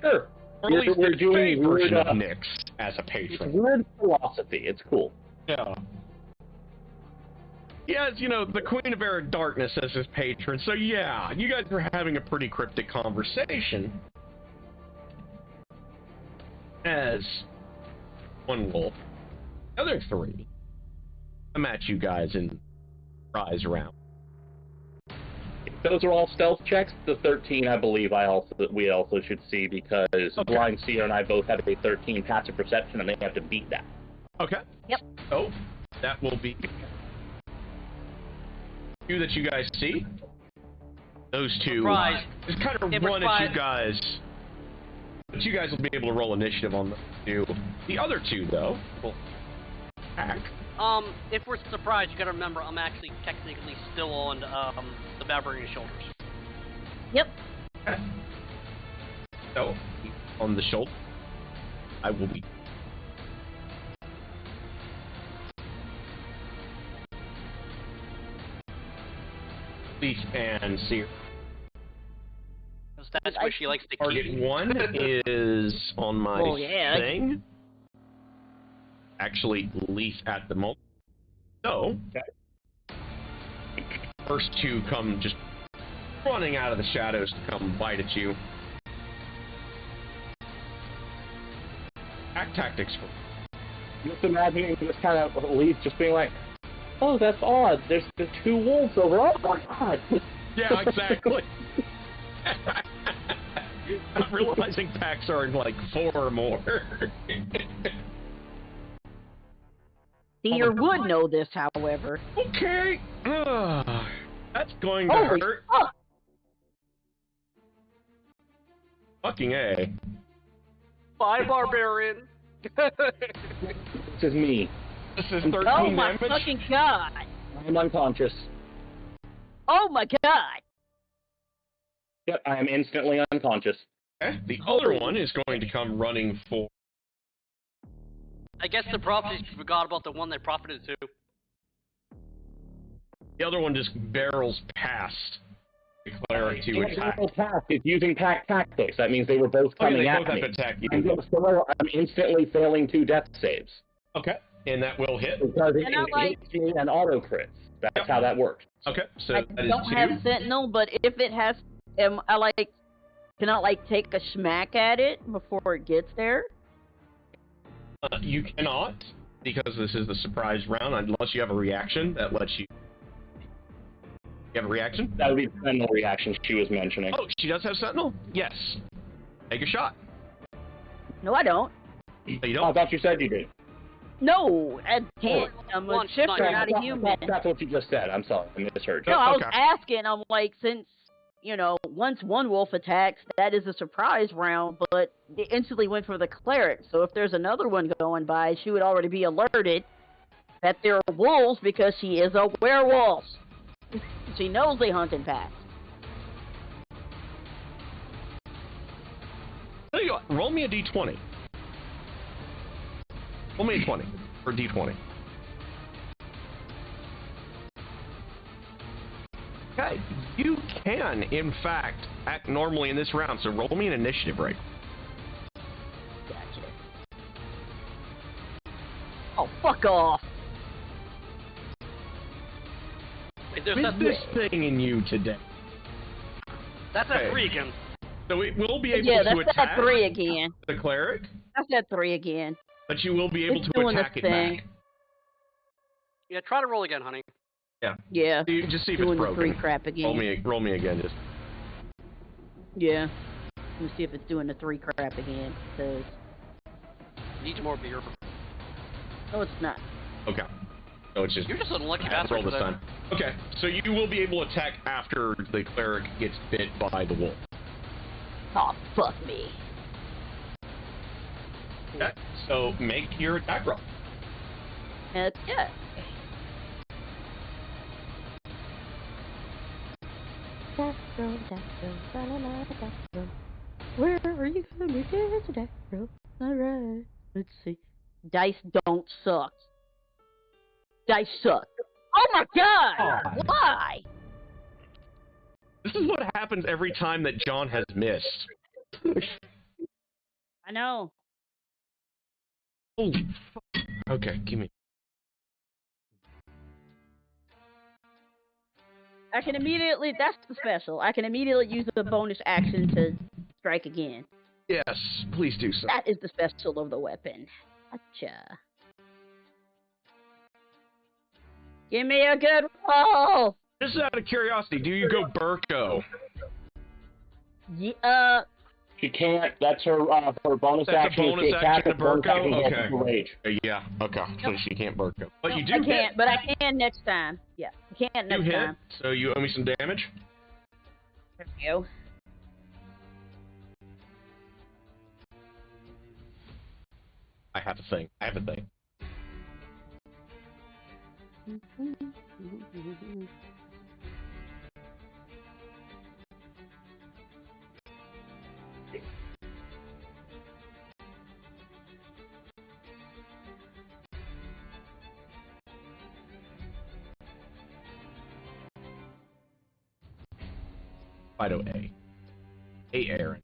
Sure. Or at least We're the doing version weird, of Nyx as a it's patron. weird philosophy. It's cool. Yeah. He has, you know, the Queen of Arid Darkness as his patron, so yeah, you guys are having a pretty cryptic conversation. As one wolf, the other 3 come at you guys and rise around. Those are all stealth checks. The 13, I believe, we also should see because Blind Seer and I both have a 13 passive perception, and they have to beat that. Okay. Yep. So that will be two that you guys see. Those 2 Surprise. just kind of run at you guys. But you guys will be able to roll initiative on the 2. The other 2, though, will attack. If we're surprised, you gotta remember I'm actually technically still on the Barbarian shoulders. Yep. So, on the shoulder, I will be. Leaf and Seer. That's where she likes to Target keep. 1 is on my thing. Actually, Leaf at the moment. So, first 2 come just running out of the shadows to come bite at you. Attack tactics for Just imagining this kind of Leaf just being like, oh, that's odd. There's the 2 wolves over. Oh my god. yeah, exactly. I'm realizing packs are in like 4 or more. Seer would know this, however. Okay. That's going to Holy hurt. fuck! Fucking A. Bye, Barbarian. This is me. This is 13 Oh my damage. fucking god! I'm unconscious. Oh my god! Yep, I am instantly unconscious. Okay. The other one is going to come running for. I guess the prophecy forgot about the one they profited to. The other one just barrels past the cleric to attack. It's using pack tactics. That means they were both coming they at both me. have attack you. I'm instantly failing 2 death saves. Okay. And that will hit. Because it And I like- hits me and auto crits. That's how that works. Okay. So I that is don't 2. have Sentinel, but if it has, can I take a smack at it before it gets there? You cannot, because this is the surprise round, unless you have a reaction that lets you. You have a reaction? That would be the Sentinel reaction she was mentioning. Oh, she does have Sentinel? Yes. Take a shot. No, I don't. Oh, you Oh, I don't? thought you said you did. No, I can't. I'm a One shifter, sniper. not a human. That's what you just said. I'm sorry. I misheard you. No, I was Okay. asking. I'm like, since once one wolf attacks, that is a surprise round, but they instantly went for the cleric. So if there's another one going by, she would already be alerted that there are wolves because she is a werewolf. She knows they hunt in packs. Tell you what, roll me a d20. Roll me a 20 or d20. Okay, you can, in fact, act normally in this round, so roll me an initiative break. Gotcha. Oh, fuck off. Wait, there's What's this thing in you today? That's Okay. a 3 again. So it will be able Yeah, to that's attack that 3 again. the cleric, That's that 3 again. but you will be able It's to doing attack the it thing. back. Yeah, try to roll again, honey. Yeah. You just see if Doing it's the broken. 3 crap again. Roll me again, just. Yeah. Let me see if it's doing the 3 crap again. Because Need more beer. no, it's not. Okay. So it's just. You're just an unlucky I have to bastard. roll this today. time. Okay, so you will be able to attack after the cleric gets bit by the wolf. Oh, fuck me. Okay, so make your attack roll. Okay. Where are you going to get today, bro? Alright. Let's see. Dice don't suck. Dice suck. Oh my god! Oh. Why? This is what happens every time that John has missed. I know. Oh, fuck. Okay, give me. I can immediately, that's the special. I can immediately use the bonus action to strike again. Yes, please do so. That is the special of the weapon. Gotcha. Give me a good roll! Just out of curiosity, do you go Burko? Yeah, She can't. That's her bonus That's a action. bonus She attack action to with bonus Burko? action against Okay. the rage. Yeah, okay, so she can't Burko. But you do I hit. can't, but I can next time. Yeah, I can You next hit, time. so you owe me some damage. There we go. I have a thing. I have a thing. Fido A. Hey, Aaron.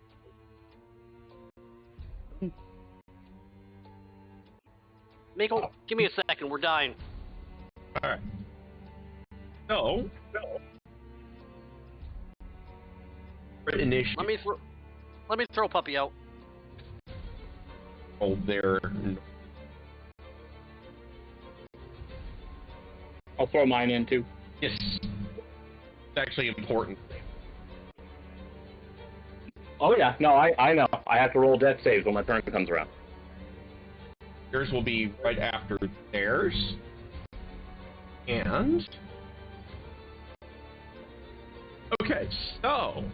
Mako, give me a second. We're dying. Alright. No. Initiative. Let me throw Puppy out. Oh, there. I'll throw mine in too. Yes. It's actually important. Oh yeah, no, I know. I have to roll death saves when my turn comes around. Yours will be right after theirs. And... Okay, so...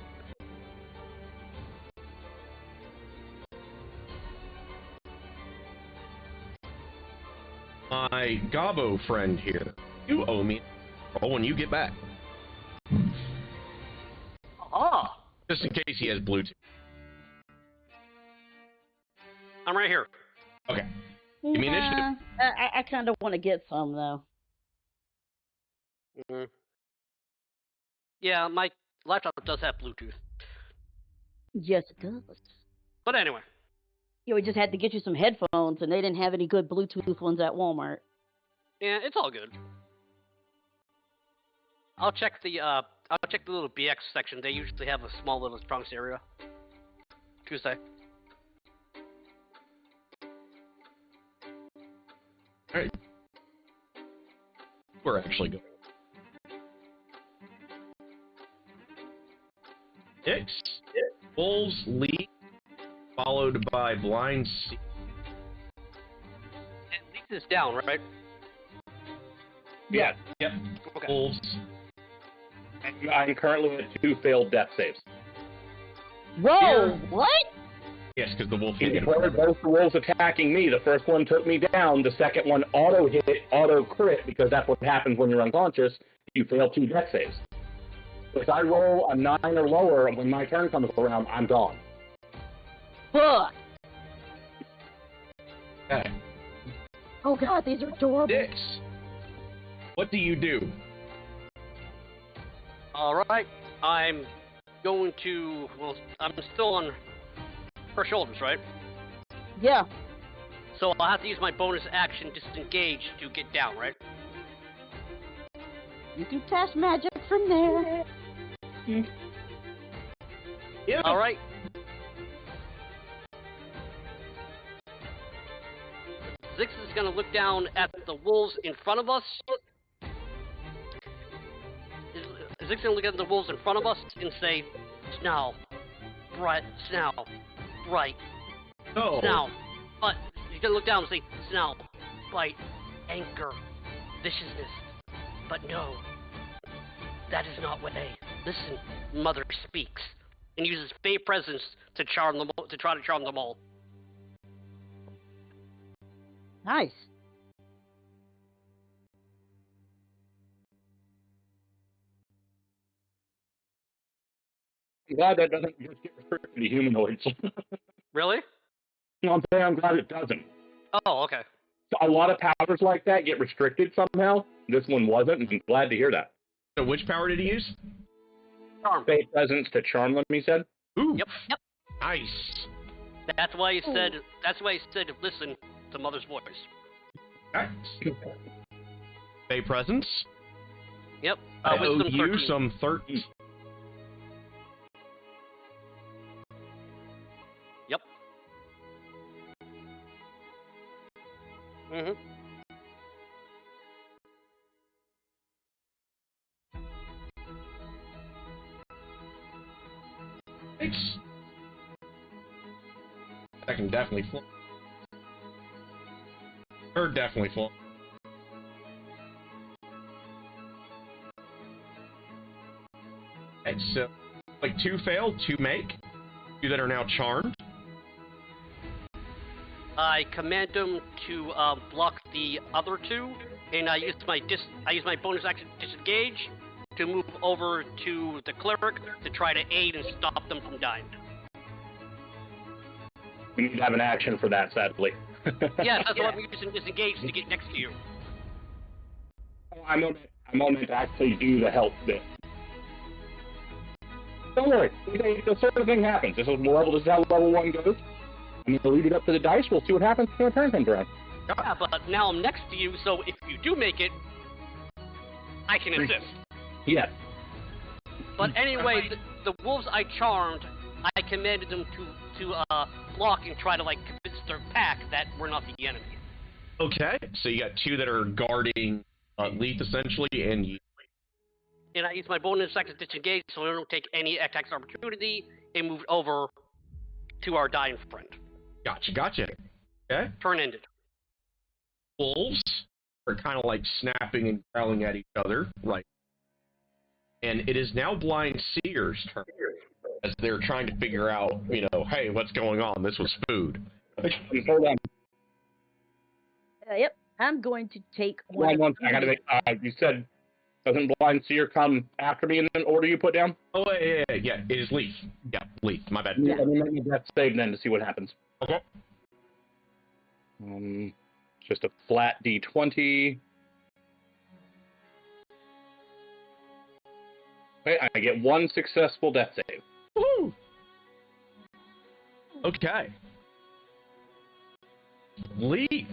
My Gobbo friend here, you owe me a roll when you get back. Oh, Just in case he has Bluetooth. I'm right here. Okay. Give me initiative. I kind of want to get some, though. Mhm. Yeah, my laptop does have Bluetooth. Yes, it does. But anyway, We just had to get you some headphones, and they didn't have any good Bluetooth ones at Walmart. yeah, it's all good. I'll check the little BX section. They usually have a small little trunks area. Tuesday. Alright. We're actually going. Six. Wolves lead, followed by Blind Sea. And Leaf is down, right? Yeah. Yep. Okay. Wolves. Okay. I'm currently at 2 failed death saves. Whoa! What? Yes, because the wolf He hit you. declared both the wolves attacking me. The first one took me down. The second one auto hit, auto crit, because that's what happens when you're unconscious. You fail 2 death saves. If I roll a 9 or lower when my turn comes around, I'm gone. Fuck! Okay. Oh god, these are adorable. Dix, what do you do? Alright, I'm going to... Well, I'm still on her shoulders, right? Yeah. So I'll have to use my bonus action disengage to get down, right? You can cast magic from there. Yeah. Alright. Zix is going to look down at the wolves in front of us. Zix is going to look at the wolves in front of us and say, Snow, bright, Snow, bright, Oh. Snow. But he's going to look down and say, Snow, bite, anchor, viciousness. But no, that is not way. Listen, Mother speaks, and uses Fey presence to charm them, to try to charm them all. Nice. I'm glad that doesn't just get restricted to humanoids. Really? You know what I'm saying? I'm glad it doesn't. Oh, okay. So a lot of powers like that get restricted somehow. This one wasn't, and I'm glad to hear that. So which power did he use? Charm. Fey presence to charm them, he said. Ooh. Yep. Nice. That's why he said. That's why he said, listen to Mother's voice. Nice. Fey presence. Yep. I owe Wisdom you 13. some 13. Yep. Mhm. Nice. I can definitely flip. Or definitely flip. Okay, so like 2 failed, 2 make. 2 that are now charmed. I command him to block the other 2, and I use my bonus action disengage to move over to the cleric to try to aid and stop them from dying. We need to have an action for that, sadly. Yeah, that's what I'm using disengage to get next to you. I'm on to actually do the help bit. Don't worry, the sort of thing happens. This is how level 1 goes. I'm going to leave it up to the dice. We'll see what happens when the turn comes around. Yeah, but now I'm next to you, so if you do make it, I can assist. Yes. But anyway, the wolves I charmed, I commanded them to block and try to convince their pack that we're not the enemy. Okay, so you got 2 that are guarding Leaf essentially, and you. And I use my bonus action to disengage, so I don't take any attacks of opportunity, and move over to our dying friend. Gotcha. Okay. Turn ended. Wolves are kind of like snapping and growling at each other, right? And it is now Blind Seer's turn as they're trying to figure out, hey, what's going on? This was food. Hold on. Yep. I'm going to take One I gotta make. You said, doesn't Blind Seer come after me in the order you put down? Oh, yeah. It is Leaf. Yeah, Leaf. My bad. Yeah. Let me make my death save then to see what happens. Okay. Just a flat D20. Okay, I get 1 successful death save. Woo! Okay. Leaf.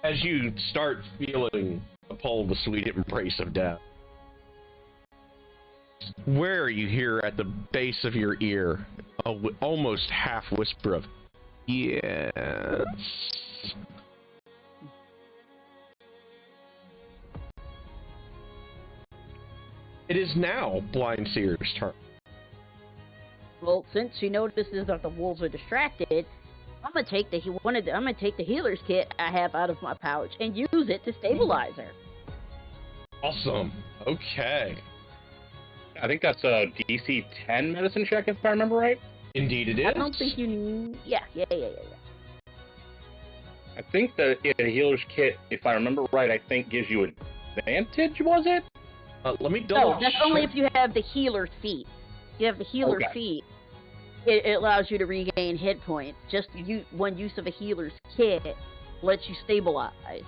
As you start feeling the pull of the sweet embrace of death, where you hear at the base of your ear a almost half whisper of, yes. It is now Blind Seer's turn. Well, since she notices that the wolves are distracted, I'm gonna take the healer's kit I have out of my pouch and use it to stabilize her. Awesome. Okay. I think that's a DC 10 medicine check, if I remember right. Indeed it is. I don't think you... Yeah. I think the healer's kit, if I remember right, I think gives you advantage, was it? Let me double No, that's only if you have the healer feat. If you have the healer feat, it allows you to regain hit points. Just one use of a healer's kit lets you stabilize.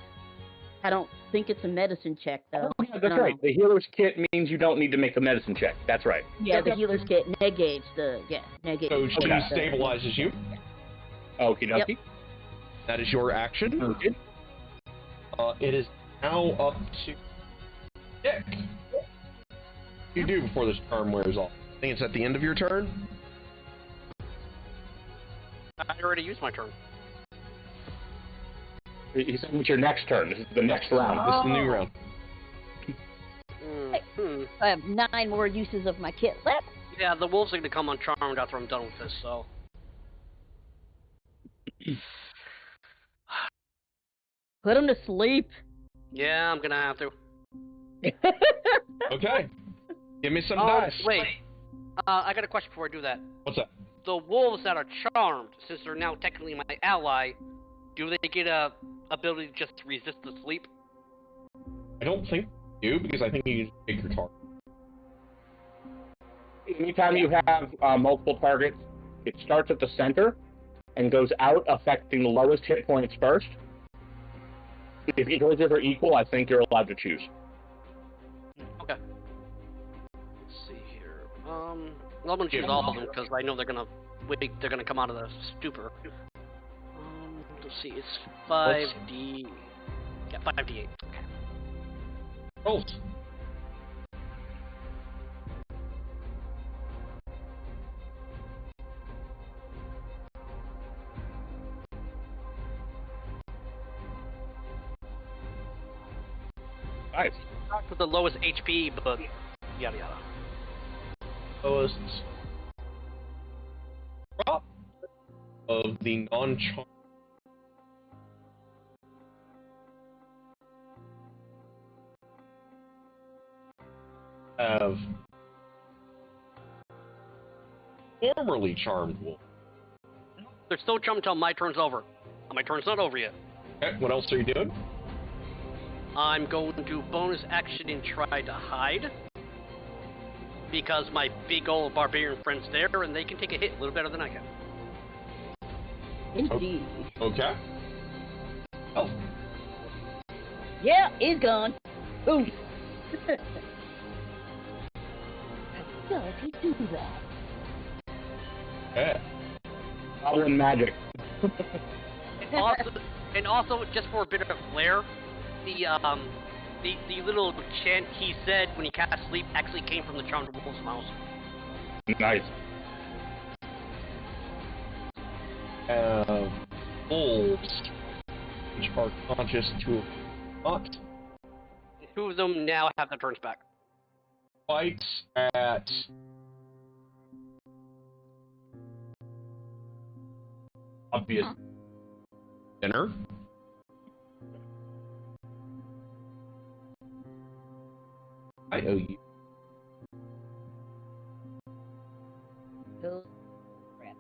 I don't think it's a medicine check, though. Oh, yeah, that's right. The healer's kit means you don't need to make a medicine check. That's right. Yeah, the healer's kit negates the... negates. So she stabilizes you. Okie dokie. Yep. That is your action. Okay. It is now up to Dick. What do you do before this charm wears off? I think it's at the end of your turn. I already used my turn. He said it's your next turn. This is the next round. This is the new round. I have 9 more uses of my kit left. Yeah, the wolves are going to come uncharmed after I'm done with this, so... Put them to sleep. Yeah, I'm going to have to. Okay. Give me some dice. Wait. I got a question before I do that. What's that? The wolves that are charmed, since they're now technically my ally, do they get a ability to just resist the sleep? I don't think you do, because I think you take your target. Anytime you have multiple targets, it starts at the center and goes out, affecting the lowest hit points first. If each are equal, I think you're allowed to choose. Okay. Let's see here. I'm gonna choose all of them because I know they're gonna come out of the stupor. Let's see, it's 5D. Yeah, 5D8. Okay. Roll. Nice. Not with the lowest HP, but yada yada. Lowest drop of the non-charm. Have formerly charmed wolf. They're still charmed until my turn's over. My turn's not over yet. Okay, what else are you doing? I'm going to bonus action and try to hide. Because my big old barbarian friend's there, and they can take a hit a little better than I can. Indeed. Okay. Oh. Yeah, he's gone. Boom. How does he do that? Yeah. Goblin magic. and also, just for a bit of flair, the little chant he said when he cast sleep actually came from the charmed wolf's mouth. Nice. Wolves, which are conscious to not. 2 of them now have their turns back. Fights at obvious dinner. I owe you. Those crap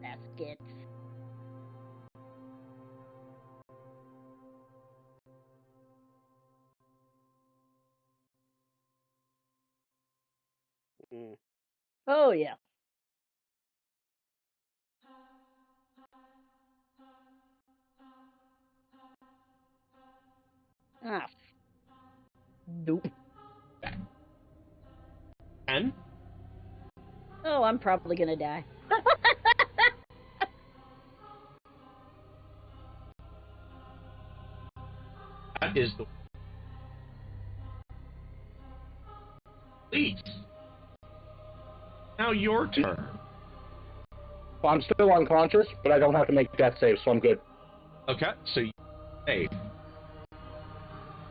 baskets. Oh yeah. Ah. Nope. 10? Oh, I'm probably gonna die. That is the please. Now your turn. Well, I'm still unconscious, but I don't have to make death saves, so I'm good. Okay, so you save.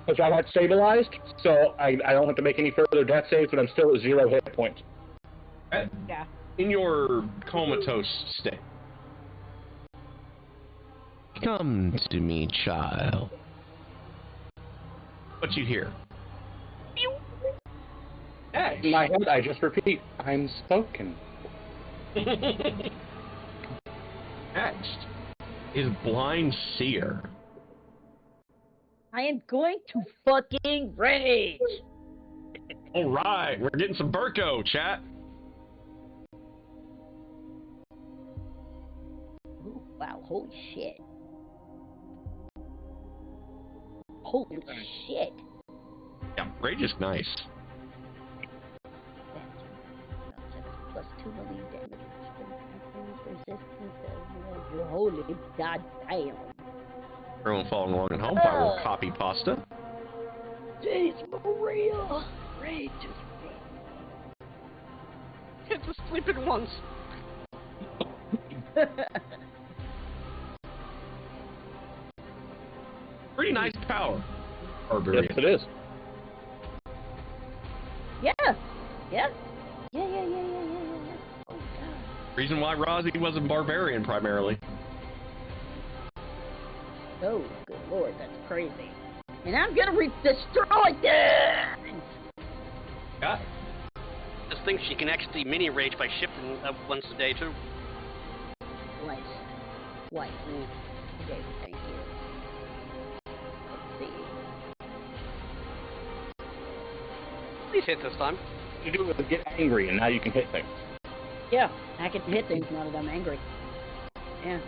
Which I got stabilized, so I don't have to make any further death saves, but I'm still at 0 hit points. Okay. Yeah. In your comatose state. Come to me, child. What you hear? Next. In my head, I just repeat, I'm spoken. Next is Blind Seer. I am going to fucking rage. All right, we're getting some Burko, chat. Ooh, wow, holy shit. Holy shit. Yeah, Rage is nice. Plus 2 million damage. Resistance. Holy goddamn. Everyone following along at home, I will copy pasta. Jeez, Maria. Rage is Hit the sleeping ones. Pretty nice power. Barbarian. Yes, it is. Yeah. Yeah. Yeah. Oh, God. Reason why Rozzy was a barbarian primarily. Oh, good lord, that's crazy. And I'm gonna destroy things! Yeah. Just think she can actually mini rage by shifting once a day too. Twice. Okay, thank you. Let's see. At least hit this time. You do it to get angry, and now you can hit things. Yeah, I can hit things now that I'm angry. Yeah.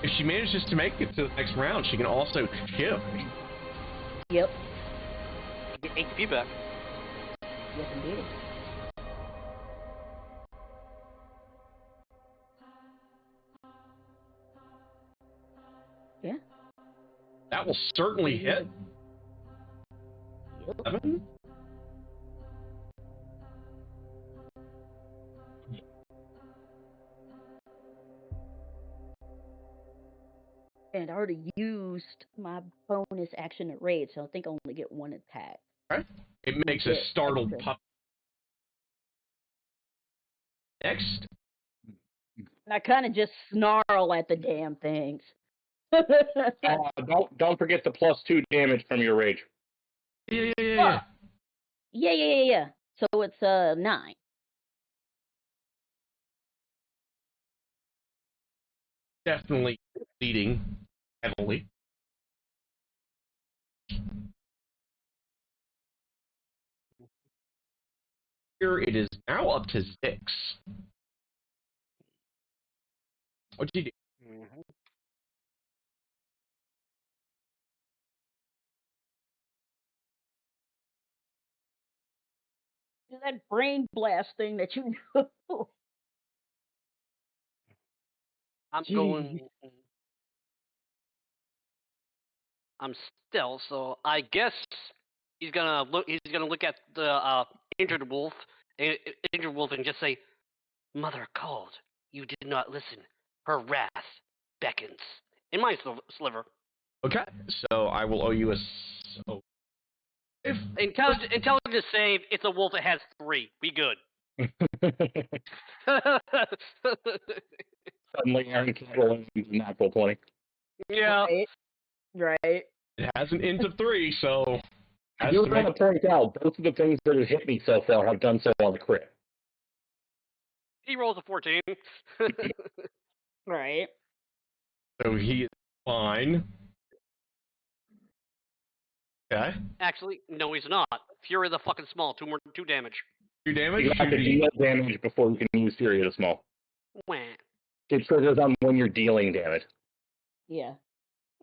If she manages to make it to the next round, she can also shift. Yep. Get HP back. Yes, indeed. Yeah. That will certainly hit. Yep. 7. And I already used my bonus action at raid, so I think I only get one attack. Right. It makes a startled extra. pup. Next. And I kind of just snarl at the damn things. Don't forget the +2 damage from your rage. Yeah. Yeah. So it's 9. Definitely leading heavily. Here it is now up to 6. What'd you do? Mm-hmm. Do that brain blast thing that you do. I'm Jeez. going. I'm still, so I guess he's gonna look. He's gonna look at the injured wolf, and just say, "Mother called. You did not listen. Her wrath beckons." In my sliver. Okay, so I will owe you a. If Intelligence save. It's a wolf. It has 3. We good. Suddenly, Aaron can't roll into natural 20. Yeah. Right. it has an int of 3, so. I do want to point out, both of the things that have hit me so far have done so on the crit. He rolls a 14. Right. So he is fine. Okay. Actually, no, he's not. Fury the fucking small. 2 damage. 2 damage. You have to deal damage before you can use Fury of the Small. Wah. It triggers on when you're dealing damage. Yeah.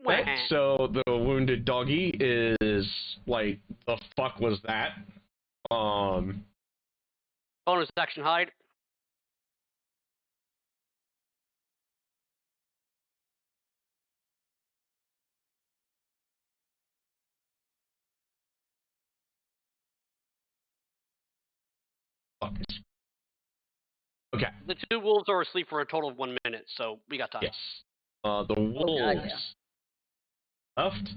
Wah. Okay, so the wounded doggy is like, the fuck was that? Bonus action hide. Fuck is. Okay. The 2 wolves are asleep for a total of 1 minute, so we got time. Yes. The wolves left.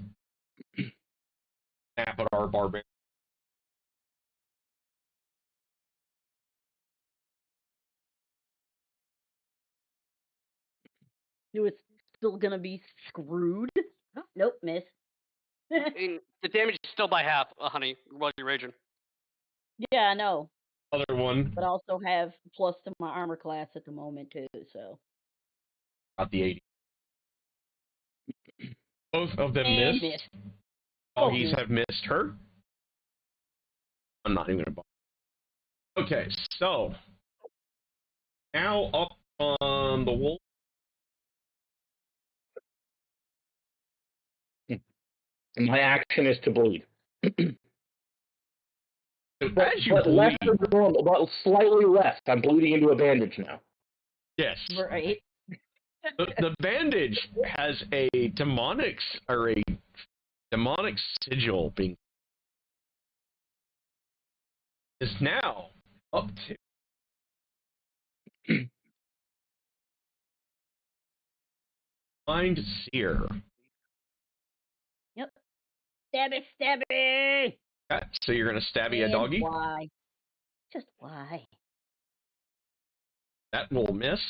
Snap at our barbarian. You was still gonna be screwed? Nope, miss. And the damage is still by half, honey, while you're raging. Yeah, I know. Other one, But I also have plus to my armor class at the moment too, so. got the 80. Both of them And missed. missed. Doggies have missed her. I'm not even gonna bother. Okay, so now up on the wolf. My action is to bleed. As you but bleed, less than normal, but slightly less. I'm bleeding into a bandage now. yes, Right. the bandage has a demonic sigil being is now up to Mind Seer. Yep. Stabby, stabby! Okay, so you're gonna stabby a doggy. Why? Just why? That will miss.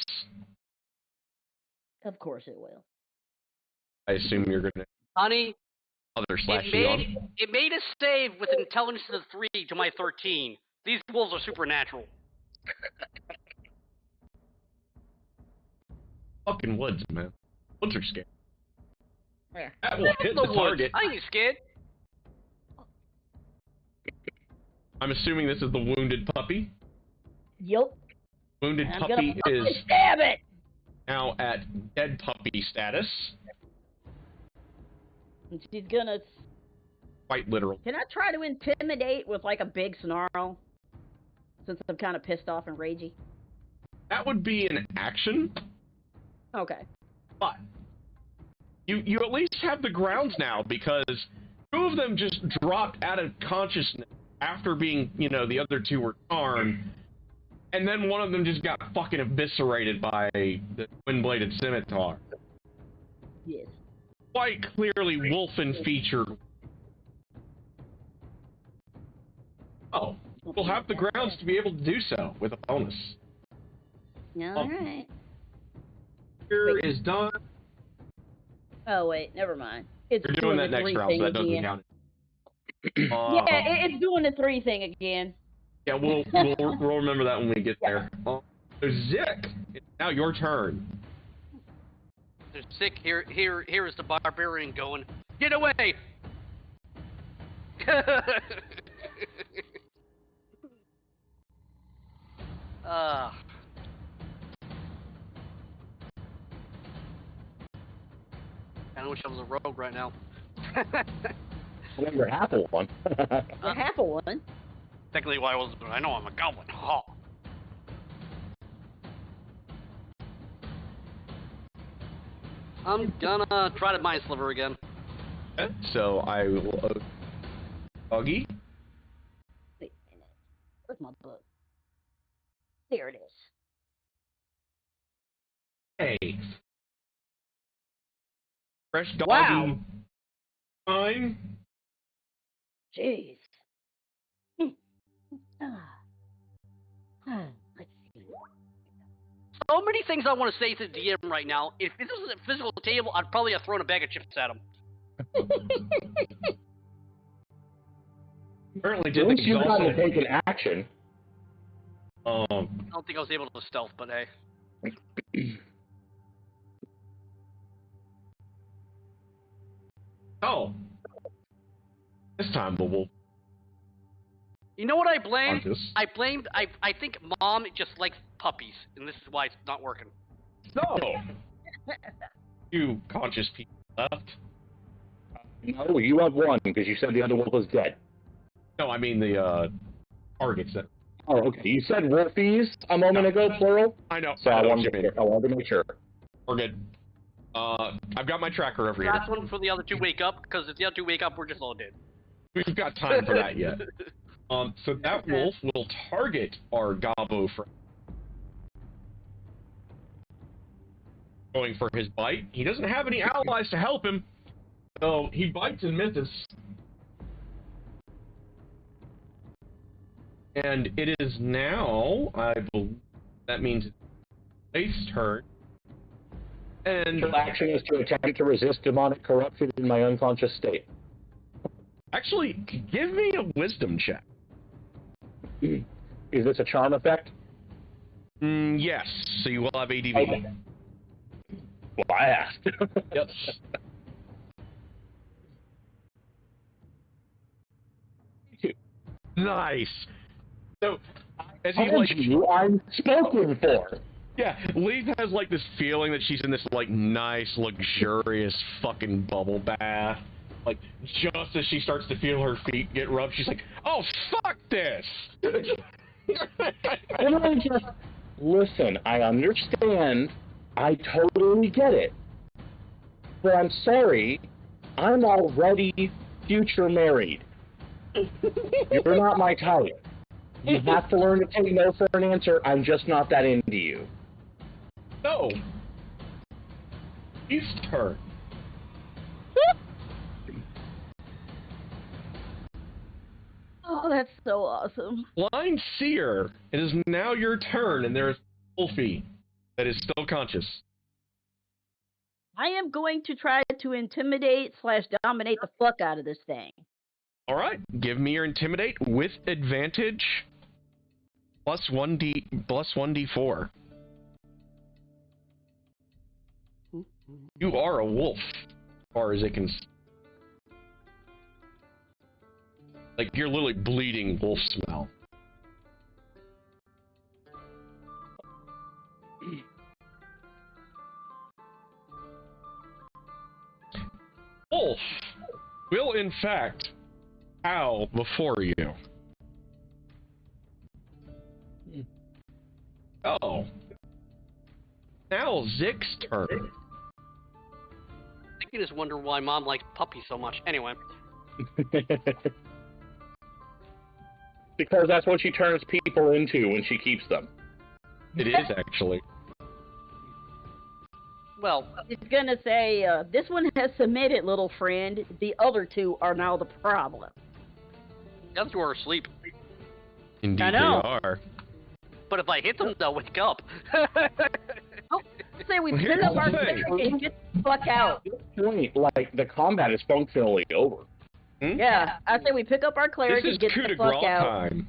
Of course it will. I assume you're gonna Honey, other slash on. it made a save with intelligence of 3 to my 13. These wolves are supernatural. Fucking woods, man. Woods are scared. Yeah. That will hit the target. I ain't scared. I'm assuming this is the wounded puppy. Yup. Wounded puppy is stab it! now at dead puppy status. And she's gonna. Quite literal. Can I try to intimidate with like a big snarl? Since I'm kind of pissed off and ragey. That would be an action, Okay. but you at least have the grounds now because two of them just dropped out of consciousness after being, the other two were charmed, and then one of them just got fucking eviscerated by the twin-bladed scimitar. Yes. Quite clearly wolfen featured. Oh, we'll have the grounds to be able to do so with a bonus. Alright. Here is done. Oh, wait, never mind. It's You're doing that the next 3 round, thing so that doesn't again. count. Yeah, it's doing the 3 thing again. Yeah, we'll remember that when we get there. So Zik, it's now your turn. There's sick. Here is the barbarian going. Get away! I wish I was a rogue right now. Well, you're half of one. You're half of one. Technically, why I know I'm a goblin. Ha! I'm gonna try to mind sliver again. Okay, so I will. Doggy. Wait a minute. Where's my book? There it is. Hey. Fresh doggy. Wow. Fine. Jeez. Let's see. So many things I want to say to the DM right now. If this was a physical table, I'd probably have thrown a bag of chips at him. Apparently At did least you got to also. take an action. I don't think I was able to stealth, but hey. Oh. This time the wolf. You know what I blame? Conscious. I think Mom just likes puppies, and this is why it's not working. No. You conscious people left. No, you have one because you said the other wolf was dead. No, I mean the targets that. Oh, okay. You said wolfies a moment ago, plural. I know. So I know what wanted you mean. to make sure. We're good. I've got my tracker over here. Last one for the other two wake up, because if the other two wake up, we're just all dead. We've got time for that yet. So that wolf will target our Gobbo friend. Going for his bite. He doesn't have any allies to help him, so he bites and misses. And it is now, I believe, that means Faith's turn. And Your action is to attempt to resist demonic corruption in my unconscious state. actually, give me a wisdom check. Is this a charm effect? Yes, so you will have ADV. Okay. Well, I asked. Yep. Nice. So, as he's like, I'm spoken for. yeah, Leaf has like this feeling that she's in this like nice, luxurious fucking bubble bath. Like, just as she starts to feel her feet get rubbed, she's like, "Oh, fuck this!" And I just listen. I understand. I totally get it. But I'm sorry. I'm already future married. You're not my type. You have to learn to take no for an answer. I'm just not that into you. No. His turn. Oh, that's so awesome. Blind Seer, it is now your turn, and there is Wolfie that is still conscious. I am going to try to intimidate/dominate the fuck out of this thing. All right, give me your Intimidate with advantage. Plus 1d4. You are a wolf, as far as it can. Like, you're literally bleeding wolf smell. Wolf will, in fact, howl before you. Oh. Now Zik's turn. I can just wonder why Mom likes puppies so much. Anyway. Because that's what she turns people into when she keeps them. It is, actually. Well, It's gonna say, this one has submitted, little friend. The other two are now the problem. the other two are asleep. Indeed I know. they are. But if I hit them, they'll wake up. Oh, say we Well, pick here's up our the thing. cleric and get the fuck out. At this point, like, the combat is functionally over. Hmm? Yeah, I say we pick up our cleric This is and get coup the de fuck grace out. time.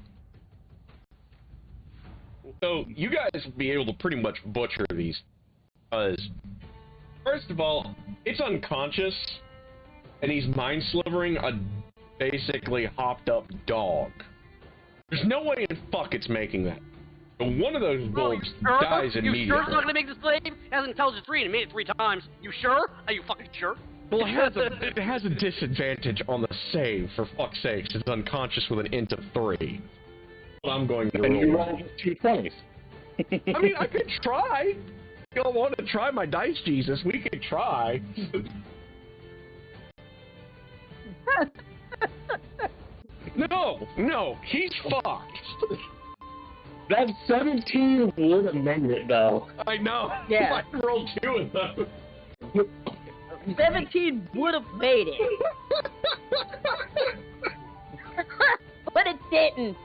So, you guys will be able to pretty much butcher these. Because, first of all, it's unconscious, and he's mind slivering a basically hopped up dog. There's no way in fuck it's making that. So one of those wolves dies immediately. You sure it's not gonna make the slave? It has intelligence 3 and it made it 3 times. You sure? Are you fucking sure? Well, it has a disadvantage on the save, for fuck's sakes. It's unconscious with an int of 3. Well, I'm going to And you roll. roll with 2 20s. I mean, I could try. You don't want to try my dice, Jesus? We could try. No, he's fucked. That 17 would have made it, though. I know. Yeah. I rolled 2 of them. 17 would have made it. But it didn't.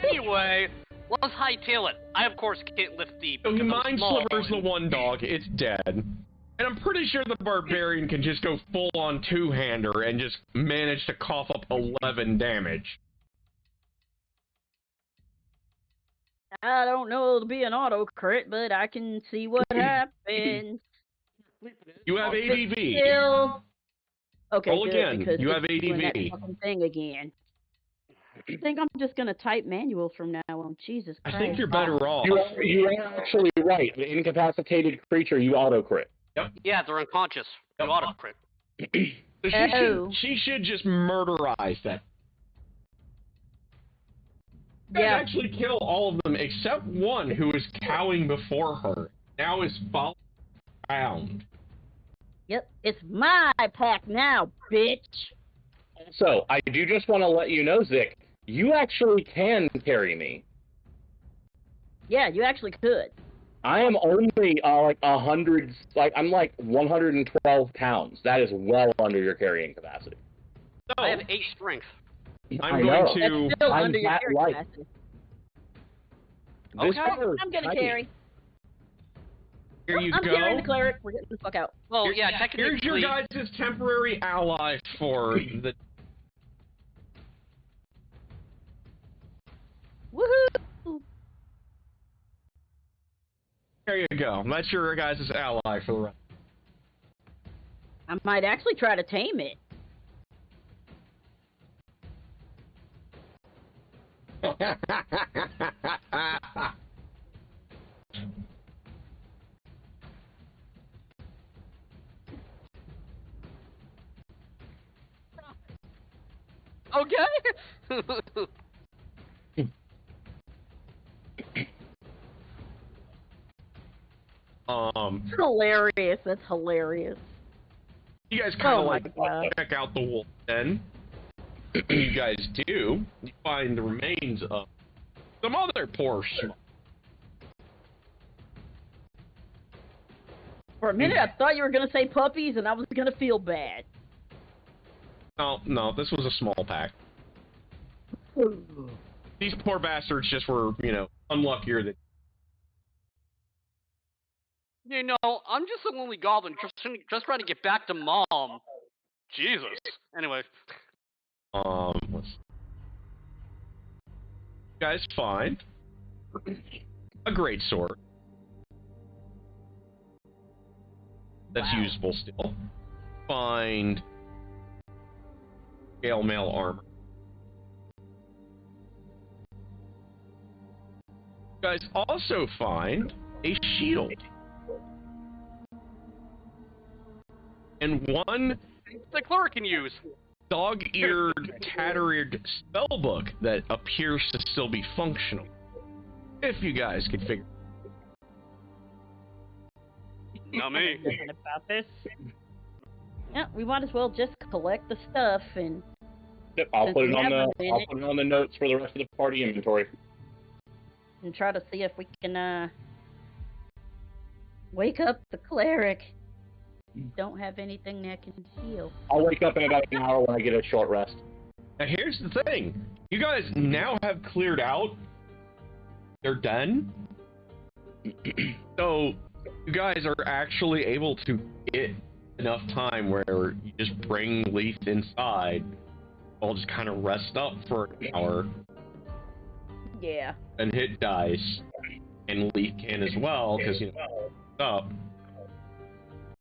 Anyway, let's hightail it. I, of course, can't lift the... So because I'm Mind small. Sliver's the one dog. It's dead. And I'm pretty sure the Barbarian can just go full-on two-hander and just manage to cough up 11 damage. I don't know it'll be an auto crit, but I can see what happens. You have ADV. Still... Okay, Roll good, again. because You it's have doing that ADV. fucking thing again. I think I'm just gonna type manual from now on. Jesus Christ. I think you're better off. You are actually right. An incapacitated creature, you auto-crit. Yeah, they're unconscious. You Yep. auto-crit. So Oh. she should just murderize that. Yeah. Actually kill all of them except one who is cowing before her. Now is following around. Yep, it's my pack now, bitch. So, I do just want to let you know, Zik, you actually can carry me. Yeah, you actually could. I am only like 100, I'm like 112 pounds. That is well under your carrying capacity. So, I have 8 strength. I'm I going know. to... That's still I'm under your that carry light. capacity. This Okay. cover is I'm gonna tiny. carry. Here you I'm go. carrying the cleric. We're getting the fuck out. Well, Here- yeah, technically... Here's your guys' temporary ally for the... Woohoo! There you go. That's your guys' ally for the rest. I might actually try to tame it. Okay. Hilarious. That's hilarious. You guys kind of Oh my God. check out the wolf den. You guys do. You find the remains of some other poor schmuck. For a minute, I thought you were gonna say puppies, and I was gonna feel bad. No, this was a small pack. These poor bastards just were, unluckier than. You know, I'm just a lonely goblin just trying to get back to Mom. Jesus. Anyway. You guys find a great sword that's usable still. Find scale mail armor. You guys also find a shield. And one The cleric can use. dog-eared, tattered spellbook that appears to still be functional. If you guys could figure. Not me. Thinking about this. Yeah, we might as well just collect the stuff and. Yep, I'll Since put it we on have the a minute. I'll put it on the notes for the rest of the party inventory. And try to see if we can wake up the cleric. Don't have anything that can heal. I'll wake up in about an hour when I get a short rest. Now here's the thing. You guys now have cleared out. They're done. So you guys are actually able to get enough time where you just bring Leaf inside. I'll just kind of rest up for an hour Yeah. and hit dice. And Leaf can as well, because, up.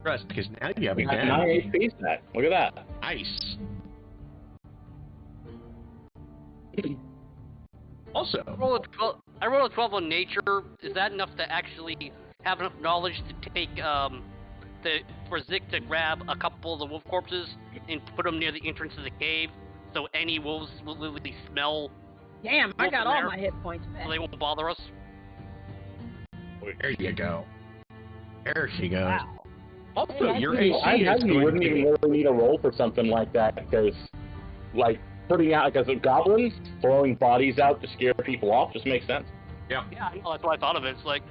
Rest, because now you have a That's gun. 9 HP set. Look at that. Nice. Also, I rolled a 12 on nature. Is that enough to actually have enough knowledge to take for Zik to grab a couple of the wolf corpses and put them near the entrance of the cave, so any wolves will literally smell, Damn, I Wolf got in all there. my hit points so back. they won't bother us? there you go. There she goes. Wow. Also, Hey, your I AC I is imagine you going wouldn't to even really need a roll for something like that because, like, putting out because of goblins throwing bodies out to scare people off just makes sense. Yeah, I know. That's what I thought of it. It's like,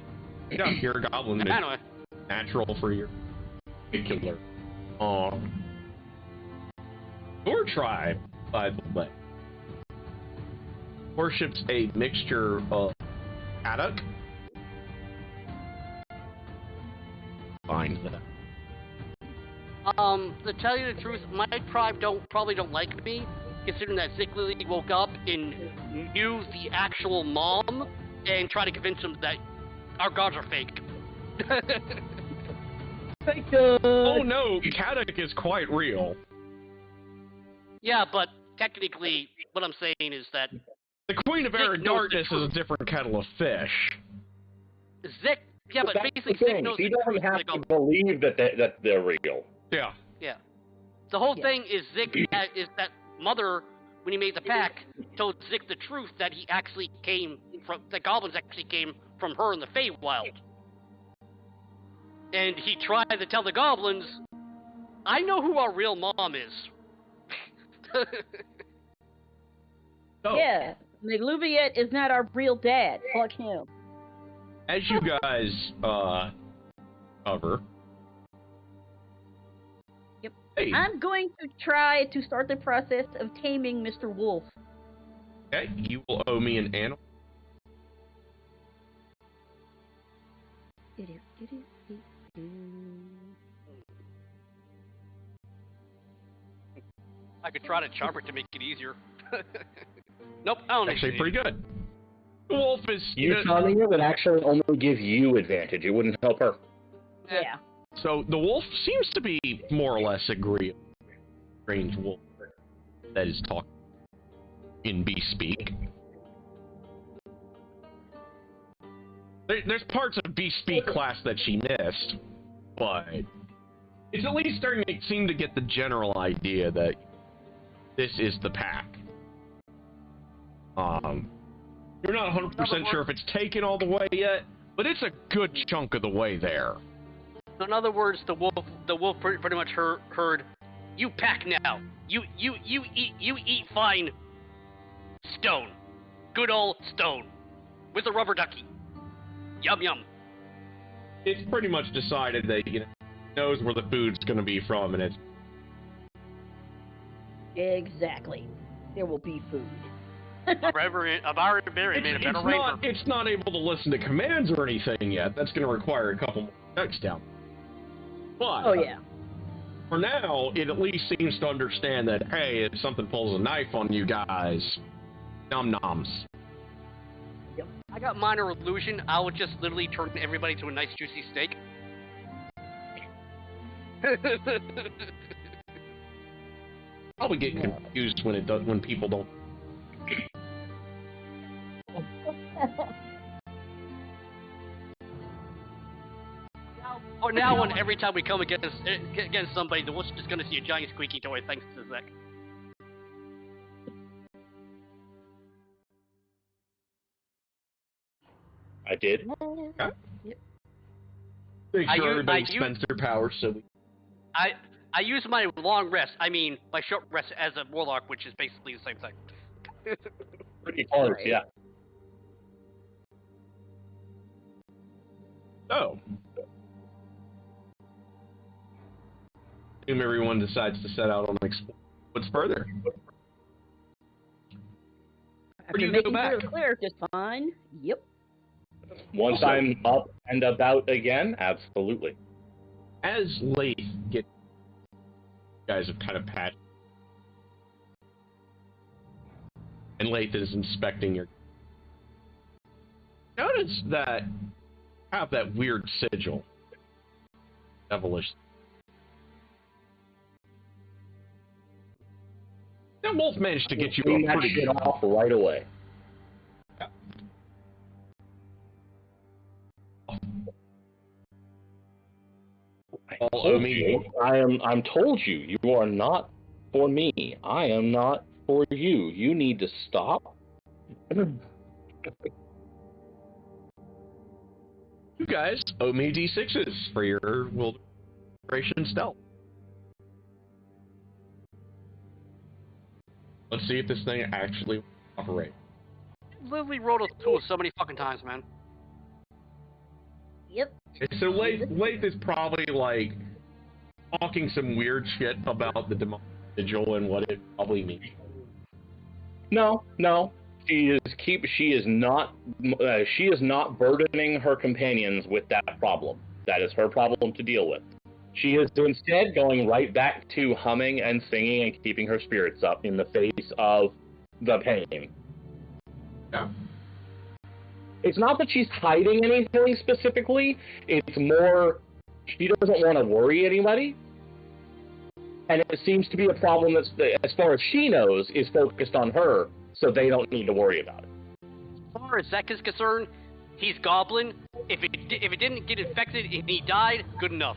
Yeah, you're a goblin. It's anyway. natural for your particular. Your tribe, by the way, worships a mixture of haddock. Find that. To tell you the truth, my tribe probably don't like me, considering that Zik Lily woke up and knew the actual mom and tried to convince them that our gods are fake. Oh no, Kadok is quite real. Yeah, but technically, what I'm saying is that The Queen of Air and Zik knows the Darkness is a truth. different kettle of fish. Zik, yeah, but that's basically the Zik thing. knows He the truth. doesn't have Like, to believe that they're real. Yeah. yeah. The whole Yeah. thing is Zik is that mother, when he made the pact, told Zik the truth that he actually came from, the goblins actually came from her in the Feywild. And he tried to tell the goblins, I know who our real mom is. So, Yeah, McLuviette is not our real dad. Fuck him. as you guys cover. Yep. Hey, I'm going to try to start the process of taming Mr. Wolf. okay, you will owe me an animal. I could try to charm her to make it easier. Nope, I don't Actually, need pretty good. The wolf is... You charming her would actually only give you advantage. It wouldn't help her. Yeah. So the wolf seems to be more or less agreeable. Strange wolf that is talking in beast speak. There's parts of beast speak class that she missed, but it's at least starting to seem to get the general idea that this is the pack. You're not 100% sure if it's taken all the way yet, but it's a good chunk of the way there. So in other words, the wolf pretty much heard, you pack now. You eat fine stone, good old stone, with a rubber ducky. Yum yum. It's pretty much decided that knows where the food's going to be from, and it's Exactly. There will be food. A barbarian made a better ranger. It's not able to listen to commands or anything yet. That's going to require a couple more checks down. But Oh, yeah. for now, it at least seems to understand that, hey, if something pulls a knife on you guys, nom-noms. Yep. I got minor illusion. I would just literally turn everybody to a nice juicy steak. Probably get confused when people don't. Or now, when every time we come against somebody, the wolf's just gonna see a giant squeaky toy thanks to Zek. I did. Okay. Make I sure use- everybody I use- spends their power, so I use my long rest. I mean, my short rest as a warlock, which is basically the same thing. Pretty close, Right. yeah. Oh. Assume everyone decides to set out on an explore. What's further? After do you go making back? sure the cleric is fine. Yep. Once I'm up and about again, absolutely. As Lath gets, you guys have kind of patched, and Lath is inspecting your. Notice that have that weird sigil, devilish. That wolf managed to get you Clean a that pretty shit good. off right away. I told you, I'm told you, you are not for me. I am not for you. You need to stop. You guys owe me D6s for your Wilderness stealth. Let's see if this thing actually operates. Literally rolled a tool so many fucking times, man. Yep. So Lath is probably like talking some weird shit about the demonic sigil and what it probably means. No. She is not burdening her companions with that problem. That is her problem to deal with. She is instead going right back to humming and singing and keeping her spirits up in the face of the pain. Yeah. It's not that she's hiding anything specifically. It's more she doesn't want to worry anybody. And it seems to be a problem that's, as far as she knows, is focused on her, so they don't need to worry about it. As far as Zek is concerned, he's goblin. If it didn't get infected and he died, good enough.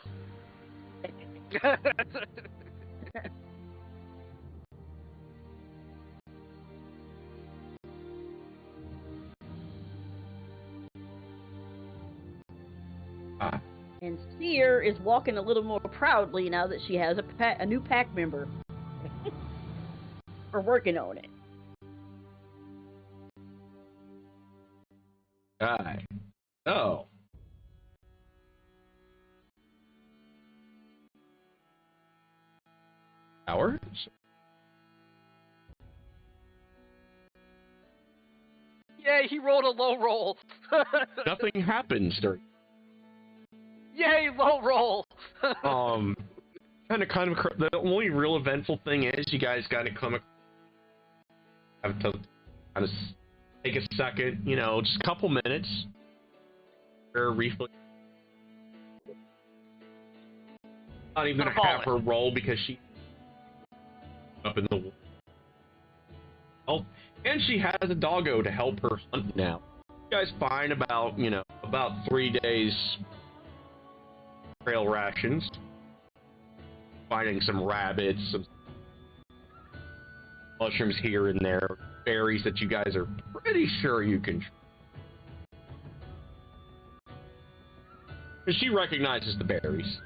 And Seer is walking a little more proudly now that she has a new pack member. We're working on it. Guy. Oh. Hours? Yay, he rolled a low roll. Nothing happens during. Yay, low roll. The only real eventful thing is you guys got to have to kind of take a second, just a couple minutes. Refill. Not even gonna have her roll because she up in the wall. And she has a doggo to help her hunt now. You guys find about 3 days trail rations. Finding some rabbits, some mushrooms here and there, berries that you guys are pretty sure you can. Because she recognizes the berries.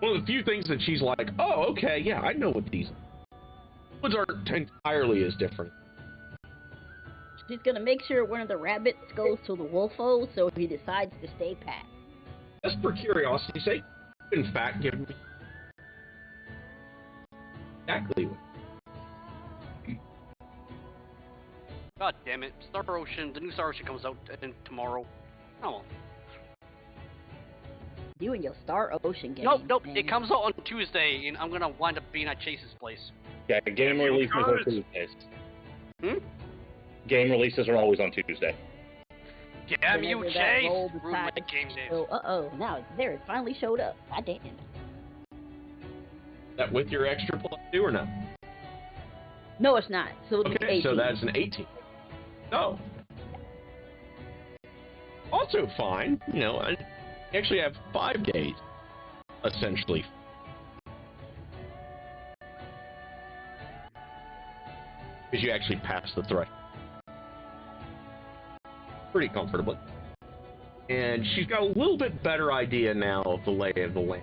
One of the few things that she's like, oh, okay, yeah, I know what these woods aren't entirely as different. She's gonna make sure one of the rabbits goes to the wolfo, so he decides to stay pat. Just for curiosity's sake, in fact, give me exactly what. God damn it. Star Ocean, the new Star Ocean comes out tomorrow. Oh. You and your Star Ocean game. Nope, man. it comes out on Tuesday, and I'm gonna wind up being at Chase's place. Yeah, game releases are Tuesdays. Game releases are always on Tuesday. Damn you, Chase! Ruined my decides- game day. So, now there it finally showed up. God damn. That with your extra +2 or no? No, it's not. So it'll be Okay, 18. so that's an 18. Oh. Also fine. I actually have 5 days, essentially. Because you actually passed the threshold. Pretty comfortably. And she's got a little bit better idea now of the lay of the land.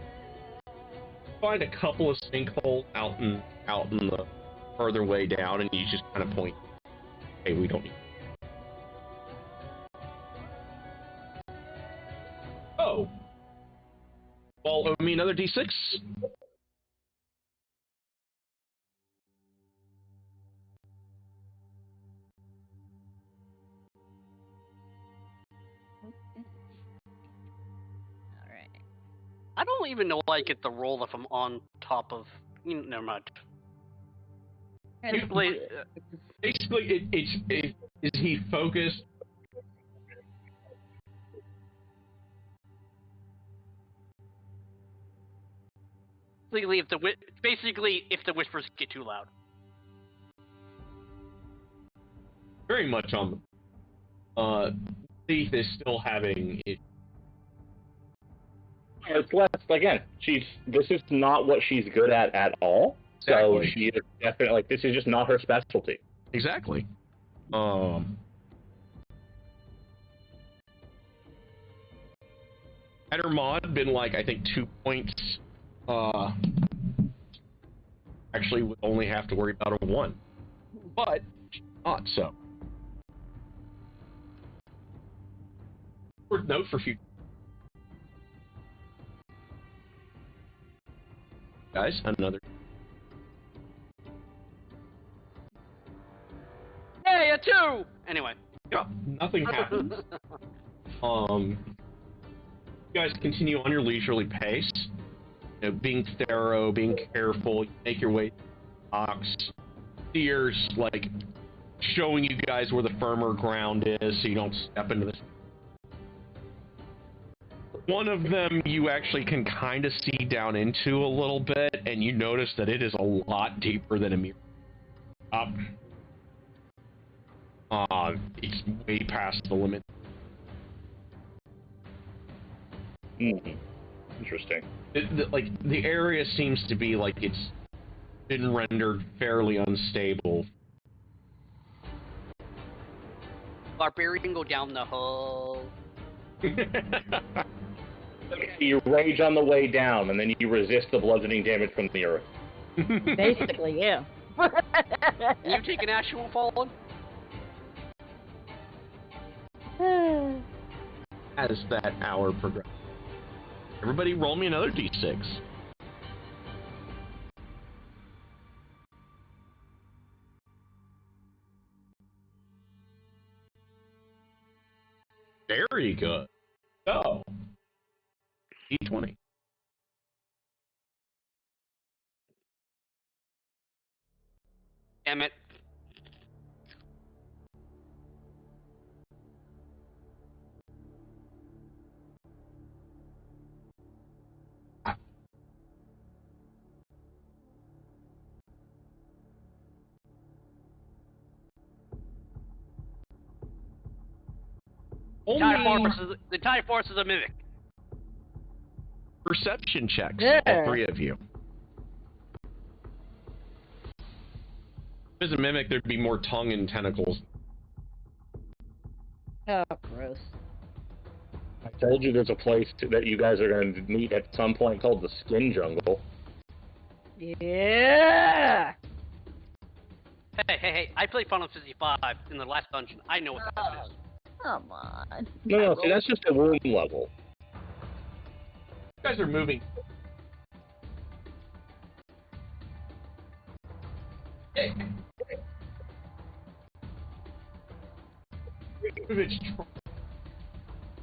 Find a couple of sinkholes out in the further way down, and you just kind of point, hey, we don't need. Oh. Well, owe me another D6. Alright. I don't even know I get the roll if I'm on top of. Never mind. Basically, is he focused? Basically, if the whispers get too loud. Very much on. Thief is still having it. It's less, again, this is not what she's good at all. So Exactly. she is definitely, this is just not her specialty. Exactly. Had her mod been like, I think 2 points, actually would only have to worry about a 1. But, not so. Worth note for future. Guys, another. Hey, a 2! Anyway. Yeah, nothing happens. You guys continue on your leisurely pace. Being thorough, being careful. You make your way to the box. Steers, showing you guys where the firmer ground is so you don't step into this. One of them you actually can kind of see down into a little bit, and you notice that it is a lot deeper than a mirror. It's way past the limit. Interesting. The area seems to be like it's been rendered fairly unstable. Barbarian go down the hole. You rage on the way down, and then you resist the bludgeoning damage from the earth. Basically, yeah. You take an actual fallen? As that hour progresses. Everybody roll me another d6. Very good. So, d20. Damn it. The entire force is a mimic. Perception checks, Yeah. all three of you. If it was a mimic, there'd be more tongue and tentacles. Oh, gross. I told you there's a place that you guys are going to meet at some point called the Skin Jungle. Yeah! Hey, I played Final Fantasy V in the last dungeon. I know what that is. Come on. No, see, that's just a room level. You guys are moving. Hey.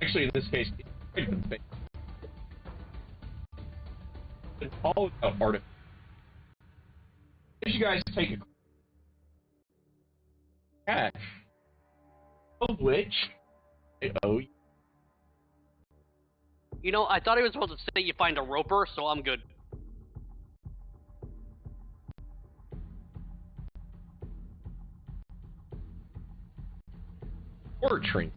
Actually, in this case, it's all about artifact. As you guys take a cash, of which I owe you. You know, I thought he was supposed to say you find a roper, so I'm good. Torturing.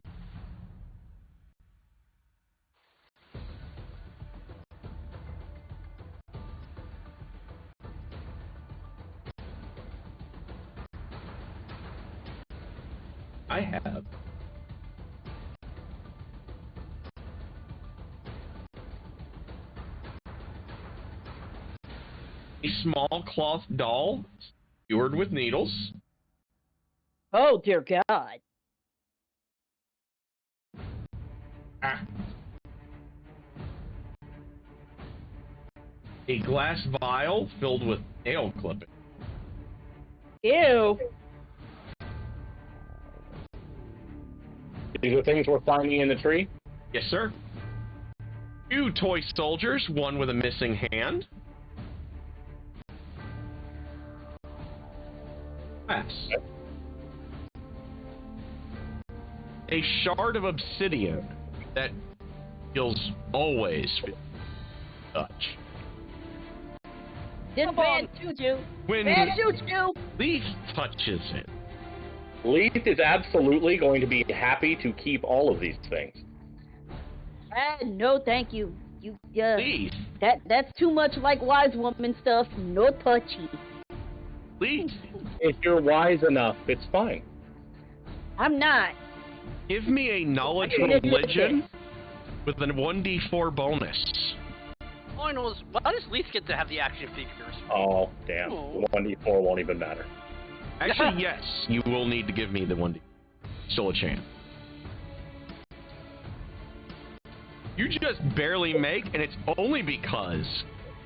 I have a small cloth doll skewered with needles. Oh, dear God. A glass vial filled with nail clipping. Ew. These are things we're finding in the tree? Yes, sir. 2 toy soldiers, one with a missing hand. Yes. A shard of obsidian that feels always touch. Didn't bad juju. When Bad juju. Leaf touches it, Leaf is absolutely going to be happy to keep all of these things. No, thank you. You, Leaf, that's too much like wise woman stuff. No touchy. Leaf, If you're wise enough, it's fine. I'm not. give me a knowledge religion with a 1d4 bonus. All I know is, why does Leaf get to have the action figures? Oh, damn. Oh. 1d4 won't even matter. Actually, yes, you will need to give me the 1d. Still a chance. You just barely make, and it's only because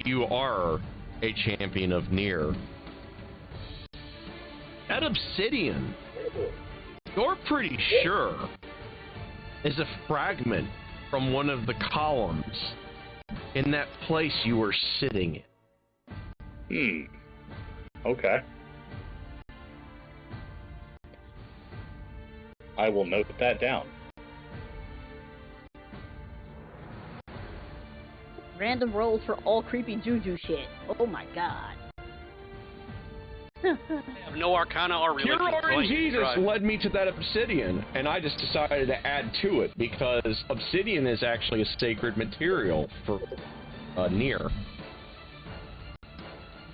you are a champion of Nier. That obsidian, you're pretty sure, is a fragment from one of the columns in that place you were sitting in. Okay. I will note that down. Random rolls for all creepy juju shit. Oh my God. I have no arcana or religion. Pure so I need to Jesus try. led me to that obsidian, and I just decided to add to it because obsidian is actually a sacred material for Nier.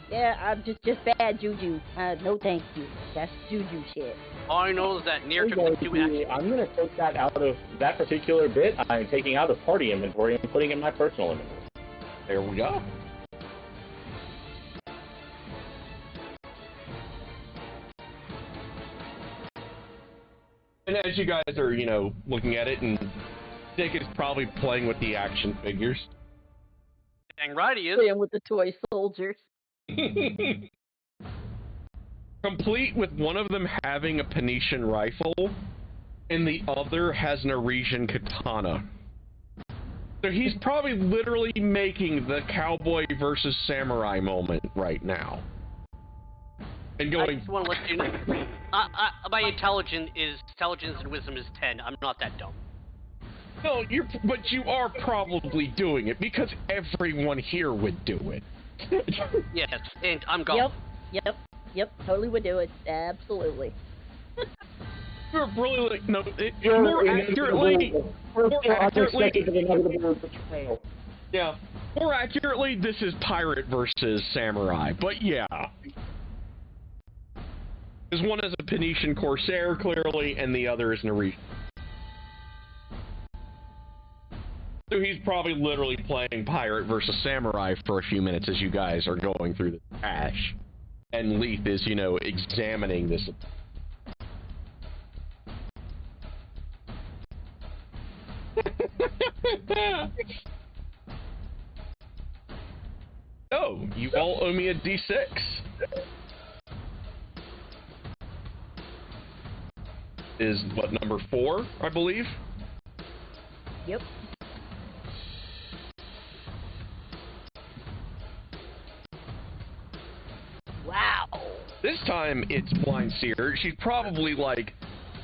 Yeah, I'm just bad juju. No thank you. That's juju shit. All I know is that Nier I'm took going the 2 to actions. I'm going to take that out of that particular bit. I'm taking out of party inventory and putting in my personal inventory. There we go. And as you guys are, looking at it, and Dick is probably playing with the action figures. Dang right he is. Playing with the toy soldiers. Complete with one of them having a Phoenician rifle, and the other has an Arisian katana. So he's probably literally making the cowboy versus samurai moment right now. And I going, just want to let you know, my intelligence and wisdom is 10. I'm not that dumb. no, but you are probably doing it because everyone here would do it. Yes, and I'm gone. Yep. Totally would do it. Absolutely. You're really like, no, You're more accurately, betrayal. yeah, more accurately, this is pirate versus samurai, but yeah. Because one is a Phoenician corsair, clearly, and the other is Norwegian. So he's probably literally playing pirate versus samurai for a few minutes as you guys are going through the cache. And Leith is, you know, examining this. Oh, you all owe me a D6. Is what, number 4, I believe? Yep. Wow. This time it's Blind Seer. She's probably like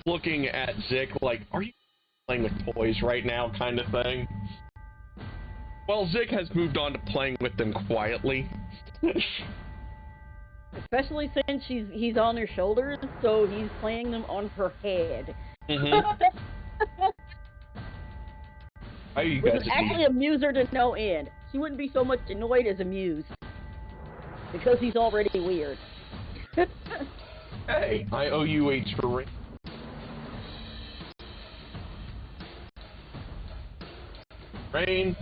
looking at Zik like, are you playing with toys right now kind of thing? Well, Zik has moved on to playing with them quietly. Especially since he's on her shoulders, so he's playing them on her head. How you Which guys would actually amuse her to no end. She wouldn't be so much annoyed as amused. Because he's already weird. Hey, I owe you a drink. Rain.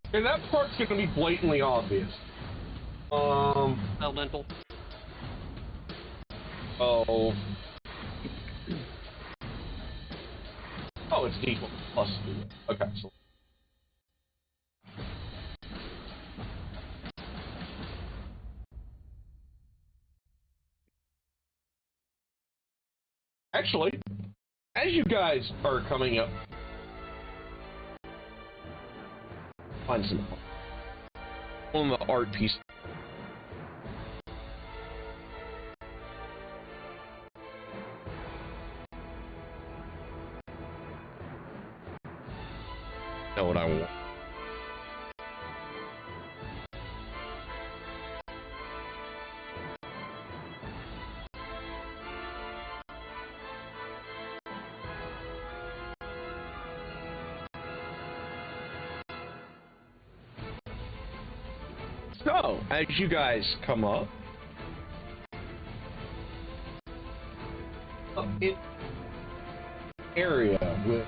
Okay, that part's gonna be blatantly obvious. Elemental. Oh. Oh, it's D12 plus 2. Okay, so. Actually, as you guys are coming up, find some on the art piece. Know what I want. So, as you guys come up in area with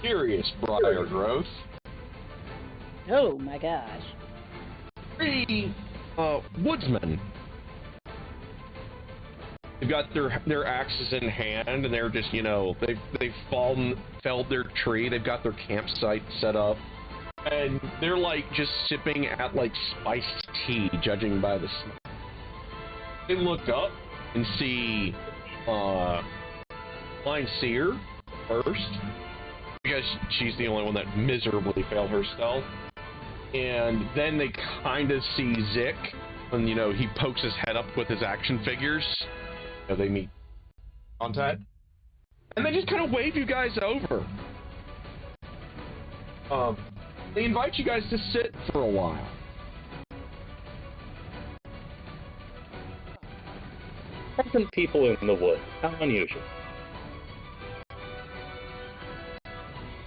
serious briar growth. Oh my gosh. 3 woodsmen. They've got their axes in hand, and they're just, you know, they've felled their tree. They've got their campsite set up, and they're like just sipping at like spiced tea, judging by the smell. They look up and see Blind Seer first, because she's the only one that miserably failed her stealth, and then they kind of see Zik, and you know he pokes his head up with his action figures. They meet contact, and they just kind of wave you guys over. They invite you guys to sit for a while. Some people in the woods. How unusual.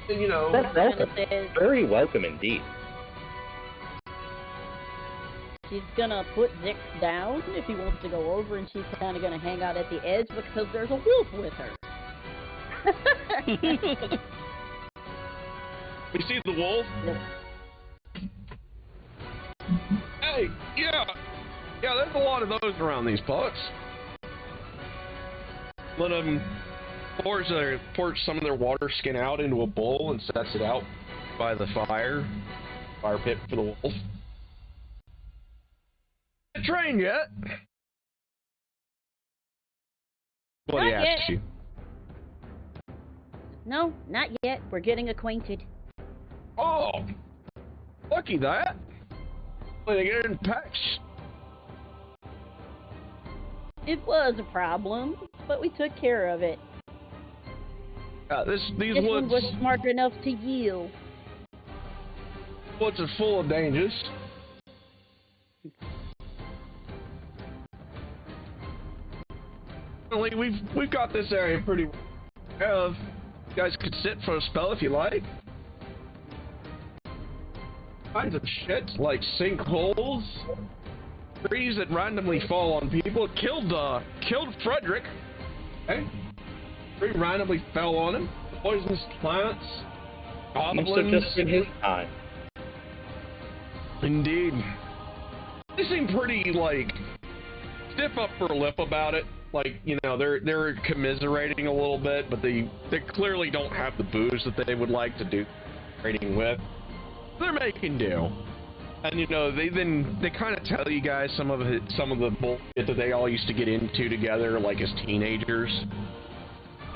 And, you know, That's welcome. Very welcome indeed. She's gonna put Zik down if he wants to go over, and she's kind of gonna hang out at the edge because there's a wolf with her. We see the wolf. Hey, yeah, there's a lot of those around these parts. Let them pour some of their water skin out into a bowl and sets it out by the fire pit for the wolf. Train yet? What he asks you. No, not yet. We're getting acquainted. Oh, lucky that. When they get in packs. It was a problem, but we took care of it. These This woods one was smart enough to yield. Woods are full of dangers. We've got this area pretty well. You guys could sit for a spell if you like. Kinds of shit like sinkholes, trees that randomly fall on people. Killed Frederick. Okay. Tree randomly fell on him. Poisonous plants. Goblins. Must have just been his time. Indeed. They seem pretty like stiff upper lip about it. Like, you know, they're commiserating a little bit, but they clearly don't have the booze that they would like to do trading with. They're making do. And you know, they kind of tell you guys some of the bullshit that they all used to get into together, like as teenagers.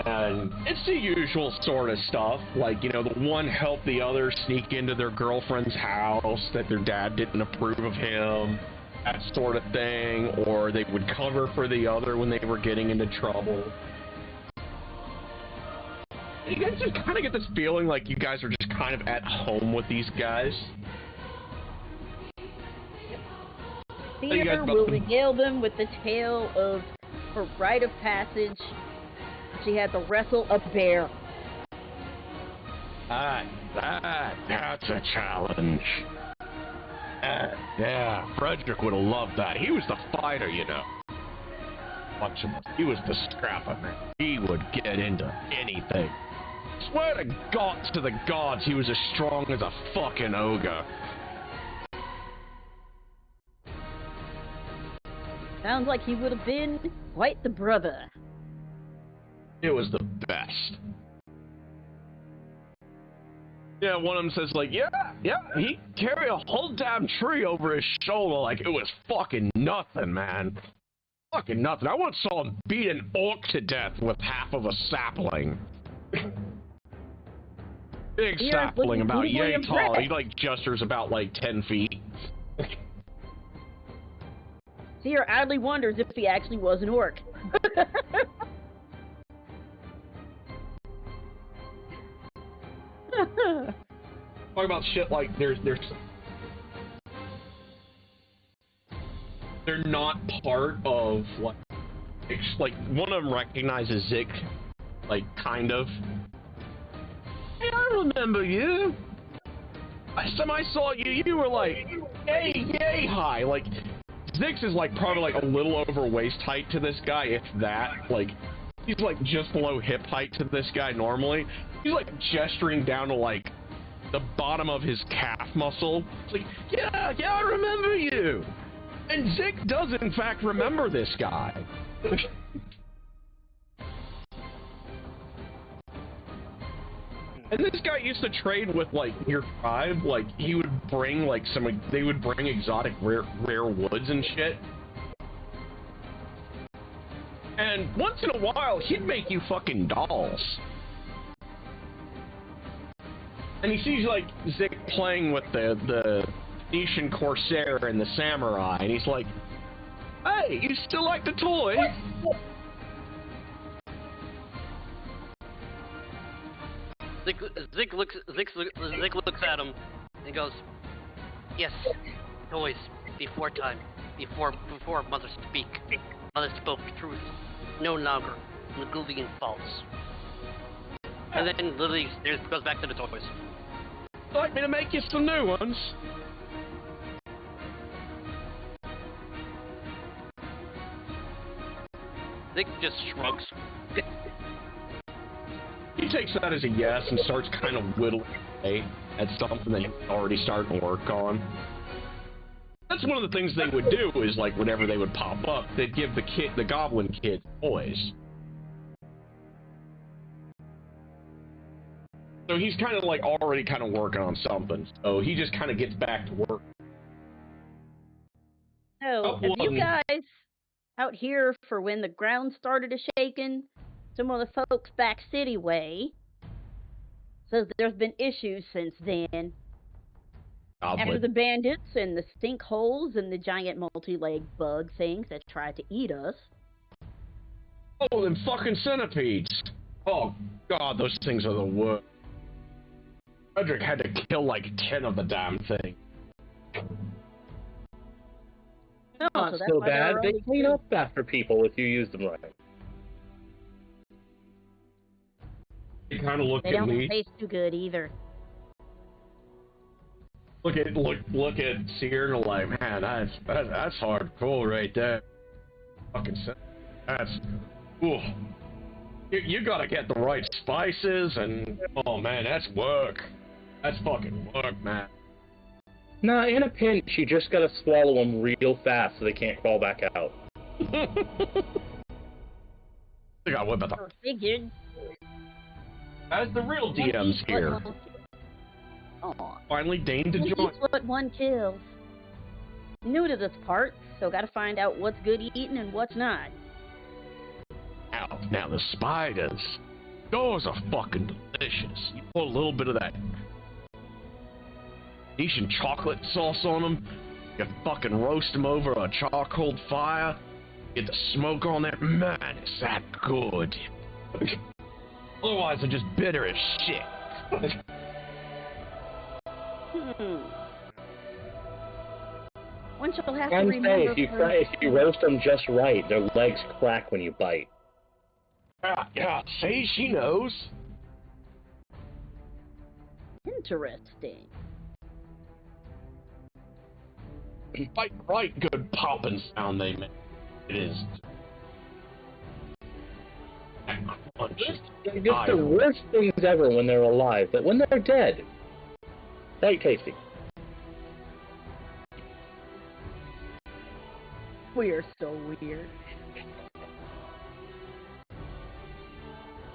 And it's the usual sort of stuff, like, you know, the one helped the other sneak into their girlfriend's house that their dad didn't approve of him, that sort of thing, or they would cover for the other when they were getting into trouble. You guys just kind of get this feeling like you guys are just kind of at home with these guys. Theater will regale them with the tale of her rite of passage. She had to wrestle a bear. That's a challenge. Yeah, Frederick would have loved that. He was the fighter, you know. He was the scrapper, man. He would get into anything. Swear to the gods, he was as strong as a fucking ogre. Sounds like he would have been quite the brother. It was the best. Yeah, one of them says, like, yeah, he carried a whole damn tree over his shoulder like it was fucking nothing, man. Fucking nothing. I once saw him beat an orc to death with half of a sapling. Big sapling, about yay tall. He, like, gestures about, like, 10 feet. Seer oddly wonders if he actually was an orc. Talk about shit like they're not part of like one of them recognizes Zik, like kind of. Hey, I remember you. Last time I saw you, you were like yay high. Like Zix is like probably like a little over waist height to this guy, if that. Like he's like just below hip height to this guy normally. He's like gesturing down to like the bottom of his calf muscle. It's like, yeah, I remember you. And Zik does in fact remember this guy. And this guy used to trade with like your tribe. Like he would bring like they would bring exotic rare woods and shit. And once in a while, he'd make you fucking dolls. And he sees, like, Zik playing with the Venetian Corsair and the Samurai, and he's like, hey, you still like the toy? Zik looks at him and goes, yes, toys, before time, before mother speak. Mother spoke truth, no longer Nagulian false. And then literally goes back to the toys. Would you like me to make you some new ones? Zik just shrugs. He takes that as a yes and starts kind of whittling away at something that he's already starting to work on. That's one of the things they would do is, like, whenever they would pop up, they'd give the goblin kid toys. So he's kind of, like, already kind of working on something. So he just kind of gets back to work. So, have you guys out here for when the ground started a-shaking? Some of the folks back city way says there's been issues since then. After the bandits and the sinkholes and the giant multi-legged bug things that tried to eat us. Oh, them fucking centipedes. Oh, God, those things are the worst. Frederick had to kill like 10 of the damn thing. No, Not that's so why they're bad. They only clean two. up after people if you use them right. He kind of looked They at don't me. taste too good either. Look at Seer and like, man, that's hardcore right there. Fucking that's ooh. You gotta get the right spices and oh man, that's work. That's fucking work, man. Nah, in a pinch, you just gotta swallow them real fast so they can't crawl back out. I got what about the Figured. as the real DMs here. Aw. Finally deigned to One join. eats what one kills. New to this part, so gotta find out what's good eating and what's not. Now the spiders. Those are fucking delicious. You put a little bit of that Asian chocolate sauce on them. You fucking roast them over a charcoal fire. Get the smoke on there. Man, is that good. Otherwise, they're just bitter as shit. One shall have to And say, remember if you roast them just right, their legs crack when you bite. Yeah, see, she knows. Interesting. Right good popping sound they make. It is. That crunch is They're just the worst things ever when they're alive, but when they're dead, quite tasty. We're so weird.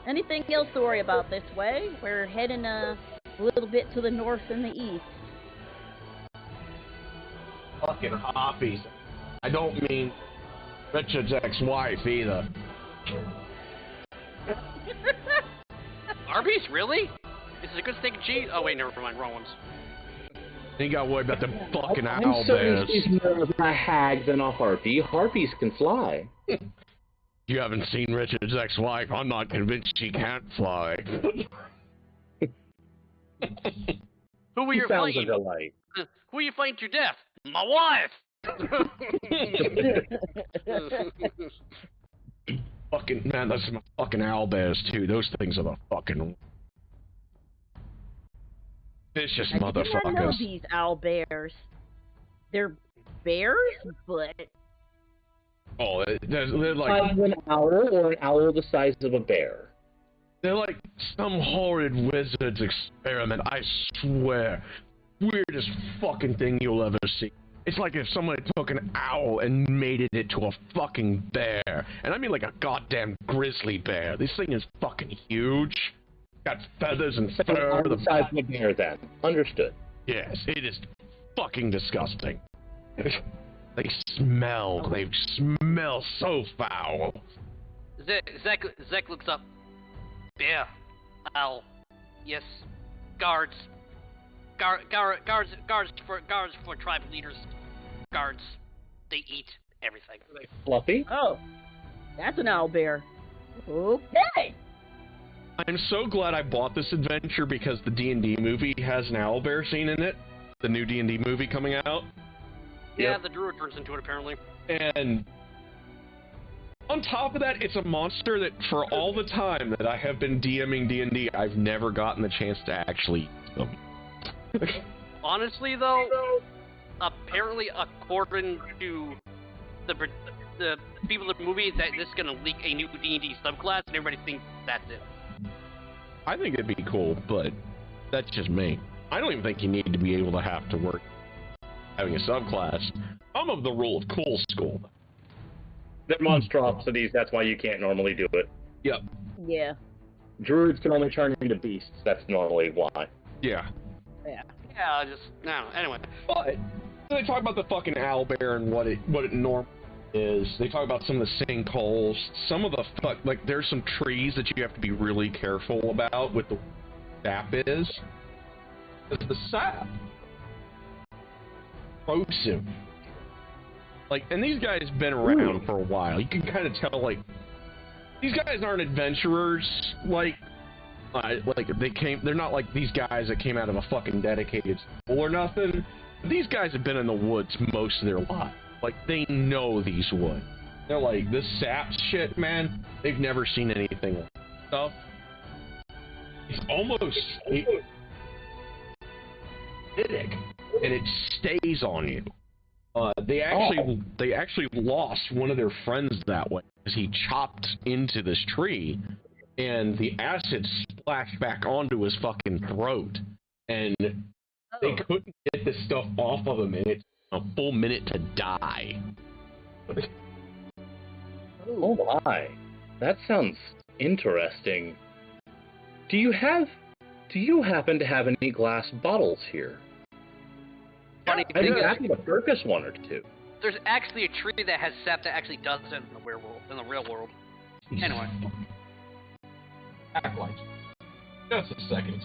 Anything else to worry about this way? We're heading a little bit to the north and the east. fucking hoppies. I don't mean Richard's ex-wife either. Arby's, really? This is a good steak and cheese. Oh wait, never mind, wrong ones. Ain't got to worry about them fucking I'm owl certain bears. she's more of a hag than a harpy. Harpies can fly. You haven't seen Richard's ex-wife. I'm not convinced she can't fly. Who were you Sounds fighting? like a light. Who are you fighting to death? My wife! Fucking man, those are fucking owl bears too. Those things are the fucking vicious I did not know motherfuckers. these owl bears. They're bears, but Oh, they're like An owl or an owl the size of a bear. they're like some horrid wizard's experiment. I swear, weirdest fucking thing you'll ever see. It's like if someone took an owl and made it into a fucking bear. And I mean like a goddamn grizzly bear. This thing is fucking huge. Got feathers and fur. The size of a bear then. Understood. Yes, it is fucking disgusting. They smell so foul. Zek looks up. Bear. Owl. Yes. Guards. Guards for tribal leaders. Guards. They eat everything. Fluffy? oh, that's an owl bear. Okay. I'm so glad I bought this adventure because the D&D movie has an owlbear scene in it. The new D&D movie coming out. Yeah, Yep. the druid turns into it apparently. And on top of that, it's a monster that for all the time that I have been DMing D&D, I've never gotten the chance to actually use them. Honestly, though, apparently, according to the people in the movie, that this is gonna leak a new D&D subclass, and everybody thinks that's it. I think it'd be cool, but that's just me. I don't even think you need to be able to have to work having a subclass. I'm of the rule of cool school. They're monstrosities, that's why you can't normally do it. Yep. Yeah. Druids can only turn into beasts, that's normally why. Yeah. Yeah. Yeah, no. Anyway, But they talk about the fucking owlbear and what it normally is. They talk about some of the sinkholes. Some of the like there's some trees that you have to be really careful about with the sap is. Because the sap corrosive. Like, and these guys been around for a while. You can kind of tell, like, these guys aren't adventurers like Like, they're not like these guys that came out of a fucking dedicated school or nothing. These guys have been in the woods most of their life. Like, they know these woods. They're like, this sap shit, man, they've never seen anything like that stuff. It's almost acidic, and it stays on you. They actually lost one of their friends that way, because he chopped into this tree, and the acid splashed back onto his fucking throat, and they couldn't get this stuff off of him, and it's a full minute to die. Oh my, that sounds interesting. Do you happen to have any glass bottles here? Funny I'd thing be is, happy to purchase one or two. there's actually a tree that has sap that actually does it in the real world. Anyway. Act like just a second.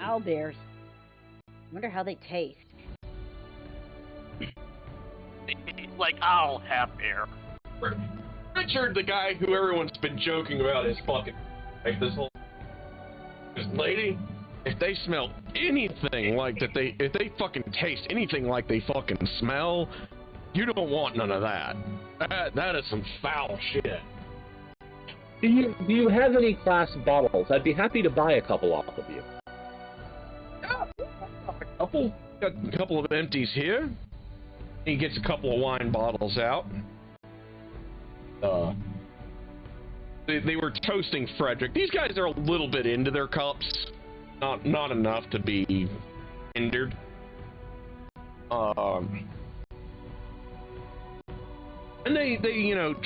Owlbears. Wonder how they taste. Like, I'll have air. Richard, the guy who everyone's been joking about, is fucking like this lady. If they smell anything like that, if they fucking taste anything like they fucking smell, you don't want none of that. That is some foul shit. Do you have any glass bottles? I'd be happy to buy a couple off of you. Got a couple of empties here. He gets a couple of wine bottles out. They were toasting Frederick. These guys are a little bit into their cups. Not enough to be hindered. And they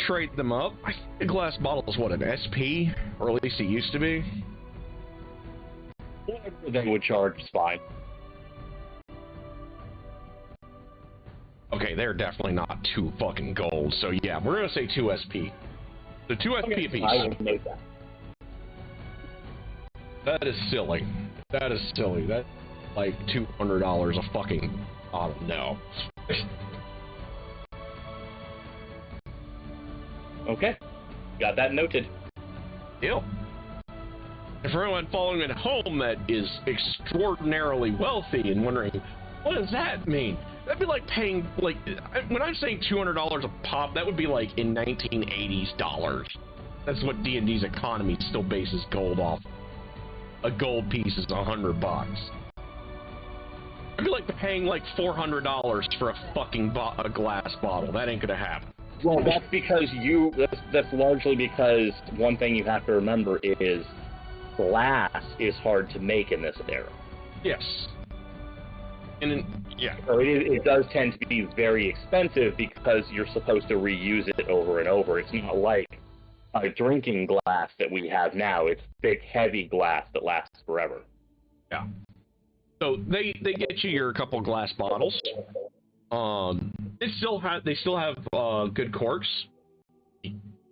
trade them up. I think the glass bottle is what, an SP? Or at least it used to be. Whatever they would charge is fine. Okay, they're definitely not 2 fucking gold, so yeah, we're gonna say 2 SP. The 2 SP piece. I would make that. That is silly. That is silly. That's like $200 a fucking bottle. No. Okay, got that noted. Deal. And for anyone following at home that is extraordinarily wealthy and wondering, what does that mean? That'd be like paying, like, when I'm saying $200 a pop, that would be like in 1980s dollars. That's what D&D's economy still bases gold off. A gold piece is $100. I'd be like paying like $400 for a fucking a glass bottle. That ain't gonna happen. Well, that's because that's largely because one thing you have to remember is glass is hard to make in this era. Yes. And yeah. So it does tend to be very expensive because you're supposed to reuse it over and over. It's not like a drinking glass that we have now. It's thick, heavy glass that lasts forever. Yeah. So they get you your couple glass bottles. They still have good corks.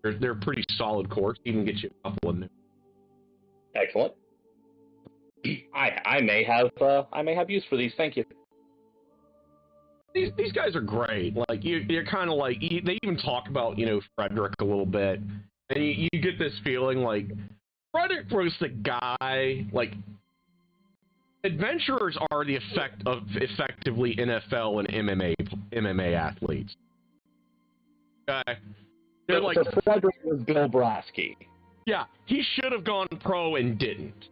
They're pretty solid corks. Even get you a couple of them. Excellent. I may have use for these. Thank you. These guys are great. Like you're kind of like they even talk about Frederick a little bit, and you get this feeling like Frederick was the guy. Like adventurers are the effectively NFL and MMA athletes. Okay, they're like so Frederick was Bill Brasky. Yeah, he should have gone pro and didn't.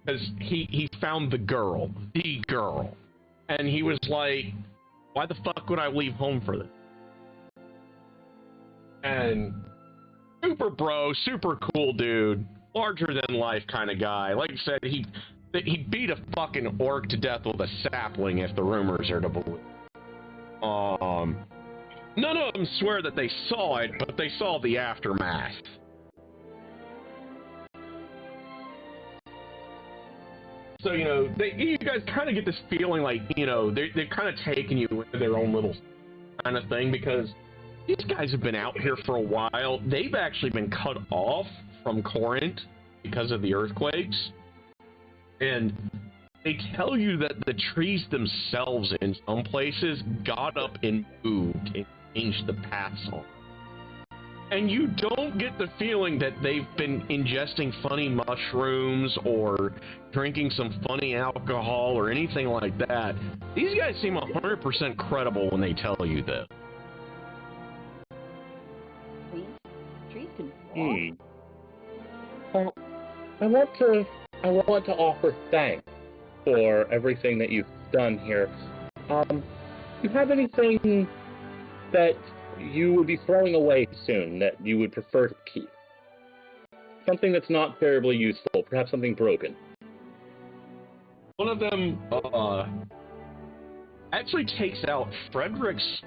Because he found the girl. And he was like, why the fuck would I leave home for this? And super bro, super cool dude, larger than life kind of guy. Like I said, he beat a fucking orc to death with a sapling, if the rumors are to believe. None of them swear that they saw it, but they saw the aftermath. So, you guys kind of get this feeling like, they're kind of taking you into their own little kind of thing, because these guys have been out here for a while. They've actually been cut off from Corinth because of the earthquakes. And they tell you that the trees themselves in some places got up and moved and changed the paths on. And you don't get the feeling that they've been ingesting funny mushrooms or drinking some funny alcohol or anything like that. These guys seem 100% credible when they tell you this. Trees can walk. Well, I want to offer thanks for everything that you've done here. Do you have anything that you would be throwing away soon that you would prefer to keep? Something that's not terribly useful, perhaps something broken. One of them actually takes out Frederick's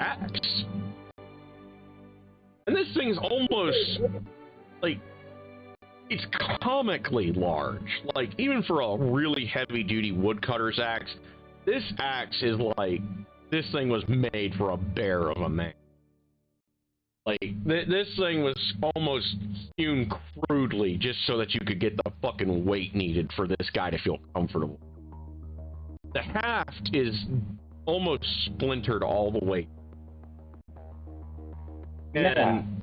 axe. And this thing's almost like, it's comically large. Like, even for a really heavy-duty woodcutter's axe, this axe is like, this thing was made for a bear of a man. Like, this thing was almost hewn crudely just so that you could get the fucking weight needed for this guy to feel comfortable. The haft is almost splintered all the way. And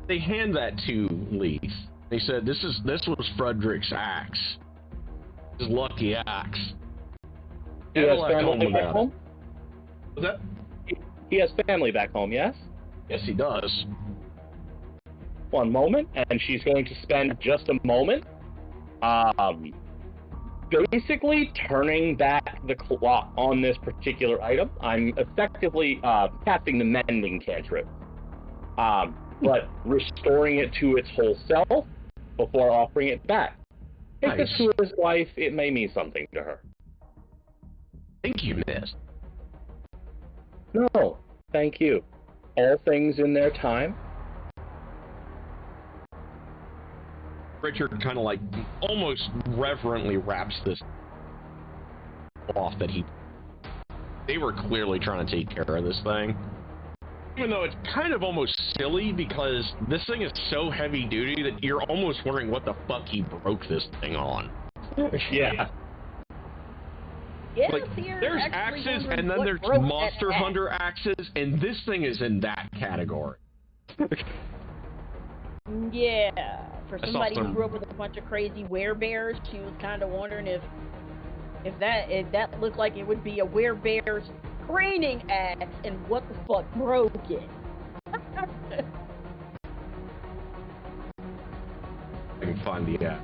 they hand that to Leith. They said, this was Frederick's axe. His lucky axe. He has family back home? What's that? He has family back home, yes? Yes, he does. One moment, and she's going to spend just a moment, basically turning back the clock on this particular item. I'm effectively casting the mending cantrip, but restoring it to its whole self before offering it back. Take this to his wife, it may mean something to her. Thank you, miss. No, thank you. All things in their time. Richard kind of like almost reverently wraps this off that they were clearly trying to take care of this thing. Even though it's kind of almost silly because this thing is so heavy duty that you're almost wondering what the fuck he broke this thing on. Yeah. Yes, Like, there's axes, and then there's Monster Hunter axes, and this thing is in that category. Yeah, for somebody who grew up with a bunch of crazy werebears, she was kind of wondering if that looked like it would be a werebear's training axe, and what the fuck broke it. I can find the axe.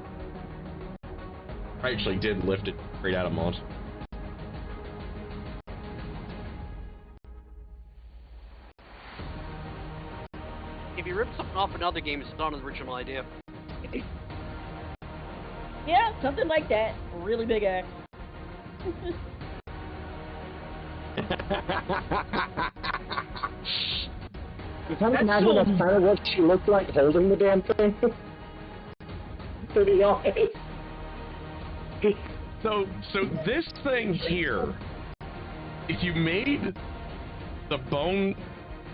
I actually did lift it straight out of Monster. If you rip something off another game, it's not an original idea. Yeah, something like that. Really big axe. You can't imagine that's kind of what she looked like holding the damn thing. To be honest. So this thing here, if you made the bone,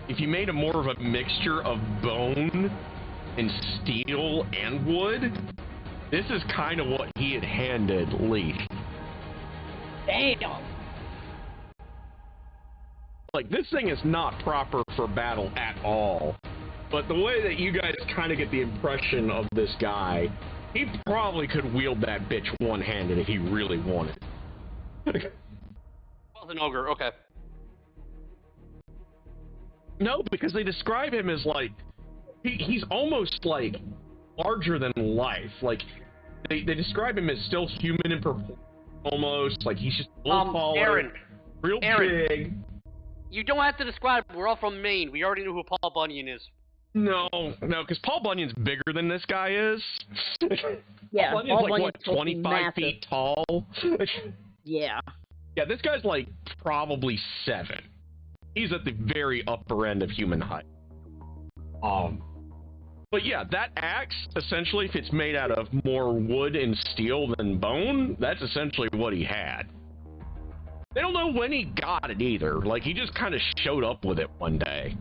if you made a more of a mixture of bone and steel and wood, this is kind of what he had handed Leith. Damn. Like, this thing is not proper for battle at all. But the way that you guys kind of get the impression of this guy, he probably could wield that bitch one-handed if he really wanted. Well, an ogre, okay. No, because they describe him as, like, he's almost, like, larger than life. Like, they describe him as still human in proportion, almost. Like, he's just a little taller, Aaron, real big. You don't have to describe him. We're all from Maine. We already know who Paul Bunyan is. No, because Paul Bunyan's bigger than this guy is. Yeah, Paul Bunyan's like, what, 25 feet tall? Yeah. Yeah, this guy's, like, probably 7. He's at the very upper end of human height. But yeah, that axe, essentially, if it's made out of more wood and steel than bone, that's essentially what he had. They don't know when he got it either. Like, he just kind of showed up with it one day.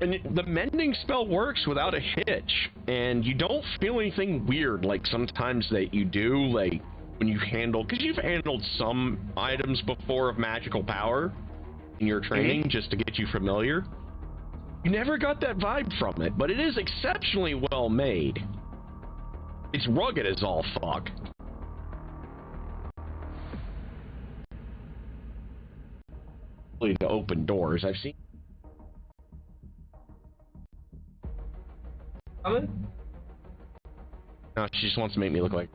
And the mending spell works without a hitch, and you don't feel anything weird like sometimes that you do, like when you handle, because you've handled some items before of magical power, in your training just to get you familiar. You never got that vibe from it, but it is exceptionally well made. It's rugged as all fuck. To open doors, I've seen. Coming? No, she just wants to make me look like.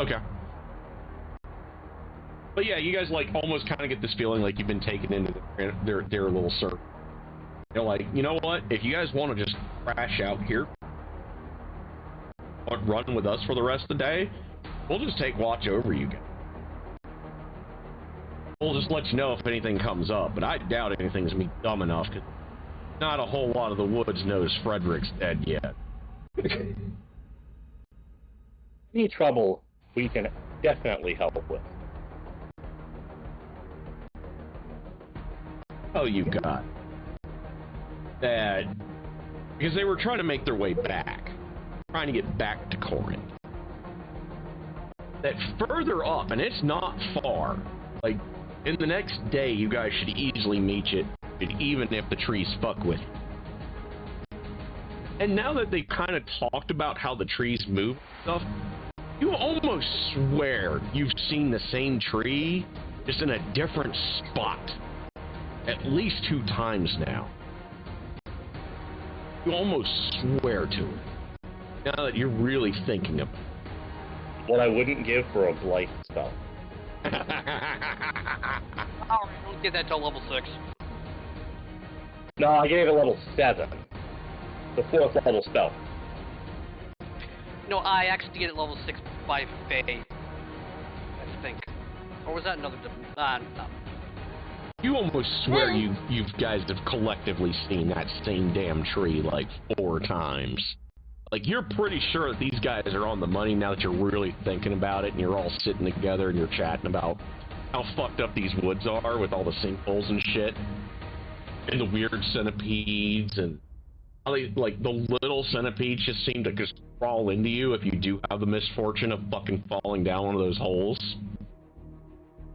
Okay. But yeah, you guys like almost kind of get this feeling like you've been taken into their little circle. They're like, you know what? If you guys want to just crash out here, run with us for the rest of the day, we'll just take watch over you guys. We'll just let you know if anything comes up, but I doubt anything's gonna be dumb enough, because not a whole lot of the woods knows Frederick's dead yet. Any trouble we can definitely help with. Oh, you got that, because they were trying to make their way back, trying to get back to Corinth. That further up, and it's not far, like, in the next day, you guys should easily meet it, even if the trees fuck with you. And now that they've kind of talked about how the trees move and stuff, you almost swear you've seen the same tree, just in a different spot. At least 2 times now. You almost swear to it. Now that you're really thinking of it. What I wouldn't give for a blight spell. Alright, don't get that till level 6. No, I gave it level 7. The 4th level spell. No, I actually get it level 6 by Faye. I think. Or was that another... no. You almost swear you guys have collectively seen that same damn tree like 4 times. Like, you're pretty sure that these guys are on the money now that you're really thinking about it, and you're all sitting together and you're chatting about how fucked up these woods are with all the sinkholes and shit, and the weird centipedes, and how they, like, the little centipedes just seem to just crawl into you if you do have the misfortune of fucking falling down one of those holes.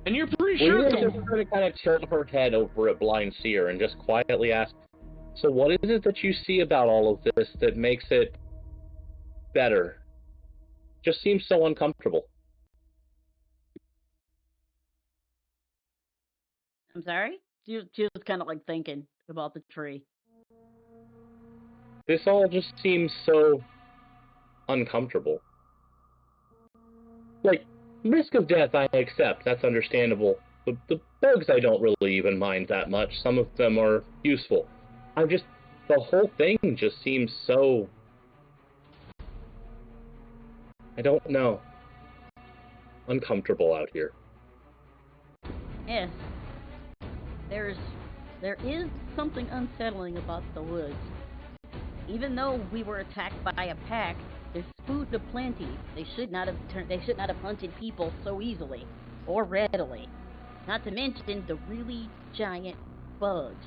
And you're pretty sure We're just going to kind of tilt her head over at Blind Seer and just quietly ask, so what is it that you see about all of this that makes it better? Just seems so uncomfortable. I'm sorry? She was kind of like thinking about the tree. This all just seems so uncomfortable. Like, risk of death I accept, that's understandable. The bugs I don't really even mind that much. Some of them are useful. The whole thing just seems so... I don't know. Uncomfortable out here. Yes. There is something unsettling about the woods. Even though we were attacked by a pack, there's food aplenty. They should not have hunted people so easily or readily. Not to mention the really giant bugs.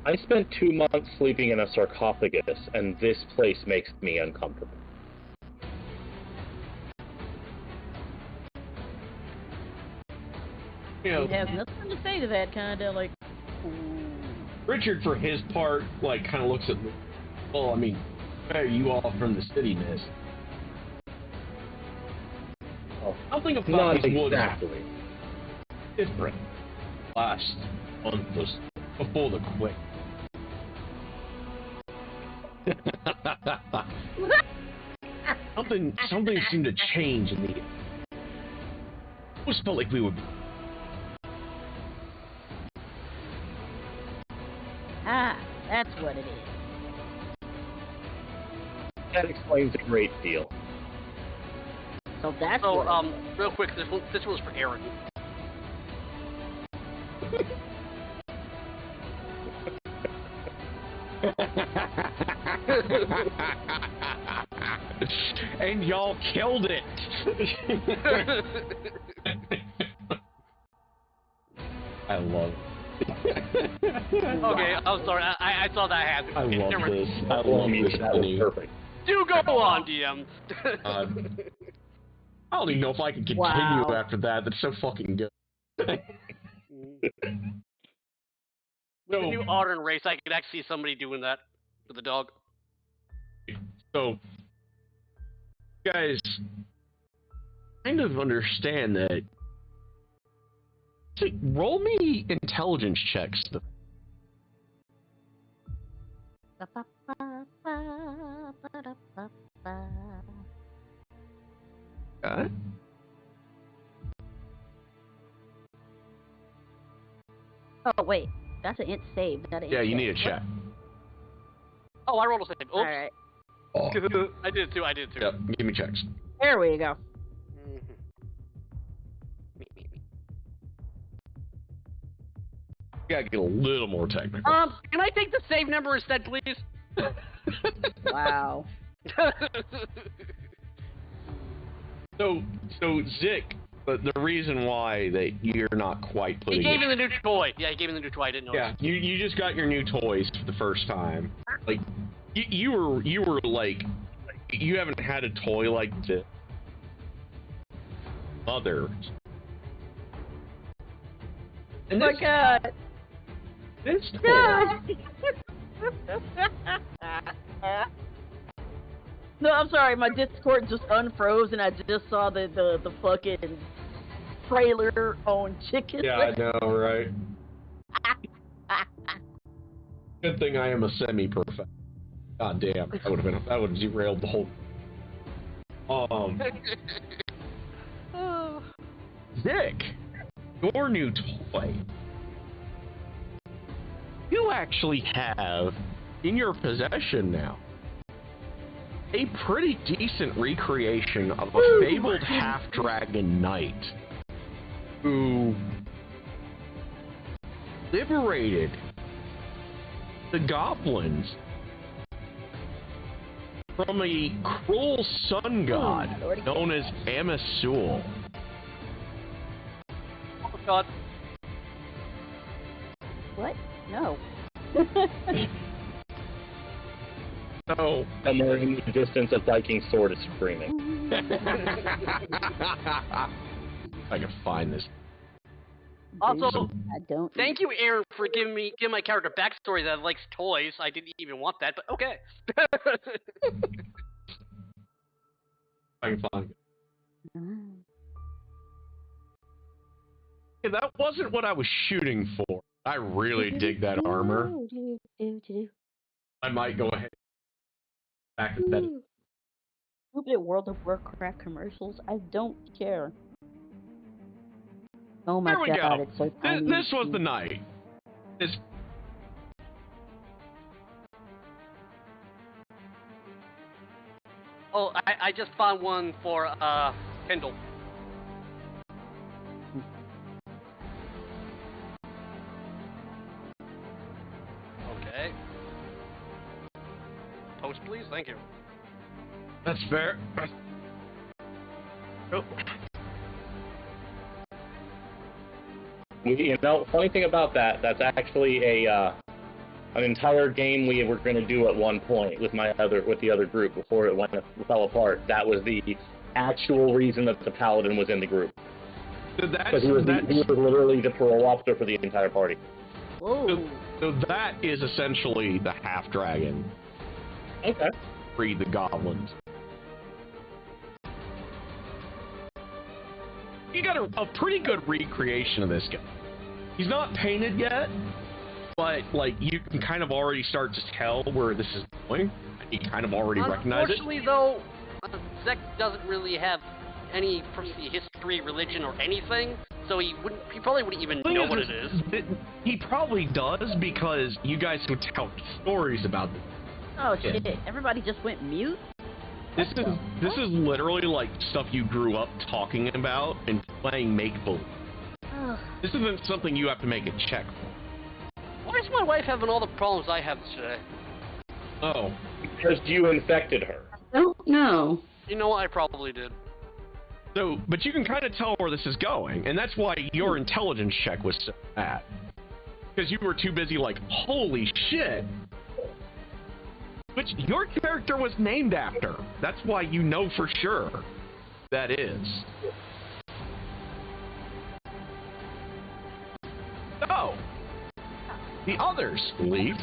I spent 2 months sleeping in a sarcophagus, and this place makes me uncomfortable. You know, It has nothing to say to that, kinda like... Richard, for his part, like, kind of looks at, well, I mean, where are you all from the city, miss? Oh, Something about not these woods exactly. different. Last month was before the quake. Something seemed to change in the... It almost felt like we were... Ah, that's what it is. That explains a great deal. So that's So, what real quick, this one's for Aaron. And y'all killed it. I love it. Okay, I'm sorry. I saw that happen. I love Never- this. I love this. That was perfect. Do go on, DM. I don't even know if I can continue Wow. after that. That's so fucking good. With the new Auden race, I could actually see somebody doing that with the dog. So, you guys kind of understand that. Roll me intelligence checks. Got it? Oh, wait. That's an int save. Not an Yeah, int you save. need a check. Oh, I rolled a save. Oops. Alright. Oh. I did it too. Yep, give me checks. There we go. You gotta get a little more technical. Can I take the save number instead, please? Wow. So Zik, but the reason why that you're not quite putting He gave me the new toy. Yeah, he gave me the new toy. I didn't know. Yeah, you just got your new toys for the first time. Like you were like you haven't had a toy like this. Others. And Oh my god. This toy. No, I'm sorry. My Discord just unfroze, and I just saw the fucking trailer on chicken. Yeah, I know, right? Good thing I am a semi-perfect. God damn, that would have derailed the whole. Zik, your new toy. You actually have in your possession now a pretty decent recreation of a fabled half-dragon knight who liberated the goblins from a cruel sun god known as Amisul. Oh god. What? No. So, somewhere in the distance, a Viking sword is screaming. I can find this. Also, I don't. thank you, Aaron, for giving my character backstory that likes toys. I didn't even want that, but okay. I can find it. Yeah, that wasn't what I was shooting for. I really dig that armor. I might go ahead. Back to that. Stupid World of Warcraft commercials. I don't care. Oh my There we god, go. it's so tiny. This was the night. This. Oh, I just found one for Kindle. Okay. Post, please. Thank you. That's fair. Oh. You know, funny thing about that, that's actually an entire game we were going to do at one point with the other group before it fell apart. That was the actual reason that the paladin was in the group. Because he was literally the parole officer for the entire party. Whoa. So that is essentially the half dragon. Okay. Free the goblins. You got a pretty good recreation of this guy. He's not painted yet, but like you can kind of already start to tell where this is going. You kind of already recognize it. Unfortunately, though, Zek doesn't really have any history, religion, or anything, so he probably wouldn't even know what it is. He probably does because you guys would tell stories about this. Oh shit! Everybody just went mute. This is literally like stuff you grew up talking about and playing make-believe. This isn't something you have to make a check for. Why is my wife having all the problems I have today? Oh. Because you infected her. I don't know. You know, I probably did. So, but you can kind of tell where this is going, and that's why your intelligence check was so bad. Because you were too busy like, holy shit! Which your character was named after. That's why you know for sure that is. the others, Leaf.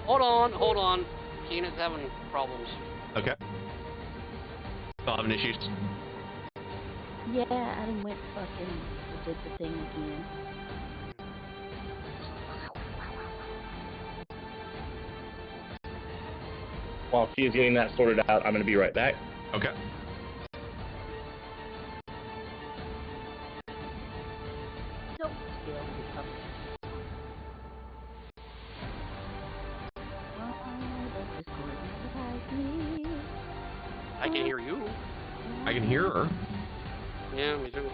Hold on. Keenan's having problems. Okay. Still having issues. Yeah, I done went fucking did the thing again. While she is getting that sorted out, I'm going to be right back. Okay. Don't steal the puppy. I can hear you. I can hear her. Yeah, me too.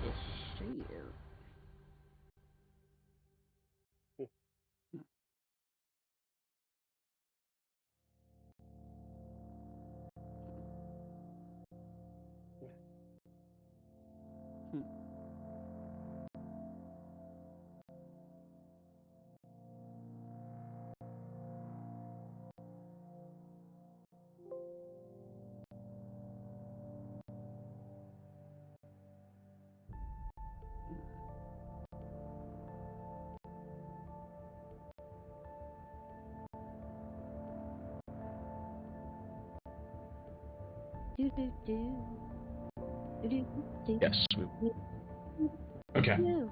Yes, she is. Do do do. Do do do. Yes. Okay. Do.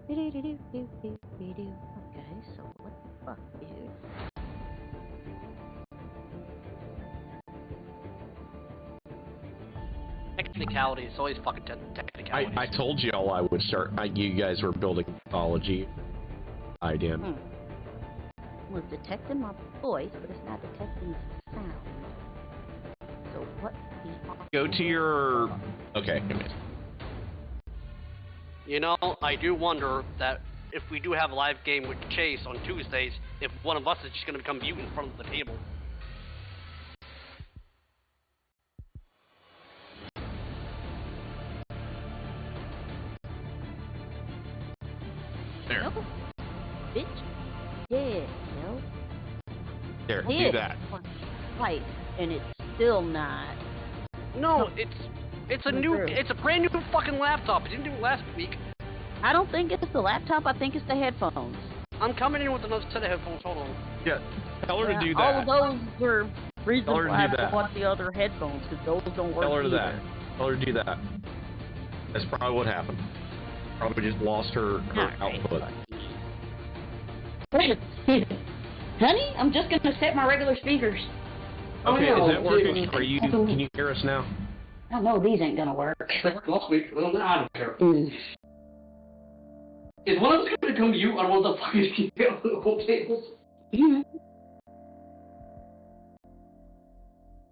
Do do do do do do do do. Okay, so what the fuck, dude? Technicality. It's always fucking technicality. I told y'all I would start. You guys were building mythology. I did. Was detecting my voice, but it's not detecting the sound. So what the Go to your. Okay. You know, I do wonder that if we do have a live game with Chase on Tuesdays, if one of us is just going to become mute in front of the table. There. No. Bitch. Yeah, no. There. Do Yeah. that. Right, and it's still not. No, it's a brand new fucking laptop. It didn't do it last week. I don't think it's the laptop. I think it's the headphones. I'm coming in with another set of headphones. Hold on. Yeah. Tell her to do All that. of those were reasons Tell her to why do I that. bought the other headphones, because those don't work Tell her to either. that. Tell her to do that. That's probably what happened. Probably just lost her output. Honey, I'm just gonna set my regular speakers. Okay, no, is that working? dude. Are you? Can you hear us now? I know these ain't gonna work. Last week, well, I don't care. Mm. Is one of us going to become mute on one of the fucking tables? Mm.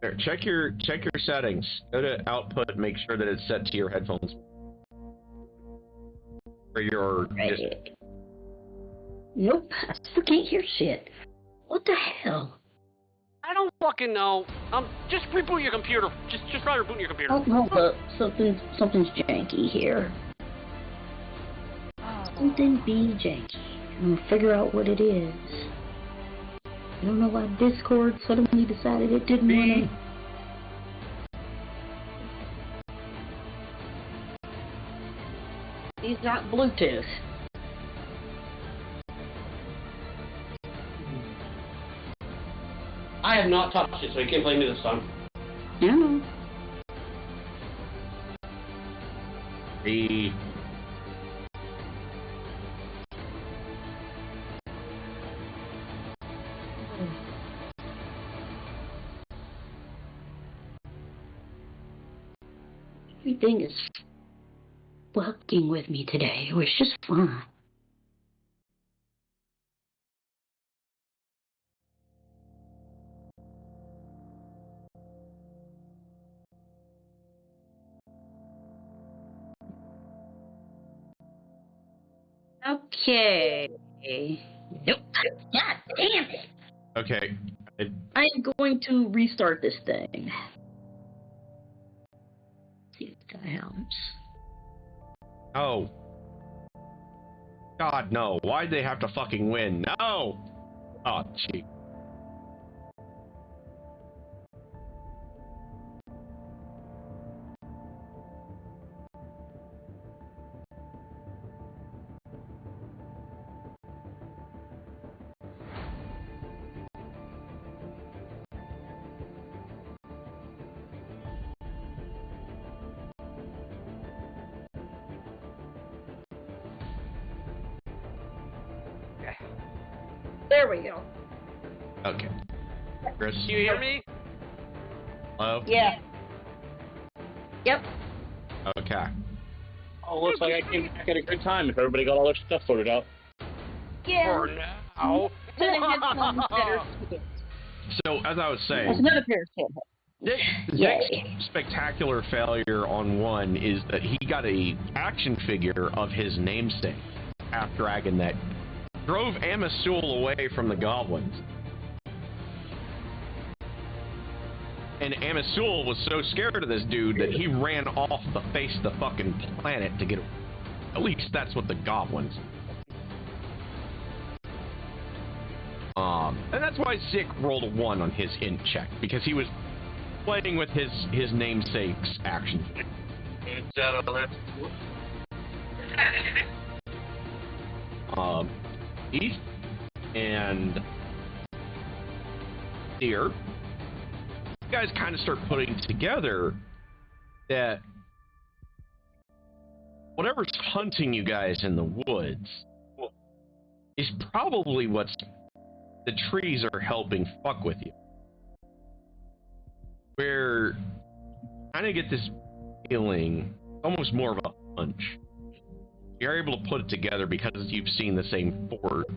There, check your settings. Go to output. Make sure that it's set to your headphones. Or your. Right. Nope, I still can't hear shit. What the hell? I don't fucking know. Just reboot your computer. Just try rebooting your computer. Oh, hold up. Something's janky here. Something be janky. I'm gonna figure out what it is. I don't know why Discord suddenly decided it didn't want to. These aren't Bluetooth. I have not touched it, so you can't blame me this time. I know. The. Everything is fucking with me today. It was just fun. Okay. Nope. God damn it. Okay. I am going to restart this thing. See if that helps. Oh. God, no. Why'd they have to fucking win? No! Oh, gee. There we go. Okay. Chris? Do you hear me? Hello? Yeah. Yep. Okay. Oh, looks like I came back at a good time if everybody got all their stuff sorted out. Yeah. For now. Could've had some better skills. So, as I was There's saying, another pair of skills. Nick's spectacular failure on one is that he got a action figure of his namesake, Half Dragon, that drove Amisul away from the goblins. And Amisul was so scared of this dude that he ran off the face of the fucking planet to get away. At least that's what the goblins. And that's why Zick rolled a 1 on his int check, because he was playing with his namesake's action. East and here, you guys kind of start putting together that whatever's hunting you guys in the woods is probably what's the trees are helping fuck with you. Where kind of get this feeling, almost more of a hunch. You're able to put it together because you've seen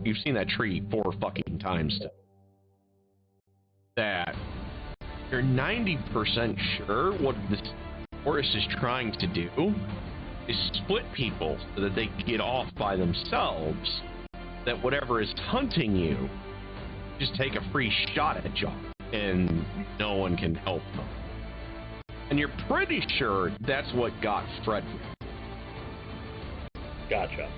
you've seen that tree 4 fucking times. That you're 90% sure what this forest is trying to do is split people so that they get off by themselves. That whatever is hunting you, just take a free shot at you, and no one can help them. And you're pretty sure that's what got Frederick. Gotcha.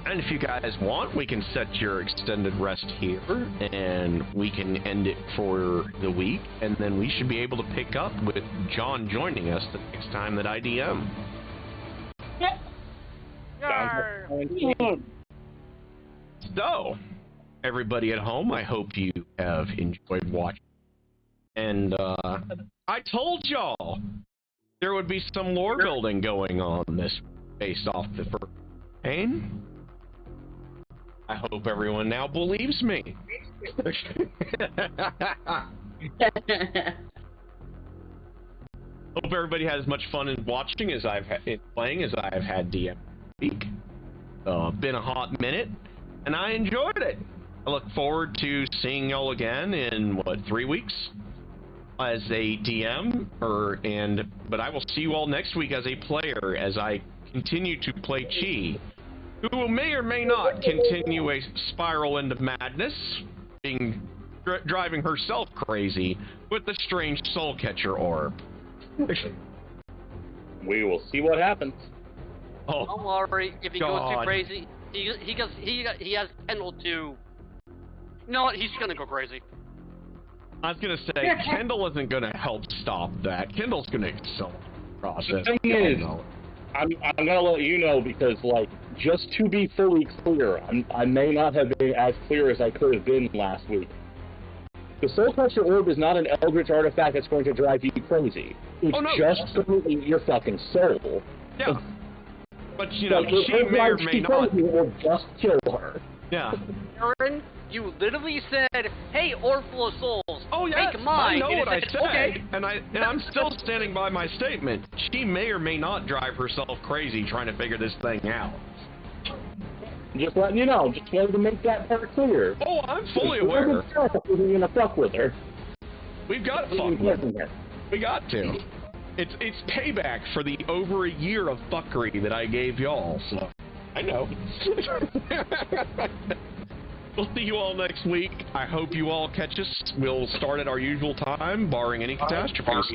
And if you guys want, we can set your extended rest here, and we can end it for the week, and then we should be able to pick up with John joining us the next time that IDM. So, everybody at home, I hope you have enjoyed watching. And I told y'all there would be some lore building going on this based off the first campaign. I hope everyone now believes me. Hope everybody had as much fun in watching as I've in playing as I've had DM week. Been a hot minute, and I enjoyed it. I look forward to seeing y'all again in 3 weeks as a DM, but I will see you all next week as a player as I continue to play Chi, who may or may not continue a spiral into madness, driving herself crazy with the strange soul catcher orb. We will see what happens. Oh, Don't worry, if he goes God. too crazy, he has Kendall to. You know what? He's gonna go crazy. I was gonna say Kendall isn't gonna help stop that. Kendall's gonna accelerate the process. The thing is, I'm gonna let you know because, like, just to be fully clear, I may not have been as clear as I could have been last week. The Soul Catcher Orb is not an Eldritch artifact that's going to drive you crazy. It's just going to eat your fucking soul. Yeah. But, you know, Like, she may or may not. It will just kill her. Yeah. Aaron, you literally said, "Hey, Orb full of souls, Oh, yeah. make mine." I know what I said. Okay. And I'm still standing by my statement. She may or may not drive herself crazy trying to figure this thing out. Just letting you know. Just wanted to make that part clear. Oh, I'm fully aware. We're gonna fuck with her. We've got to fuck with her. We got to. It's payback for the over a year of fuckery that I gave y'all. So I know. We'll see you all next week. I hope you all catch us. We'll start at our usual time, barring any catastrophes.